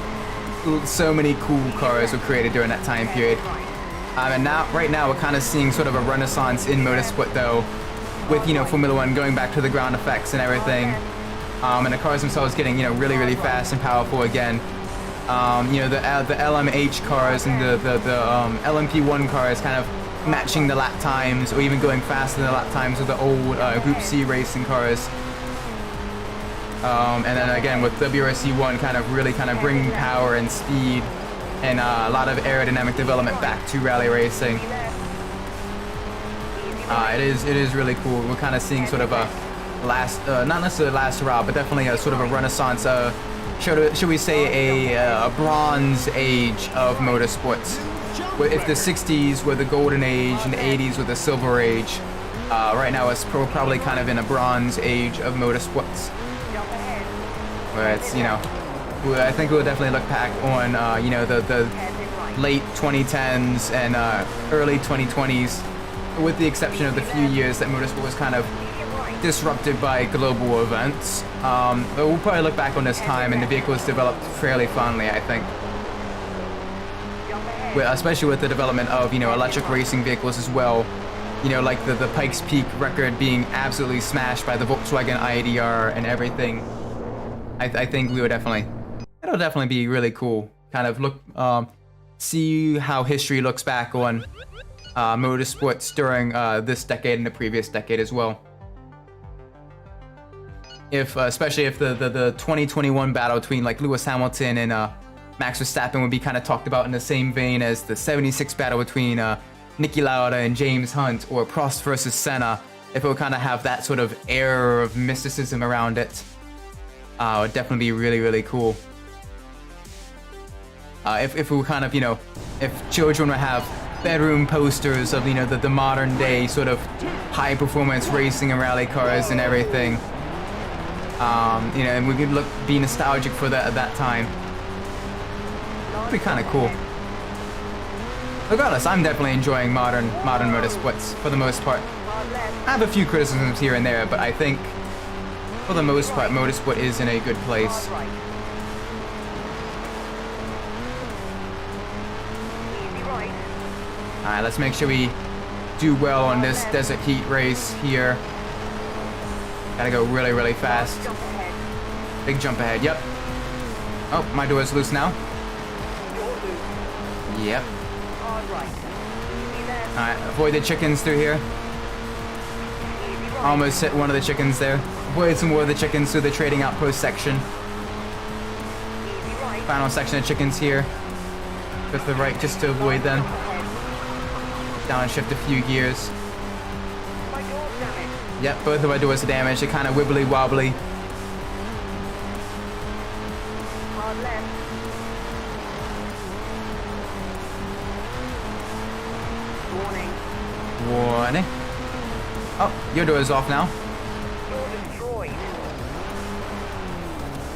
so many cool cars were created during that time period. And now, right now, we're kind of seeing sort of a renaissance in motorsport, though, with, you know, Formula One going back to the ground effects and everything, and the cars themselves getting, you know, really, really fast and powerful again. You know, the LMH cars and the LMP1 cars kind of matching the lap times, or even going faster than the lap times of the old Group C racing cars. And then again with WRC1 kind of really kind of bringing power and speed and a lot of aerodynamic development back to rally racing. It is really cool. We're kind of seeing sort of a last, not necessarily last hurrah, but definitely a sort of a renaissance. Should we say a bronze age of motorsports? If the 60s were the golden age and the 80s were the silver age, right now it's probably kind of in a bronze age of motorsports. Where it's, you know, I think we'll definitely look back on, you know, the late 2010s and early 2020s, with the exception of the few years that motorsport was kind of disrupted by global events. But we'll probably look back on this time and the vehicles developed fairly fondly, I think. Especially with the development of, you know, electric racing vehicles as well. You know, like the Pikes Peak record being absolutely smashed by the Volkswagen IDR and everything. I think it'll definitely be really cool. Kind of look, see how history looks back on motorsports during this decade and the previous decade as well. Especially if the 2021 battle between like Lewis Hamilton and Max Verstappen would be kind of talked about in the same vein as the 76 battle between Niki Lauda and James Hunt, or Prost versus Senna, if it would kind of have that sort of air of mysticism around it. It would definitely be really, really cool. If we were kind of, you know, if children would have bedroom posters of, you know, the modern day sort of high performance racing and rally cars and everything, you know, and we could be nostalgic for that at that time. It'd be kind of cool. Regardless, I'm definitely enjoying modern motorsports for the most part. I have a few criticisms here and there, but I think for the most part, motorsport is in a good place. Alright, let's make sure we do well on this desert heat race here. Gotta go really, really fast. Big jump ahead, yep. Oh, my door is loose now. Yep. Alright, avoid the chickens through here. Almost hit one of the chickens there. Avoid some more of the chickens through the trading outpost section. Final section of chickens here. Go to the right just to avoid them. Downshift a few gears. Yep, both of our doors are damaged. They're kind of wibbly wobbly. Warning. Oh, your door is off now.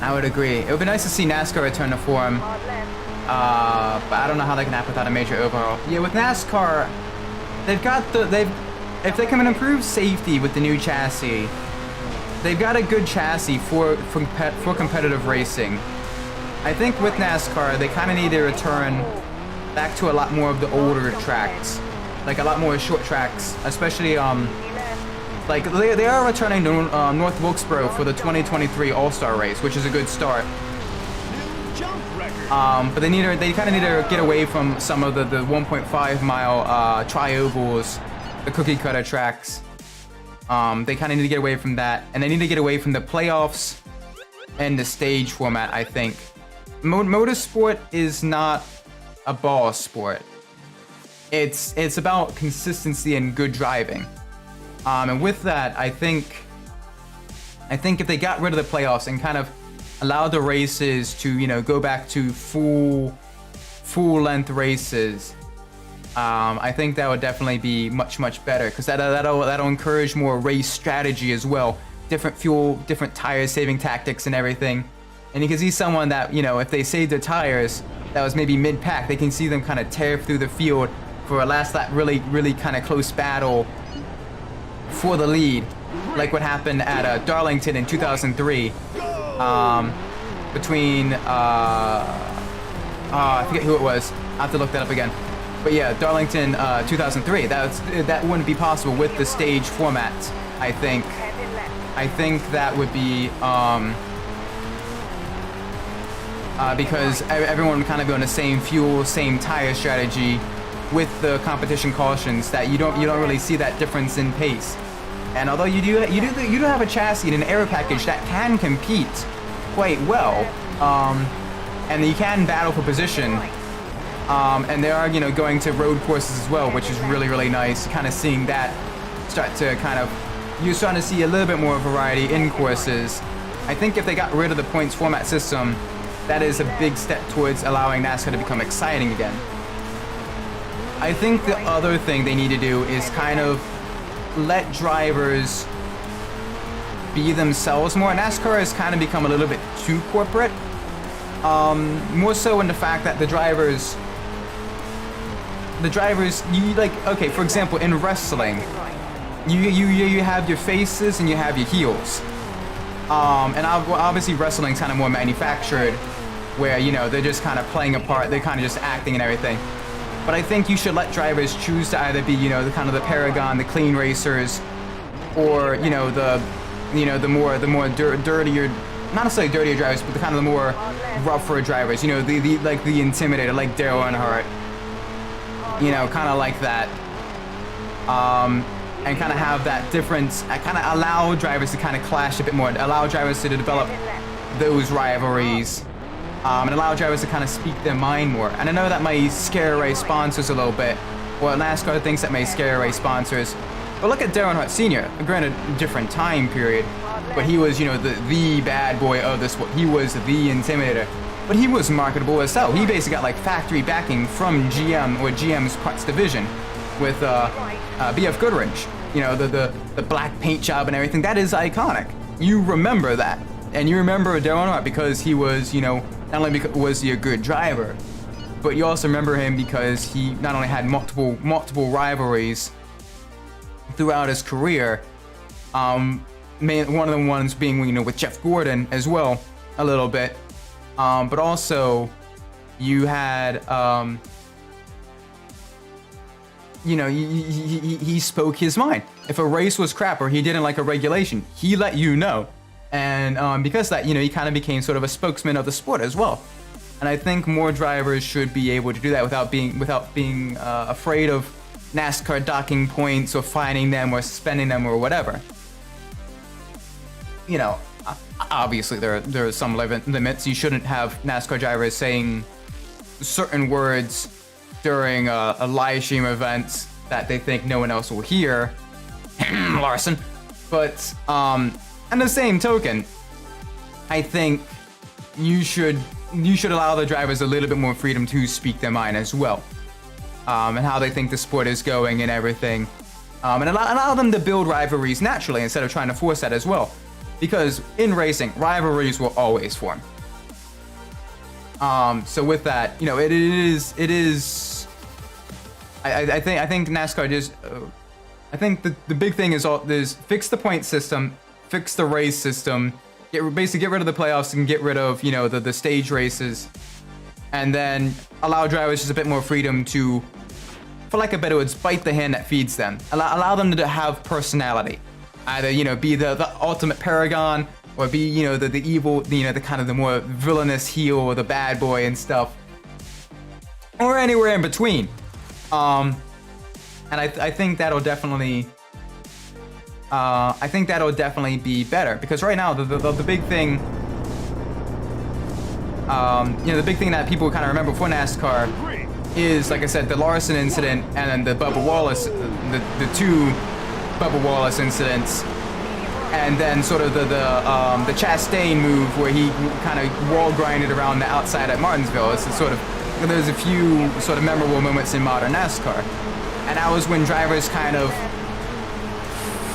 I would agree. It would be nice to see NASCAR return to form. But I don't know how they can happen without a major overhaul. Yeah, with NASCAR, if they can improve safety with the new chassis, they've got a good chassis for competitive racing. I think with NASCAR, they kind of need to return back to a lot more of the older tracks, like a lot more short tracks, especially like they are returning to North Wilkesboro for the 2023 All-Star race, which is a good start. But they kind of need to get away from some of the 1.5 mile tri-ovals, the cookie cutter tracks. They kind of need to get away from that, and they need to get away from the playoffs and the stage format. I think motorsport is not a ball sport. It's about consistency and good driving. And with that, I think if they got rid of the playoffs and kind of allowed the races to, you know, go back to full length races, I think that would definitely be much better, because that'll encourage more race strategy as well, different fuel, different tire saving tactics and everything. And you can see someone that, you know, if they save their tires, that was maybe mid-pack, they can see them kind of tear through the field for a last lap, really kind of close battle for the lead, like what happened at Darlington in 2003, between I forget who it was. I have to look that up again. But yeah, Darlington 2003. That wouldn't be possible with the stage format. I think. Heading left. I think that would be because everyone would kind of be on the same fuel, same tire strategy, with the competition cautions. That you don't really see that difference in pace. And although you do have a chassis and an aero package that can compete quite well, and you can battle for position. And they are, going to road courses as well, which is really nice. Kind of seeing that start to you're starting to see a little bit more variety in courses. I think if they got rid of the points format system, that is a big step towards allowing NASCAR to become exciting again. I think the other thing they need to do is kind of let drivers be themselves more. NASCAR has kind of become a little bit too corporate. More so in the fact that the drivers, okay, for example, in wrestling, you have your faces and you have your heels. And obviously wrestling's kind of more manufactured, where, they're just kind of playing a part, they're kind of just acting and everything. But I think you should let drivers choose to either be, the kind of the Paragon, the clean racers, or, the more dirtier, not necessarily dirtier drivers, but the kind of the more rougher drivers, the Intimidator, like Dale Earnhardt, kind of like that, and kind of have that difference, kind of allow drivers to kind of clash a bit more, allow drivers to develop those rivalries, and allow drivers to kind of speak their mind more. And I know that may scare away sponsors a little bit, well, NASCAR thinks that may scare away sponsors, but look at Dale Earnhardt Sr., granted, different time period, but he was, the bad boy of the sport. He was the Intimidator. But he was marketable as hell. He basically got, factory backing from GM, or GM's parts division, with BF Goodrich. The black paint job and everything. That is iconic. You remember that. And you remember Dale Earnhardt because he was, not only was he a good driver, but you also remember him because he not only had multiple rivalries throughout his career, one of the ones being, with Jeff Gordon as well, a little bit. But also, you had, he spoke his mind. If a race was crap or he didn't like a regulation, he let you know. And because of that, he kind of became sort of a spokesman of the sport as well. And I think more drivers should be able to do that without being afraid of NASCAR docking points or fining them or suspending them or whatever. Obviously there are some limits. You shouldn't have NASCAR drivers saying certain words during a live stream event that they think no one else will hear. Larson. But on the same token, I think you should allow the drivers a little bit more freedom to speak their mind as well, and how they think the sport is going and everything, and allow them to build rivalries naturally instead of trying to force that as well. Because in racing, rivalries will always form. So with that, it is. I think NASCAR just. I think the big thing is fix the point system, fix the race system, basically get rid of the playoffs and get rid of the stage races, and then allow drivers just a bit more freedom to, for lack of better words, bite the hand that feeds them. Allow them to have personality. Either, be the ultimate Paragon, or be, the evil, the kind of the more villainous heel or the bad boy and stuff. Or anywhere in between. And I think that'll definitely, be better. Because right now, the big thing, the big thing that people kind of remember for NASCAR is, like I said, the Larson incident and then the Bubba Wallace, the two Bubba Wallace incidents, and then sort of the Chastain move where he kind of wall grinded around the outside at Martinsville. It's sort of, there's a few sort of memorable moments in modern NASCAR, and that was when drivers kind of,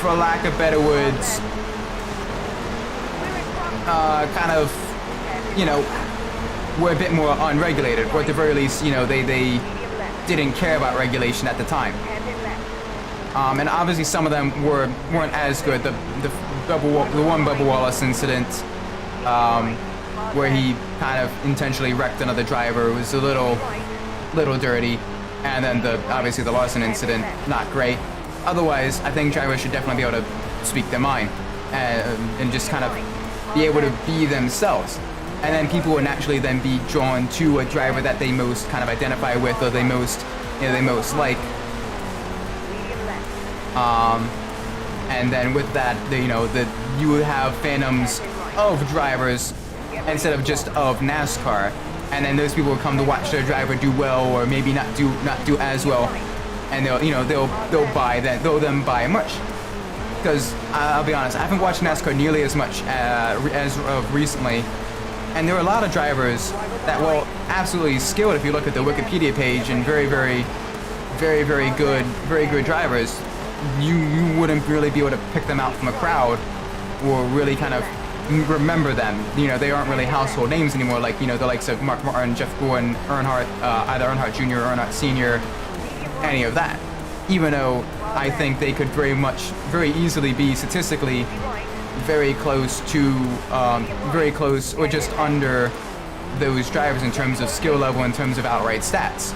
for lack of better words, were a bit more unregulated, or at the very least, they didn't care about regulation at the time. And obviously some of them weren't as good. The one Bubba Wallace incident, where he kind of intentionally wrecked another driver, was a little dirty. And then obviously the Larson incident, not great. Otherwise, I think drivers should definitely be able to speak their mind and just kind of be able to be themselves. And then people will naturally then be drawn to a driver that they most kind of identify with, or they most like. And then with that, you would have fandoms of drivers instead of just of NASCAR. And then those people will come to watch their driver do well, or maybe not do as well, and they'll buy buy much. Because I'll be honest, I haven't watched NASCAR nearly as much as of recently, and there are a lot of drivers that were absolutely skilled if you look at the Wikipedia page, and very good drivers. You wouldn't really be able to pick them out from a crowd, or really kind of remember them. They aren't really household names anymore, like the likes of Mark Martin, Jeff Gordon, Earnhardt, either Earnhardt Jr. or Earnhart Sr., any of that. Even though I think they could very easily be statistically very close or just under those drivers in terms of skill level, in terms of outright stats.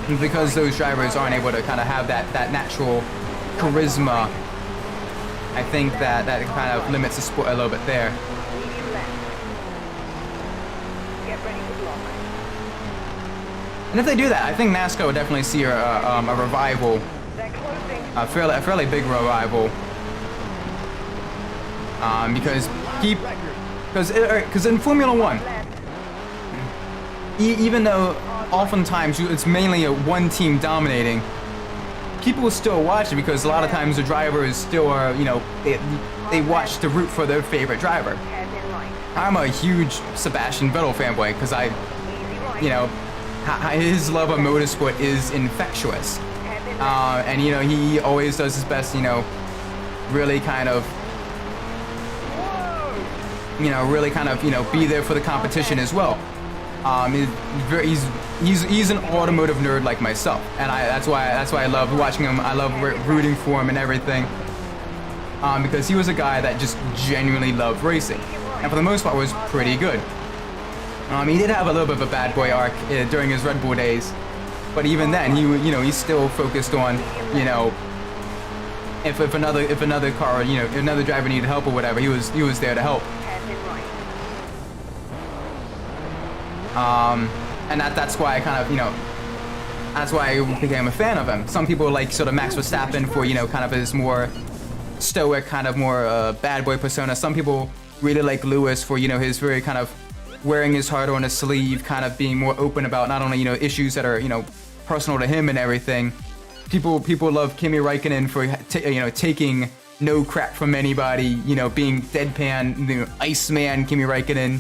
And because those drivers aren't able to kind of have that natural charisma, I think that kind of limits the sport a little bit there. And if they do that, I think NASCAR would definitely see a revival, a fairly big revival, because in Formula One, even though oftentimes it's mainly a one team dominating, people will still watch it because a lot of times the drivers still are, they watch to root for their favorite driver. I'm a huge Sebastian Vettel fanboy because his love of motorsport is infectious. And he always does his best, really kind of be there for the competition as well. He's an automotive nerd like myself, and that's why I love watching him. I love rooting for him and everything, because he was a guy that just genuinely loved racing, and for the most part was pretty good. He did have a little bit of a bad boy arc during his Red Bull days, but even then he still focused on if another car, if another driver needed help or whatever, he was there to help. And that's why that's why I became a fan of him. Some people like sort of Max Verstappen for, kind of his more stoic, kind of more bad boy persona. Some people really like Lewis for, his very kind of wearing his heart on his sleeve, kind of being more open about not only, issues that are, personal to him and everything. People love Kimi Räikkönen for, taking no crap from anybody, being deadpan, Iceman Kimi Räikkönen.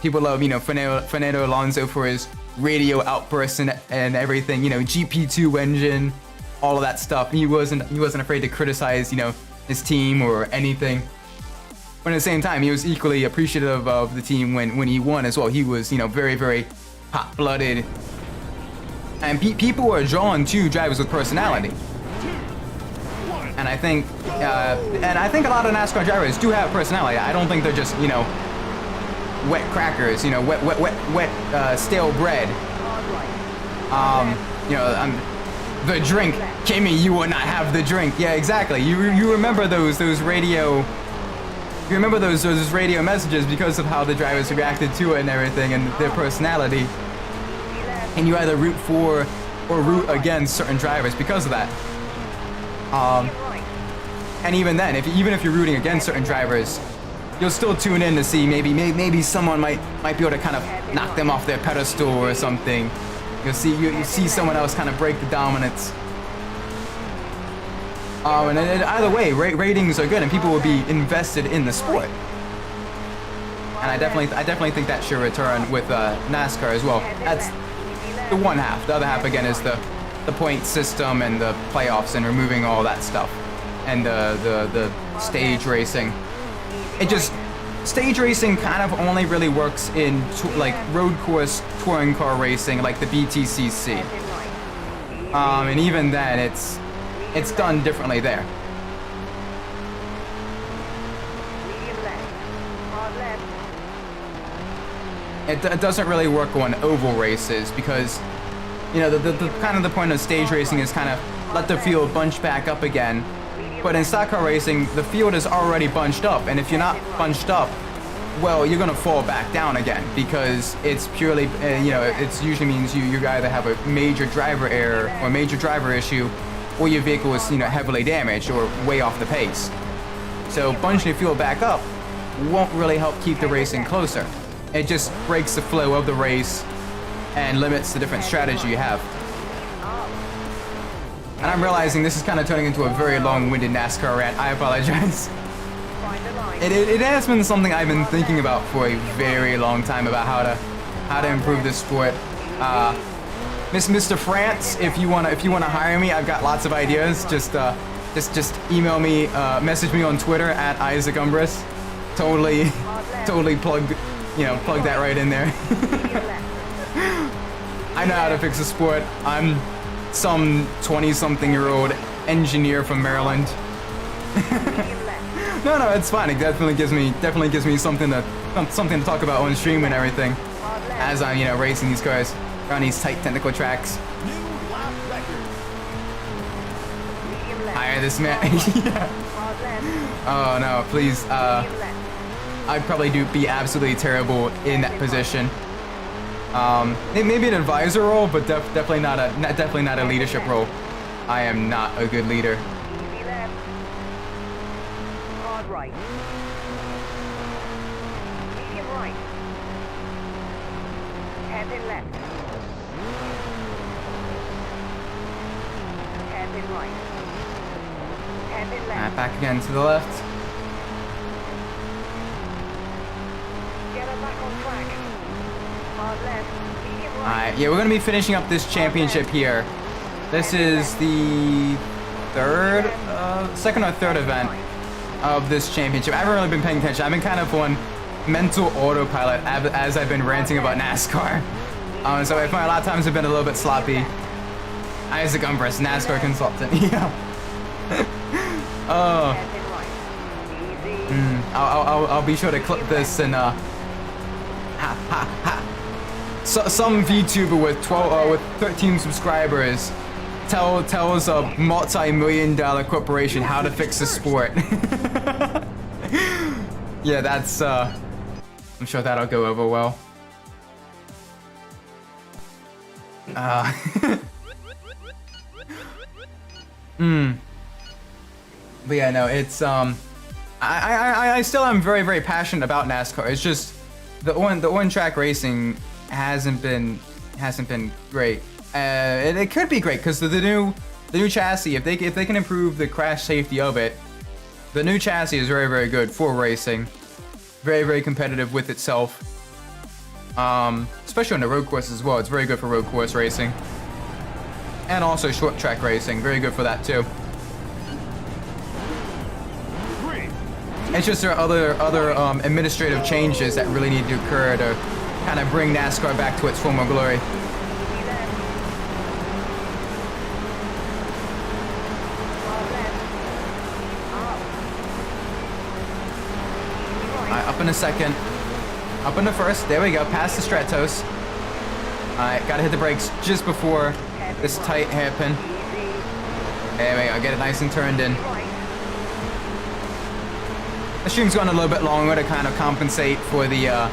People love, Fernando Alonso for his radio outbursts and everything, GP2 engine, all of that stuff. He wasn't afraid to criticize, his team or anything. But at the same time, he was equally appreciative of the team when he won as well. He was, very, very hot-blooded. And people are drawn to drivers with personality. And I think a lot of NASCAR drivers do have personality. I don't think they're just, wet crackers, wet stale bread. The drink, Kimmy, you will not have the drink. Yeah, exactly. You remember those radio. You remember those radio messages because of how the drivers reacted to it and everything, and their personality. And you either root for or root against certain drivers because of that. And even then, even if you're rooting against certain drivers, you'll still tune in to see maybe someone might be able to kind of knock them off their pedestal or something. You see someone else kind of break the dominance. And either way, ratings are good and people will be invested in the sport. And I definitely think that should return with NASCAR as well. That's the one half. The other half again is the point system and the playoffs and removing all that stuff and the stage racing. Stage racing kind of only really works in like road course touring car racing, like the BTCC. And even then, it's done differently there. It doesn't really work on oval races because You know, the kind of the point of stage racing is kind of let the field bunch back up again. But in stock car racing, the field is already bunched up, and if you're not bunched up, well, you're gonna fall back down again because it's purely, you know, it usually means you either have a major driver error or a major driver issue, or your vehicle is, you know, heavily damaged or way off the pace. So bunching the field back up won't really help keep the racing closer. It just breaks the flow of the race and limits the different strategy you have. And I'm realizing this is kind of turning into a very long-winded NASCAR rant. I apologize. It has been something I've been thinking about for a very long time about how to improve this sport. Mr. France, if you wanna hire me, I've got lots of ideas. Just email me, message me on Twitter at Isaac Umbras. Totally plug that right in there. I know how to fix a sport. I'm some 20-something-year-old engineer from Maryland. No, it's fine. It definitely gives me something to talk about on stream and everything, as I'm, you know, racing these cars around these tight technical tracks. New lap record. Hire this man. Yeah. Oh no, please. I'd probably be absolutely terrible in that position. Maybe an advisor role, but definitely not a leadership role. I am not a good leader. Easy left. Hard right. Medium right. Hairpin left. Hairpin right. Hairpin left. Back again to the left. Get her back on track. Hard left. Medium right. Alright, yeah, we're gonna be finishing up this championship here. This is the second or third event of this championship. I haven't really been paying attention. I've been kind of on mental autopilot as I've been ranting about NASCAR. So I find a lot of times have been a little bit sloppy. Isaac Umbras, NASCAR consultant. Yeah. Oh. I'll be sure to clip this and So, some VTuber with 13 subscribers tells a multi-million-dollar corporation how to fix a sport. Yeah, that's I'm sure that'll go over well. But yeah, no, it's I still am very, very passionate about NASCAR. It's just the on-track racing hasn't been great. It could be great because the new chassis, if they can improve the crash safety of it, the new chassis is very, very good for racing. Very, very competitive with itself. Especially on the road course as well. It's very good for road course racing. And also short track racing. Very good for that too. It's just there are other administrative changes that really need to occur to kind of bring NASCAR back to its former glory. Alright, up in a second. Up in the first. There we go. Past the Stratos. Alright, gotta hit the brakes just before this tight hairpin. There we go. Get it nice and turned in. The stream's gone a little bit longer to kind of compensate for the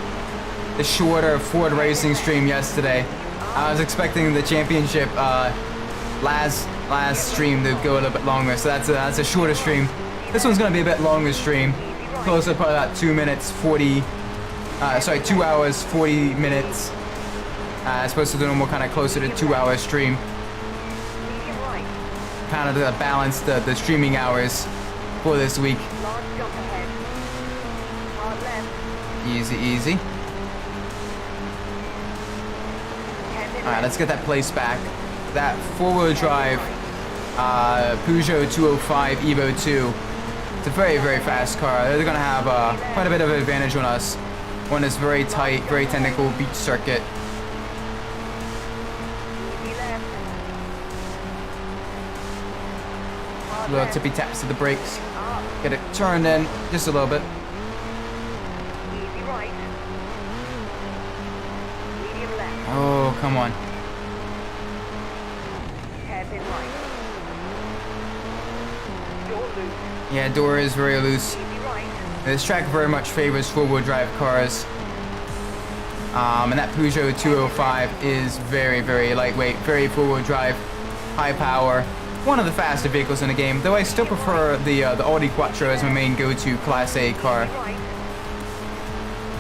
shorter Ford Racing stream yesterday. I was expecting the championship last stream to go a little bit longer, so that's a shorter stream. This one's gonna be a bit longer stream, closer to probably about 2 hours 40 minutes. As opposed to the normal kind of closer to 2 hour stream. Kind of to balance the streaming hours for this week. Easy, easy. Alright, let's get that place back. That four-wheel drive Peugeot 205 Evo 2. It's a very, very fast car. They're going to have quite a bit of an advantage on us on this very tight, very technical beach circuit. Little tippy taps to the brakes. Get it turned in just a little bit. Oh, come on. loose. Yeah, door is very loose. Easy right. This track very much favors four-wheel drive cars. And that Peugeot 205 is very, very lightweight, very four-wheel drive, high power. One of the faster vehicles in the game, though I still prefer the Audi Quattro as my main go-to Class A car Right.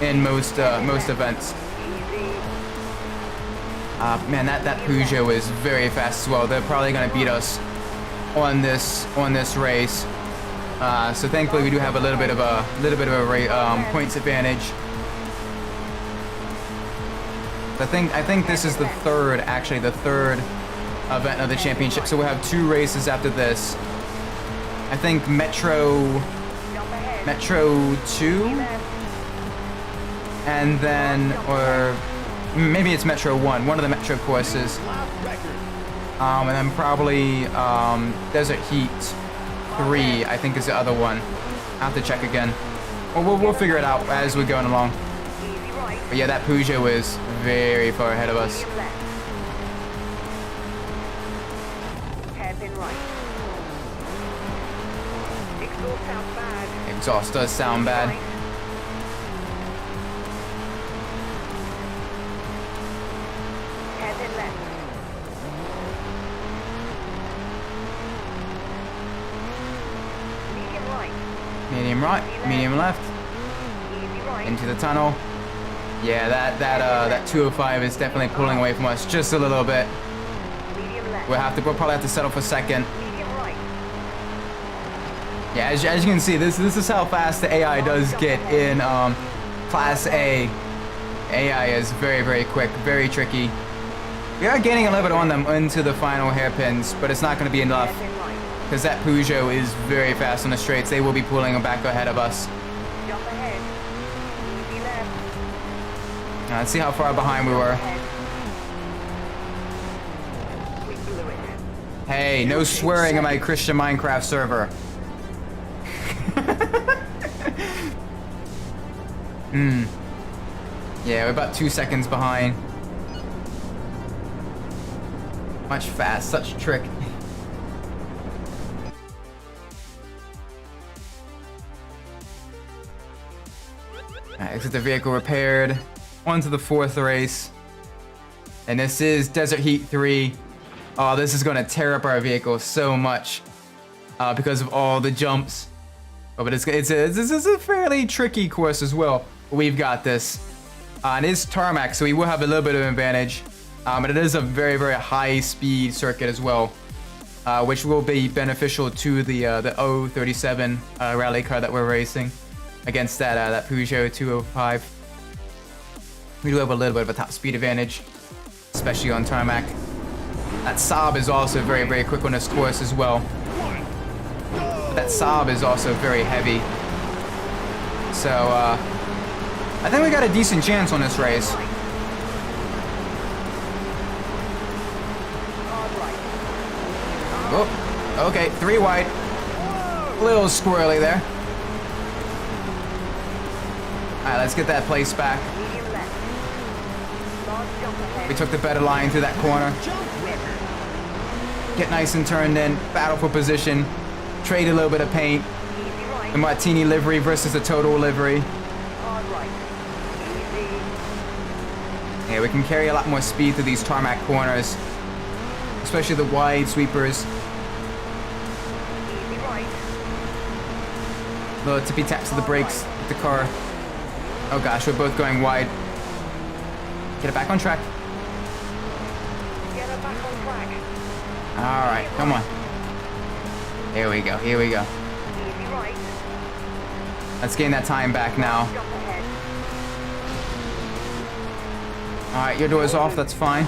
in most events. Easy. Man, that Peugeot is very fast as well. They're probably going to beat us on this race. So thankfully we do have a little bit of a points advantage. I think this is the third event of the championship. So we'll have 2 races after this. I think Metro Jump ahead. 2, and then, or maybe it's Metro 1, one of the Metro courses. Lap record. And then probably Desert Heat 3, I think is the other one. I'll have to check again. Well, we'll figure it out as we're going along. Easy right. But yeah, that Peugeot is very far ahead of us. Medium left. Hairpin right. Exhaust sounds bad. Exhaust does sound bad. Right. Hairpin left. Medium right. Medium right, medium left, Easy right. into the tunnel. Yeah, that 205 is definitely pulling away from us just a little bit. Medium left. We'll probably have to settle for second. Medium right. Yeah, as you can see, this is how fast the AI does get in Class A. AI is very, very quick, very tricky. We are gaining a little bit on them into the final hairpins, but it's not going to be enough Hairpin right. because that Peugeot is very fast on the straights. They will be pulling them back ahead of us. Jump ahead. Easy left. Let's see how far behind we were. Ahead. We blew it. Hey, no swearing in my Christian Minecraft server. Yeah, we're about 2 seconds behind. Much fast, such a trick. Alright, exit the vehicle repaired. On to the 4th race. And this is Desert Heat 3. Oh, this is gonna tear up our vehicle so much. Because of all the jumps. Oh, but it's a fairly tricky course as well. We've got this. And it's tarmac, so we will have a little bit of an advantage. But it is a very, very high speed circuit as well. Which will be beneficial to the 037 rally car that we're racing. Against that Peugeot 205. We do have a little bit of a top speed advantage. Especially on tarmac. That Saab is also very, very quick on this course as well. But that Saab is also very heavy. So, I think we got a decent chance on this race. Hard right. Oh, okay, 3 wide. A little squirrely there. Alright, let's get that place back. Medium left. Large jump ahead. We took the better line through that corner. Jump record. Get nice and turned in. Battle for position. Trade a little bit of paint. Easy right. The Martini livery versus the Total livery. Hard right. Easy. Yeah, we can carry a lot more speed through these tarmac corners. Especially the wide sweepers. Easy right. Little tippy taps of the brakes with the car. Oh gosh, we're both going wide. Get it back on track. Get her back on track. Alright, come on. Here we go, here we go. Easy right. Let's gain that time back now. Jump ahead. Alright, your door's off, that's fine.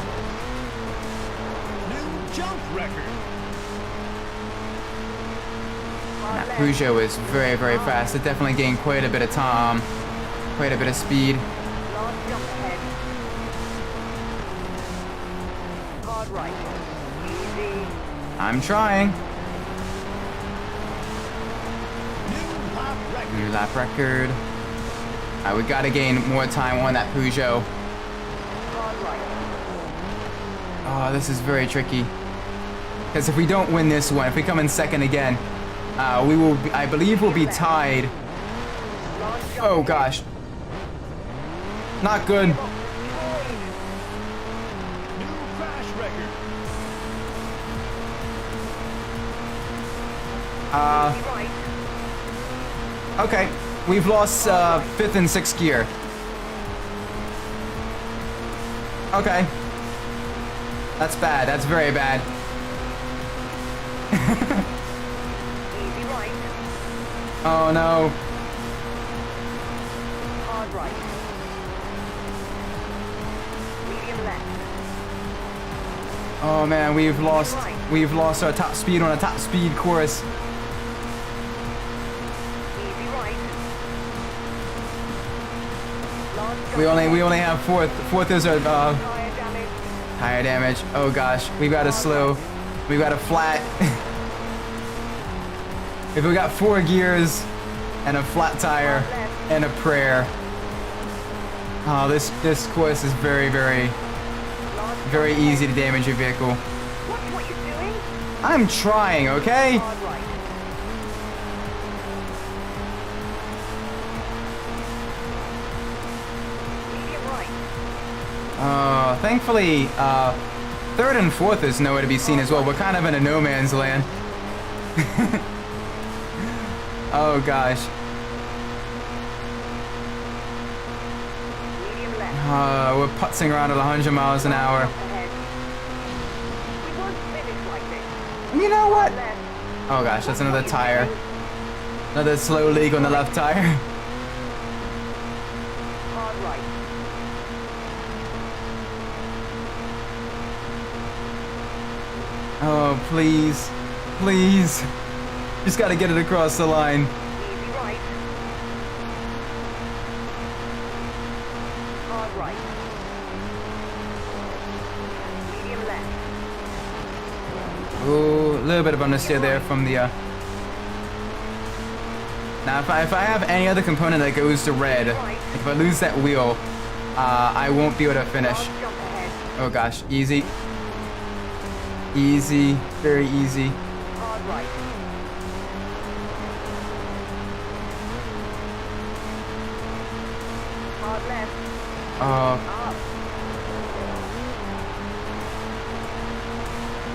New jump record. Hard That left. Peugeot is very, very fast. It definitely gained quite a bit of time. Quite a bit of speed. Large jump ahead. Hard right. Easy. I'm trying. New lap record. New lap record. Alright, we gotta gain more time on that Peugeot. Hard right. Oh, this is very tricky. Because if we don't win this one, if we come in second again, We will, I believe we'll be tied. Large jump Oh ahead. gosh. Not good. New crash record. Easy right. Okay. We've lost 5th and 6th gear. Okay. That's bad. That's very bad. Easy right. Oh no. Hard right. Medium left. Oh man, we've lost our top speed on a top speed course. Easy right. Large jump We ahead. only have 4th. 4th is our Tire damage. tire damage. Oh gosh, we got a slow. We got a flat. If we got 4 gears and a flat tire and a prayer. Oh, this course is very Large easy to damage your vehicle. Watch what you're doing. I'm trying, okay? Hard right. Medium right. Thankfully, 3rd and 4th is nowhere to be seen as well. We're kind of in a no man's land. Oh gosh. Medium left. We're putzing around at 100 miles an hour. Jump ahead. We won't finish like this. You know what? Left. Oh gosh, that's another tire. Another slow leak on the left tire. Hard right. Oh, please. Please. Just gotta get it across the line. Easy right. Hard right. Medium left. Ooh, a little bit of understeer there from the, Now, if I have any other component that goes to red, like if I lose that wheel, I won't be able to finish. Large jump ahead. Oh gosh, easy. Easy, very easy. Hard right. Hard left. Oh, Up.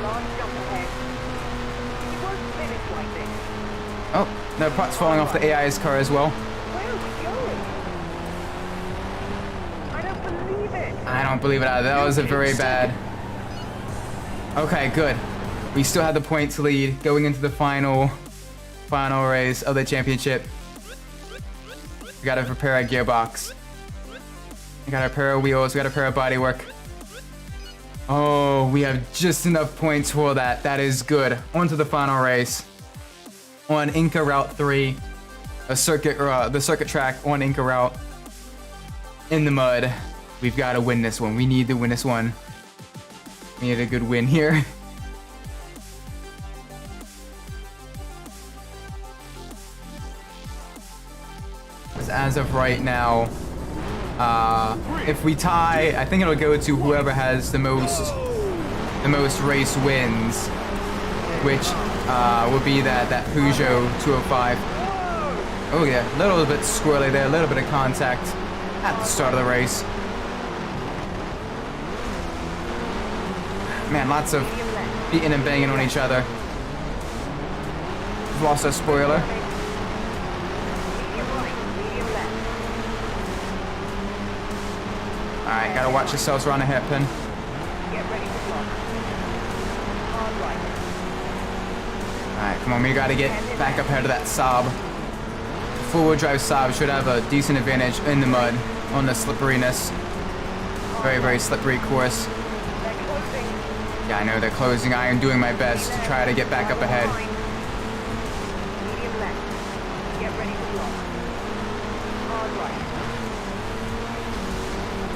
Large jump ahead. You won't finish like this. oh, no, parts falling off the AI's car as well. Where are we going? I don't believe it. I don't believe it either. That was a very bad. Okay, good. We still have the points lead going into the final race of the championship. We gotta repair our gearbox. We gotta repair our wheels. We gotta repair our bodywork. Oh, we have just enough points for that. That is good. On to the final race. On Inca Route 3, the circuit track on Inca Route. In the mud. We've got to win this one. We need to win this one. We need a good win here. As of right now, if we tie, I think it'll go to whoever has the most race wins, which will be that Peugeot 205. Oh yeah, a little bit squirrely there, a little bit of contact at the start of the race. Man, lots of beating and banging on each other. We've lost our spoiler. Medium right. Medium left. Alright, gotta watch yourselves around the hairpin. Get ready to block. Hard right. Alright, come on, we gotta get back up ahead of that Saab. Four-wheel drive Saab should have a decent advantage in the mud on the slipperiness. Very slippery course. They're closing. Yeah, I know they're closing. I am doing my best to try to get back up ahead. Medium left. Get ready to block. Hard right.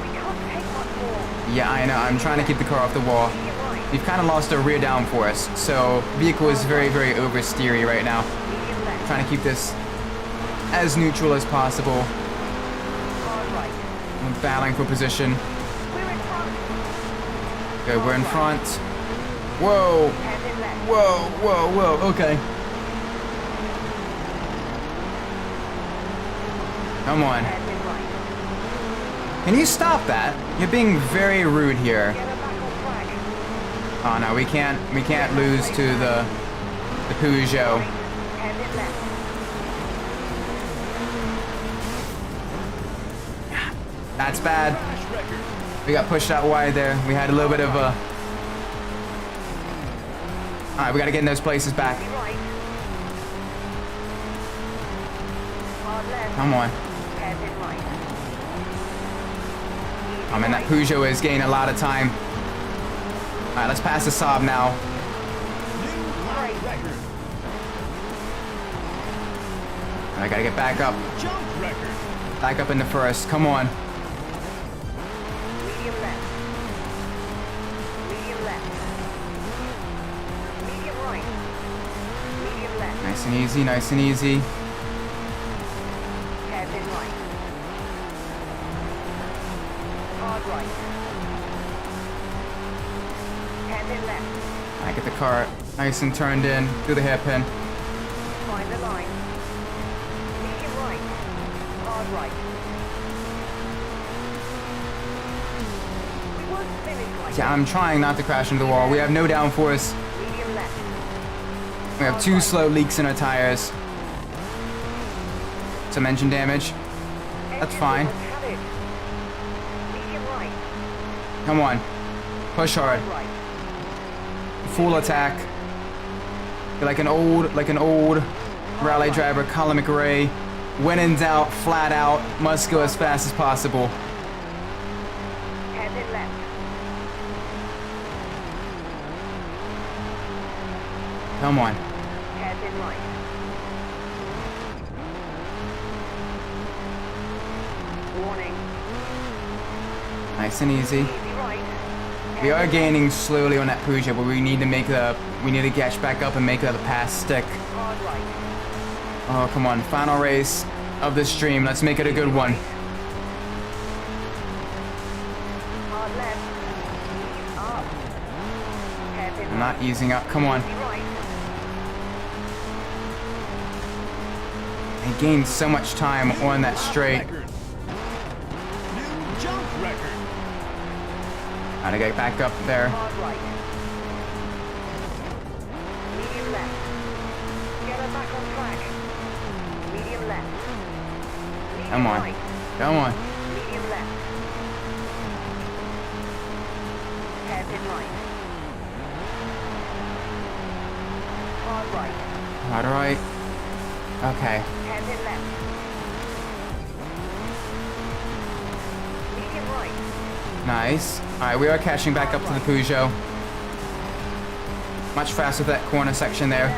We can't take much more. Yeah, I know. I'm trying to keep the car off the wall. Medium right. We've kind of lost our rear downforce, so vehicle is very oversteery right now. Medium left. Trying to keep this as neutral as possible. Hard right. I'm battling for position. We're in front. Good, we're in front. Whoa, Hand in left. whoa, okay. Come on. Hairpin right. Can you stop that? You're being very rude here. Get her back on track. Oh no, we can't lose to the Peugeot. Hairpin left. That's bad. Crash record. We got pushed out wide there. We had a little bit of a... Alright, we gotta get in those places back. Be right. Hard left. Come on. Hairpin right. Oh man, that Peugeot is gaining a lot of time. Alright, let's pass the Saab now. New lap record. I gotta get back up. Jump record. Back up in the first. Come on. Medium left. Medium left. Medium right. Medium left. Nice and easy, nice and easy. Hairpin right. Hard right. Hairpin left. I get the car nice and turned in through the hairpin. Find the line. Medium right. Hard right. We won't finish like Yeah, I'm trying not to crash into the wall. We have no downforce. medium left. We have 2 slow leaks in our tires. Some engine damage. That's fine. Have it. Medium right. Come on. Push hard. Right. Full attack. You're like an old rally driver, Colin McRae. When in doubt, flat out, must go as fast as possible. Hairpin left. Come on. Hairpin right. Warning. Nice and easy. Easy right. We are gaining slowly on that Peugeot, but we need to catch back up and make the pass stick. Hard right. Oh, come on. Final race of the stream. Let's make it a good one. Hard left. Ease up. Hairpin I'm right. not easing up. Come on. Easy right. I gained so much time on that straight. Record. New jump record. Gotta get back up there. Hard right. Medium left. Get her back on track. Medium left. Medium Come on. right. Come on. Medium left. Hairpin right. Hard right. All right. Okay. Hairpin left. Medium right. Nice. All right, we are catching back up to the Peugeot. Much faster with that corner section there.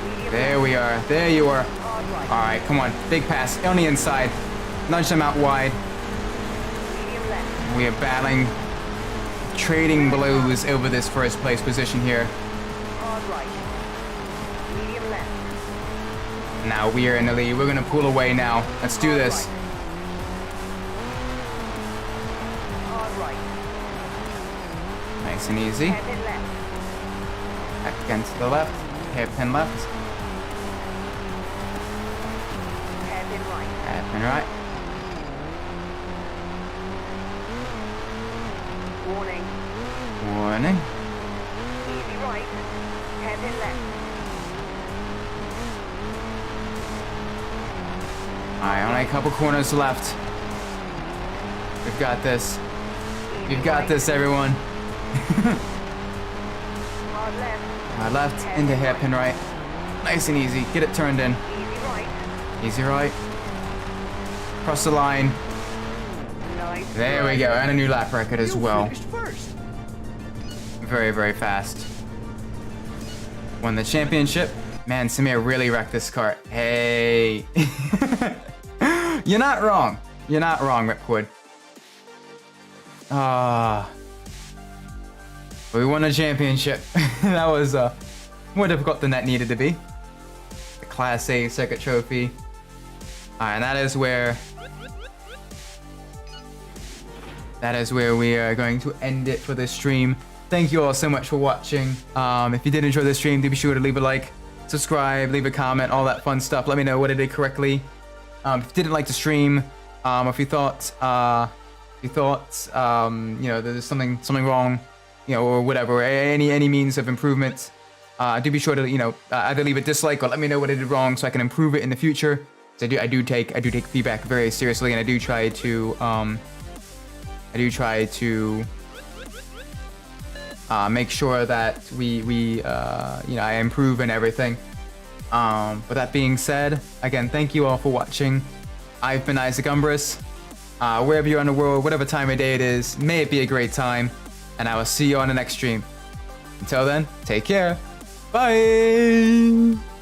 Medium There we are. There you are. hard right. All right, come on. Big pass on the inside. Nudge them out wide. Medium left. We are battling, trading blows over this first place position here. Hard right. Medium left. Now we are in the lead. We're gonna pull away now. Let's do this. Hard right. Nice and easy. Hairpin left. Back again to the left. Hairpin left. Hairpin right. Hairpin right. Warning. Warning. Easy right. Hairpin left. Alright, only a couple corners left. We've got this. We've got this, everyone. Hard left. Left into hairpin right. Nice and easy. Get it turned in. Easy right. Easy right. Cross the line. Nice. There we go. And a new lap record as You well. finished first. Very, very fast. Won the championship. Man, Samir really wrecked this car. Hey. You're not wrong. You're not wrong, Ripcord. We won a championship. That was more difficult than that needed to be. The Class A circuit trophy. Alright, and that is where we are going to end it for this stream. Thank you all so much for watching. If you did enjoy this stream, do be sure to leave a like, subscribe, leave a comment, all that fun stuff. Let me know what I did correctly. If you didn't like the stream, or if you thought, you know, there's something wrong, you know, or whatever, any means of improvement, do be sure to, you know, either leave a dislike or let me know what I did wrong so I can improve it in the future. So I do take feedback very seriously, and I do try to make sure that we you know, I improve and everything. But that being said, again, thank you all for watching. I've been Isaac Umbras. Wherever you're in the world, whatever time of day it is, may it be a great time, and I will see you on the next stream. Until then, take care. Bye!